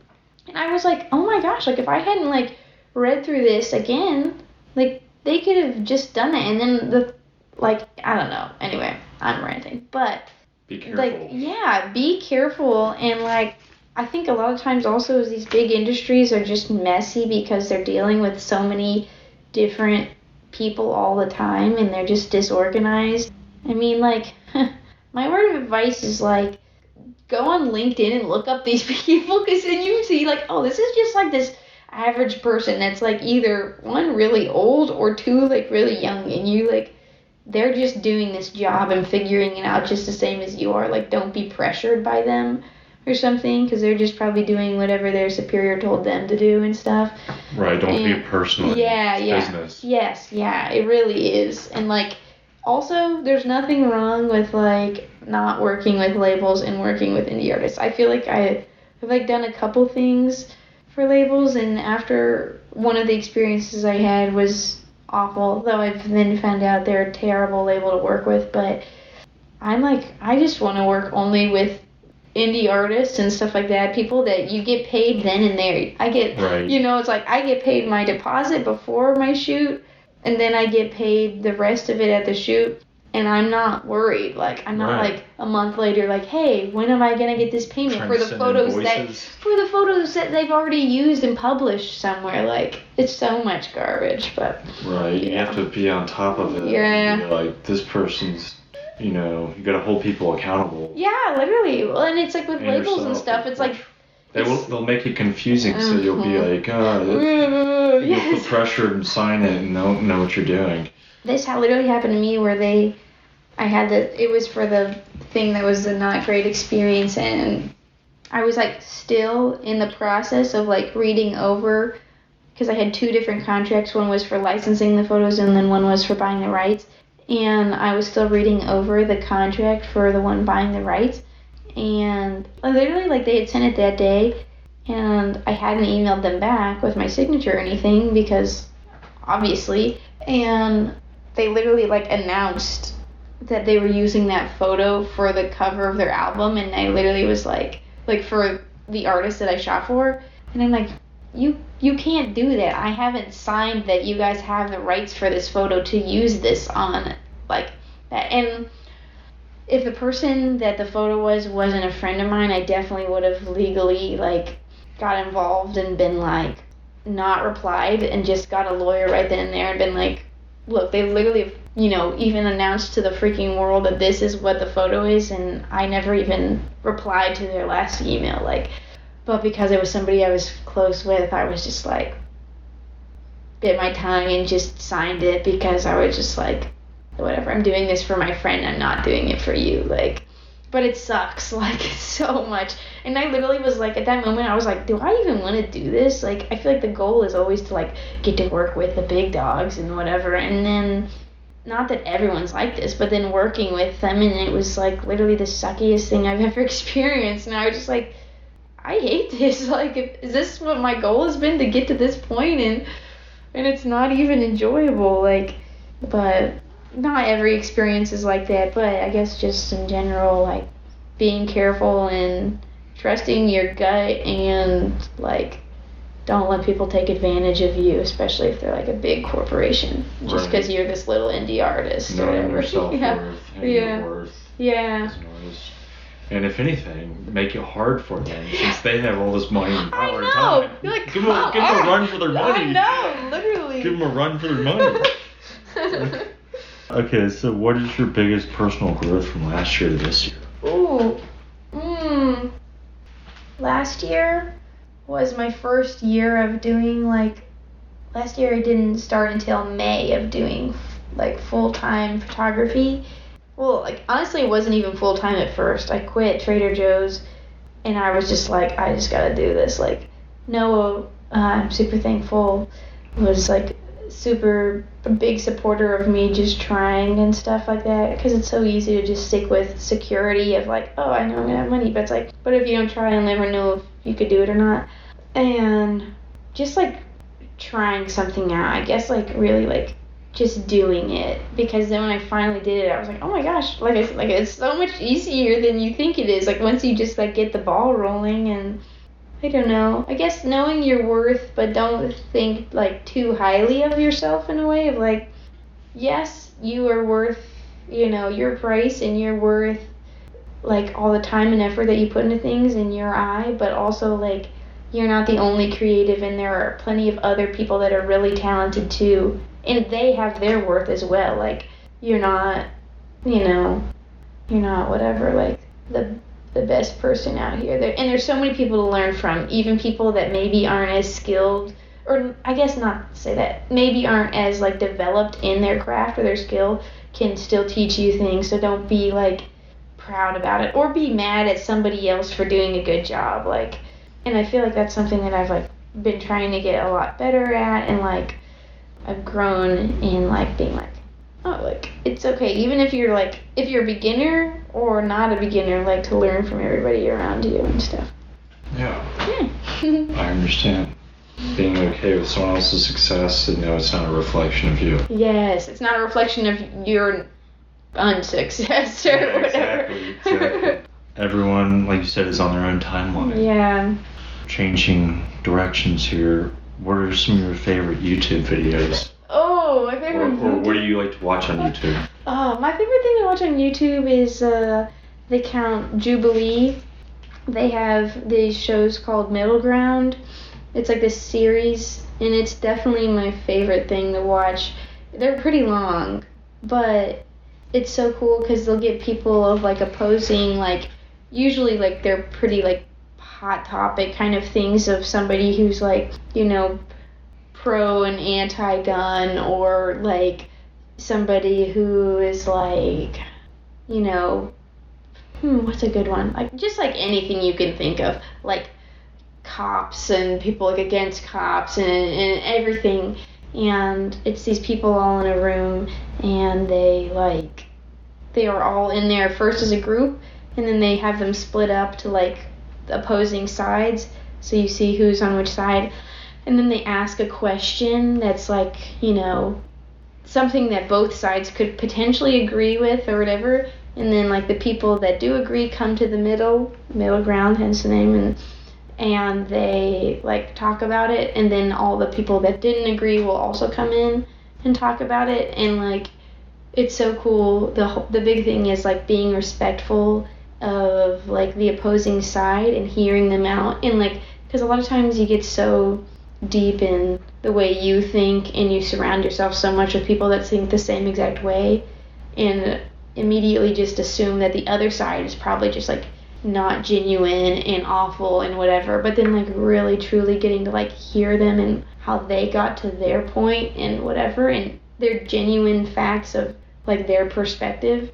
I was like, oh my gosh, like if I hadn't like read through this again, like they could have just done it. And then I don't know. Anyway, I'm ranting, but be careful. Like, yeah, be careful. And like I think a lot of times also these big industries are just messy because they're dealing with so many different people all the time, and they're just disorganized. I mean, like, my word of advice is like, go on LinkedIn and look up these people, because then you see like, oh, this is just like this average person that's like either one really old or two like really young, and you like they're just doing this job and figuring it out just the same as you are. Like, don't be pressured by them or something, because they're just probably doing whatever their superior told them to do and stuff. Right, don't be personal. Yeah. Business. Yes, yeah, it really is. And like, also, there's nothing wrong with like not working with labels and working with indie artists. I feel like I've like done a couple things for labels, and after one of the experiences I had was awful, though I've then found out they're a terrible label to work with. But I'm like, I just want to work only with indie artists and stuff like that, people that you get paid then and there. I get, right. It's like I get paid my deposit before my shoot, and then I get paid the rest of it at the shoot, and I'm not worried. Like, I'm not like a month later like, hey, when am I gonna get this payment for the photos that they've already used and published somewhere? Like, it's so much garbage. But right, you have to be on top of it. Yeah. Like, this person's, you gotta hold people accountable. Yeah, literally. Well, and it's like with labels and stuff, it's like they'll make it confusing, so you'll be like, you'll feel pressured and sign it and know what you're doing. This literally happened to me where it was for the thing that was a not great experience, and I was like still in the process of like reading over, because I had two different contracts. One was for licensing the photos, and then one was for buying the rights. And I was still reading over the contract for the one buying the rights, and literally like they had sent it that day, and I hadn't emailed them back with my signature or anything, because obviously, and they literally like announced that they were using that photo for the cover of their album, and I literally was like for the artist that I shot for, and I'm like, you can't do that. I haven't signed that you guys have the rights for this photo to use this on like that. And if the person that the photo wasn't a friend of mine, I definitely would have legally like got involved and been like not replied and just got a lawyer right then and there and been like, look, they literally even announced to the freaking world that this is what the photo is, and I never even replied to their last email. Like, but because it was somebody I was close with, I was just like, bit my tongue and just signed it, because I was just like, whatever, I'm doing this for my friend, I'm not doing it for you. Like, but it sucks, like, so much. And I literally was like, at that moment, I was like, do I even want to do this? Like, I feel like the goal is always to like get to work with the big dogs and whatever, and then, not that everyone's like this, but then working with them, and it was like literally the suckiest thing I've ever experienced. And I was just like, I hate this. Like, is this what my goal has been, to get to this point, and it's not even enjoyable. Like, but not every experience is like that. But I guess just in general, like, being careful and trusting your gut, and like, don't let people take advantage of you, especially if they're like a big corporation, just because you're this little indie artist or whatever. Your self-worth and your worth as an artist. And if anything, make it hard for them, since they have all this money and power and time. You're like, give them a run for their money. I know, literally. Give them a run for their money. Okay, so what is your biggest personal growth from last year to this year? Last year was my first year of doing last year I didn't start until May of doing like full-time photography. Well, like, honestly, it wasn't even full-time at first. I quit Trader Joe's, and I was just like, I just gotta do this. Like, Noah, I'm super thankful, was like super a big supporter of me just trying and stuff like that, because it's so easy to just stick with security of like, oh, I know I'm gonna have money, but it's like, but if you don't try, you'll never know if you could do it or not. And just like trying something out, I guess, like really like just doing it, because then when I finally did it, I was like, oh my gosh, like it's so much easier than you think it is, like once you just like get the ball rolling. And I don't know, I guess knowing your worth, but don't think like too highly of yourself in a way of like, yes, you are worth, your price, and you're worth like all the time and effort that you put into things in your eye, but also like you're not the only creative, and there are plenty of other people that are really talented too, and they have their worth as well. Like you're not whatever, like the best person out here. And there's so many people to learn from, even people that maybe aren't as skilled, or I guess not to say that, maybe aren't as like developed in their craft or their skill, can still teach you things. So don't be like proud about it or be mad at somebody else for doing a good job. Like, and I feel like that's something that I've like been trying to get a lot better at, and like I've grown in like being like, oh, like it's okay, even if you're a beginner or not a beginner, like to learn from everybody around you and stuff. Yeah. I understand. Being okay with someone else's success and know it's not a reflection of you. Yes, it's not a reflection of your unsuccess or whatever. Exactly. Everyone, like you said, is on their own timeline. Yeah. Changing directions here, what are some of your favorite YouTube videos? Oh, my favorite or what do you like to watch on YouTube? My favorite thing to watch on YouTube is the account Jubilee. They have these shows called Middle Ground. It's like this series, and it's definitely my favorite thing to watch. They're pretty long, but it's so cool because they'll get people of like opposing, like usually like they're pretty like hot topic kind of things, of somebody who's like, pro and anti-gun, or like somebody who is like, what's a good one? Like just like anything you can think of, like cops and people like against cops and everything. And it's these people all in a room, and they are all in there first as a group, and then they have them split up to like opposing sides, so you see who's on which side. And then they ask a question that's like, something that both sides could potentially agree with or whatever. And then like the people that do agree come to the middle ground, hence the name, and they like talk about it. And then all the people that didn't agree will also come in and talk about it. And like, it's so cool. The big thing is like being respectful of like the opposing side and hearing them out. And like, because a lot of times you get so deep in the way you think, and you surround yourself so much with people that think the same exact way, and immediately just assume that the other side is probably just like not genuine and awful and whatever. But then like really truly getting to like hear them and how they got to their point and whatever, and their genuine facts of like their perspective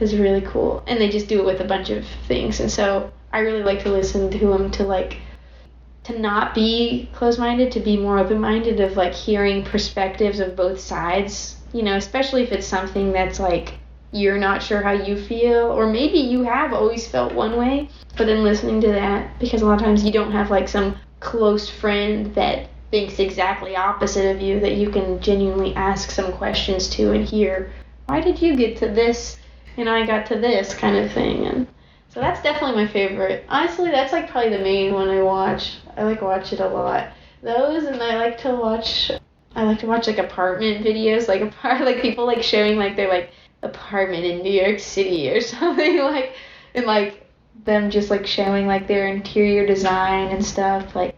is really cool. And they just do it with a bunch of things, and so I really like to listen to them, to not be closed-minded, to be more open-minded, of like hearing perspectives of both sides, especially if it's something that's like you're not sure how you feel, or maybe you have always felt one way, but then listening to that, because a lot of times you don't have like some close friend that thinks exactly opposite of you that you can genuinely ask some questions to and hear, why did you get to this and I got to this kind of thing. And so that's definitely my favorite. Honestly, that's like probably the main one I watch. I like watch it a lot. Those, and I like to watch like apartment videos, like people like showing like their like apartment in New York City or something, like, and like them just like showing like their interior design and stuff. Like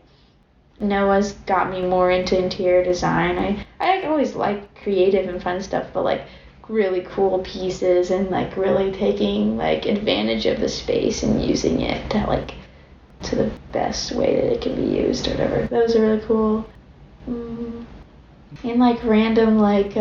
Noah's got me more into interior design. I always like creative and fun stuff, but like really cool pieces and like really taking like advantage of the space and using it to the best way that it can be used or whatever. Those are really cool. And like random like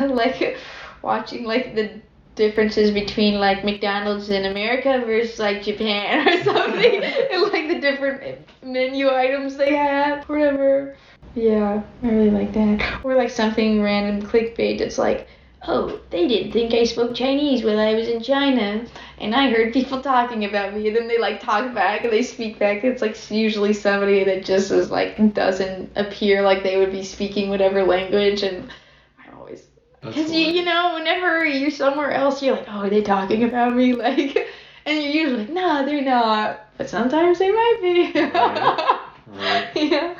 like watching like the differences between like McDonald's in America versus like Japan or something, and like the different menu items they have, whatever. Yeah, I really like that. Or like something random clickbait that's like, oh, they didn't think I spoke Chinese when I was in China, and I heard people talking about me, and then they like talk back and they speak back. It's like usually somebody that just is like doesn't appear like they would be speaking whatever language, and I always, because you know, whenever you're somewhere else, you're like, oh, are they talking about me? Like, and you're usually like, no, they're not, but sometimes they might be. Right. Yeah.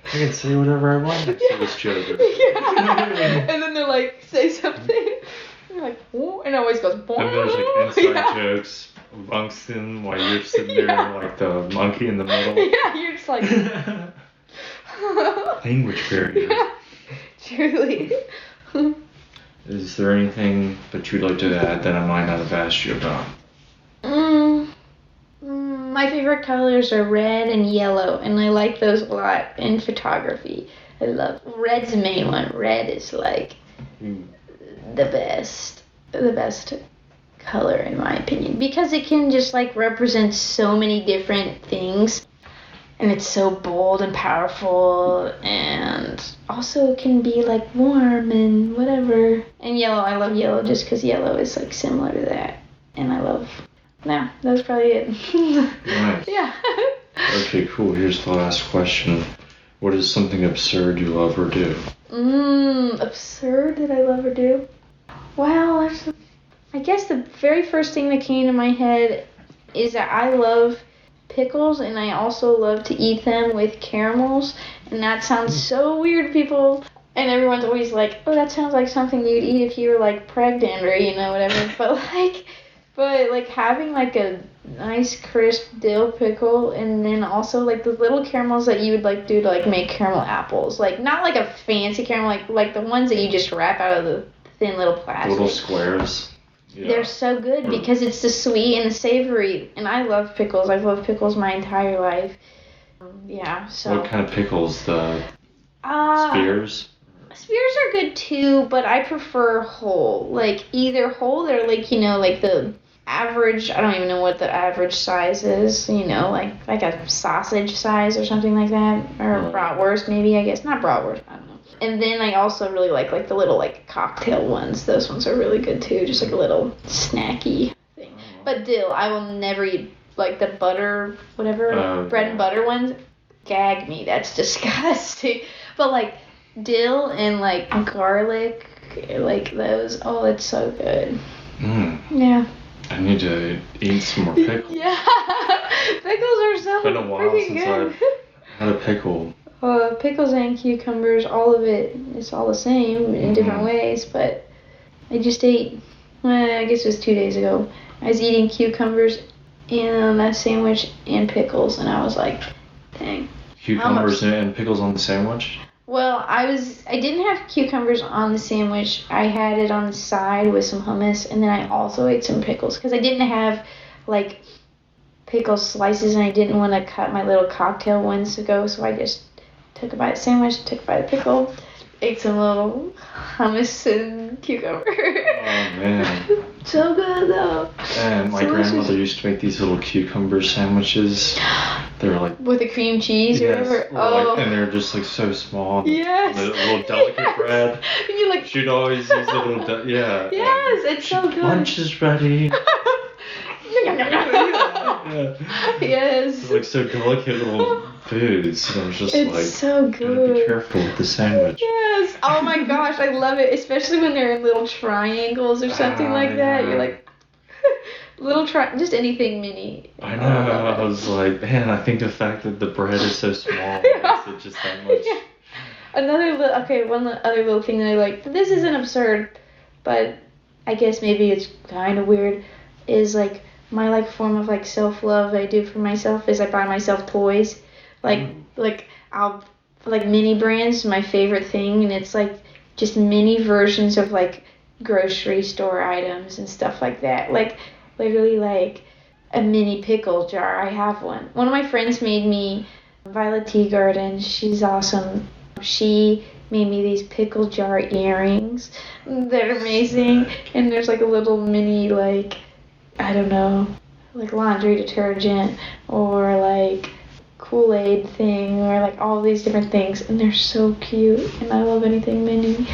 I can say whatever I want next to this joke. Yeah. And then they're like, say something. And you're like, oh, and it always goes, boom. And there's like inside jokes amongst them while you're sitting there like the monkey in the middle. Yeah, you're just like. Language barrier. Yeah, truly. Is there anything that you'd like to add that I might not have asked you about? My favorite colors are red and yellow, and I like those a lot in photography. I love red's the main one. Red is like the best color in my opinion, because it can just like represent so many different things, and it's so bold and powerful, and also can be like warm and whatever. And yellow, I love yellow just because yellow is like similar to that, and I love. No, that was probably it. Nice. Yeah. Okay, cool. Here's the last question. What is something absurd you love or do? Absurd that I love or do? Well, I guess the very first thing that came to my head is that I love pickles, and I also love to eat them with caramels, and that sounds so weird to people. And everyone's always like, oh, that sounds like something you'd eat if you were like pregnant or, you know, whatever. But like having like a nice crisp dill pickle, and then also like the little caramels that you would like do to like make caramel apples, like not like a fancy caramel, like the ones that you just wrap out of the thin little plastic. Little squares. Yeah. They're so good because it's the sweet and the savory, and I love pickles. I've loved pickles my entire life. Yeah. So. What kind of pickles? The spears. Spears are good too, but I prefer whole. Like either whole or like, you know, like the average, I don't even know what the average size is, you know, like a sausage size or something like that, or bratwurst maybe, I guess. Not bratwurst, I don't know. And then I also really like the little like cocktail ones. Those ones are really good too, just like a little snacky thing. But dill, I will never eat like the butter, whatever, bread and butter ones. Gag me, that's disgusting. But like dill and like garlic, like those, oh, it's so good. Yeah. I need to eat some more pickles. Yeah. Pickles are so It's been a while since I've had a pickle. Pickles and cucumbers, all of it, it's all the same in different ways, but I just ate, I guess it was 2 days ago, I was eating cucumbers in a sandwich and pickles, and I was like, dang. Cucumbers and pickles on the sandwich? Well, I didn't have cucumbers on the sandwich. I had it on the side with some hummus, and then I also ate some pickles because I didn't have like pickle slices, and I didn't want to cut my little cocktail ones to go, so I just took a bite of sandwich, took a bite of pickle, ate some little hummus and cucumber. Oh man. So good though. And my grandmother used to make these little cucumber sandwiches. They were like with the cream cheese or whatever. Like, and they're just like so small. Yes. The little delicate bread. And you like. She'd always use the little Yes, it's so good. Lunch is ready. Yeah. Yes. It's like so delicate little foods. And I was just it's like, so good. Gotta be careful with the sandwich. Yes. Oh my gosh, I love it, especially when they're in little triangles or something like that. You're like, just anything mini. I know. I was like, man, I think the fact that the bread is so small makes it just that much. Yeah. One other little thing that I like. This isn't absurd, but I guess maybe it's kind of weird. Is like my like form of like self-love I do for myself is I buy myself toys, I'll like mini brands, my favorite thing, and it's like just mini versions of like grocery store items and stuff like that, like literally like a mini pickle jar. I have one of my friends made me, Violet Teagarden, she's awesome, she made me these pickle jar earrings. They're amazing, and there's like a little mini like, I don't know, like laundry detergent or like Kool-Aid thing or like all these different things, and they're so cute, and I love anything mini.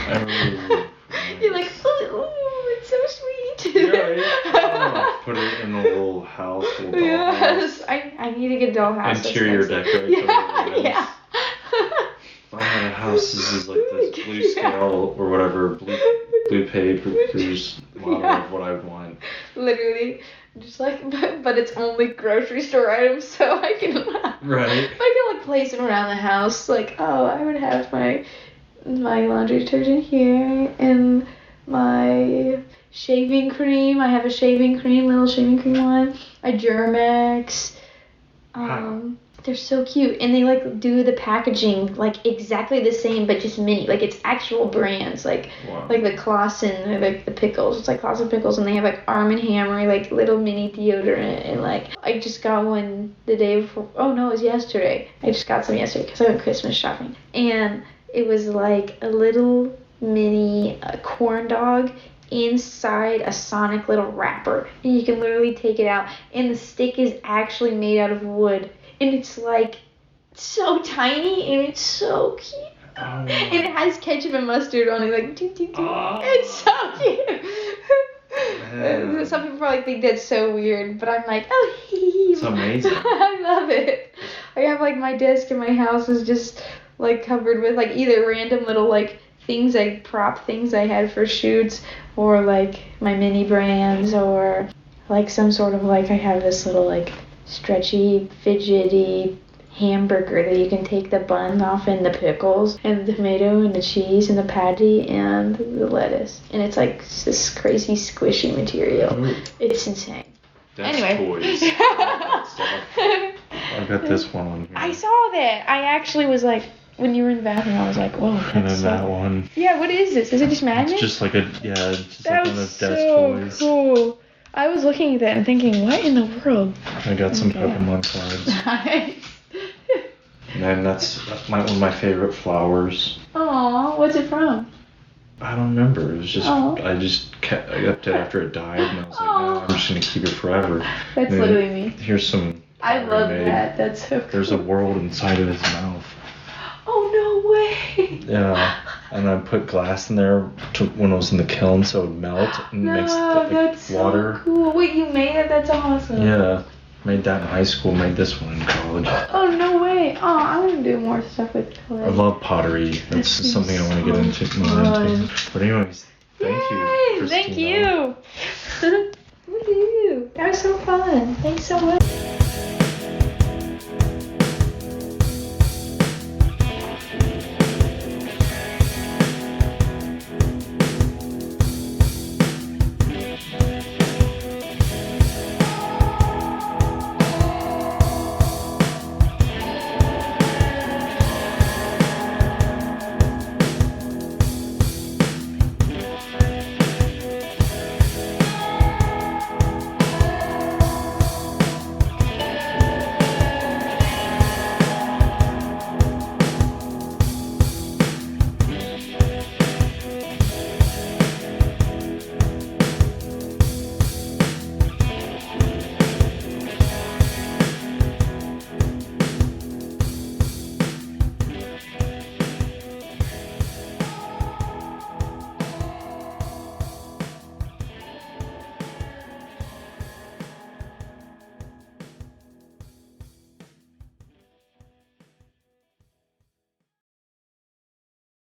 You're like, ooh, it's so sweet. Yeah. Put it in a little house, little doll Yes, house. I need to get a dollhouse. Interior decorator. Yeah. If I had a house, this is like this blue scale or whatever, blue paper's model of what I would want. Literally, just like, but it's only grocery store items, so I can. Right. I can like place them around the house. Like, oh, I would have my laundry detergent here and my shaving cream. I have a shaving cream, little shaving cream one. A Germex. They're so cute, and they like do the packaging like exactly the same, but just mini. Like it's actual brands, like like the Clausen or like the Pickles. It's like Clausen Pickles, and they have like Arm & Hammer, like little mini deodorant, and like I just got one the day before. Oh no, it was yesterday. I just got some yesterday because I went Christmas shopping, and it was like a little mini corn dog inside a Sonic little wrapper, and you can literally take it out, and the stick is actually made out of wood. And it's like so tiny and it's so cute. Oh. And it has ketchup and mustard on it, like doo, doo, doo. Oh. It's so cute. Some people probably think that's so weird, but I'm like, oh, it's amazing. I love it. I have like my desk in my house is just like covered with like either random little like prop things I had for shoots, or like my mini brands, or like some sort of like I have this little like stretchy, fidgety hamburger that you can take the bun off and the pickles and the tomato and the cheese and the patty and the lettuce. And it's like this crazy squishy material. Ooh. It's insane. That's anyway. Toys. I got this one on here. I saw that. I actually was like, when you were in the bathroom, I was like, whoa, that's and then that one. Yeah, what is this? Is it just magnet? It's just like it's just that like one of those desk so toys. Cool. I was looking at that and thinking, what in the world? I got some Pokemon cards. Nice. And then that's one of my favorite flowers. Aw, what's it from? I don't remember. It was just I kept it after it died, and I was like, no, I'm just gonna keep it forever. That's literally me. Here's some. I love that. That's so cool. There's a world inside of his mouth. Oh no way. Yeah, and I put glass in there when it was in the kiln, so it would melt and mix that's water. So cool. Wait, you made it? That's awesome. Yeah, made that in high school. Made this one in college. Oh no way. Oh, I want to do more stuff with clay. I love pottery. That's something I want to get into more into. But anyways, thank you, Christina. Thank you. Woohoo! That was so fun. Thanks so much.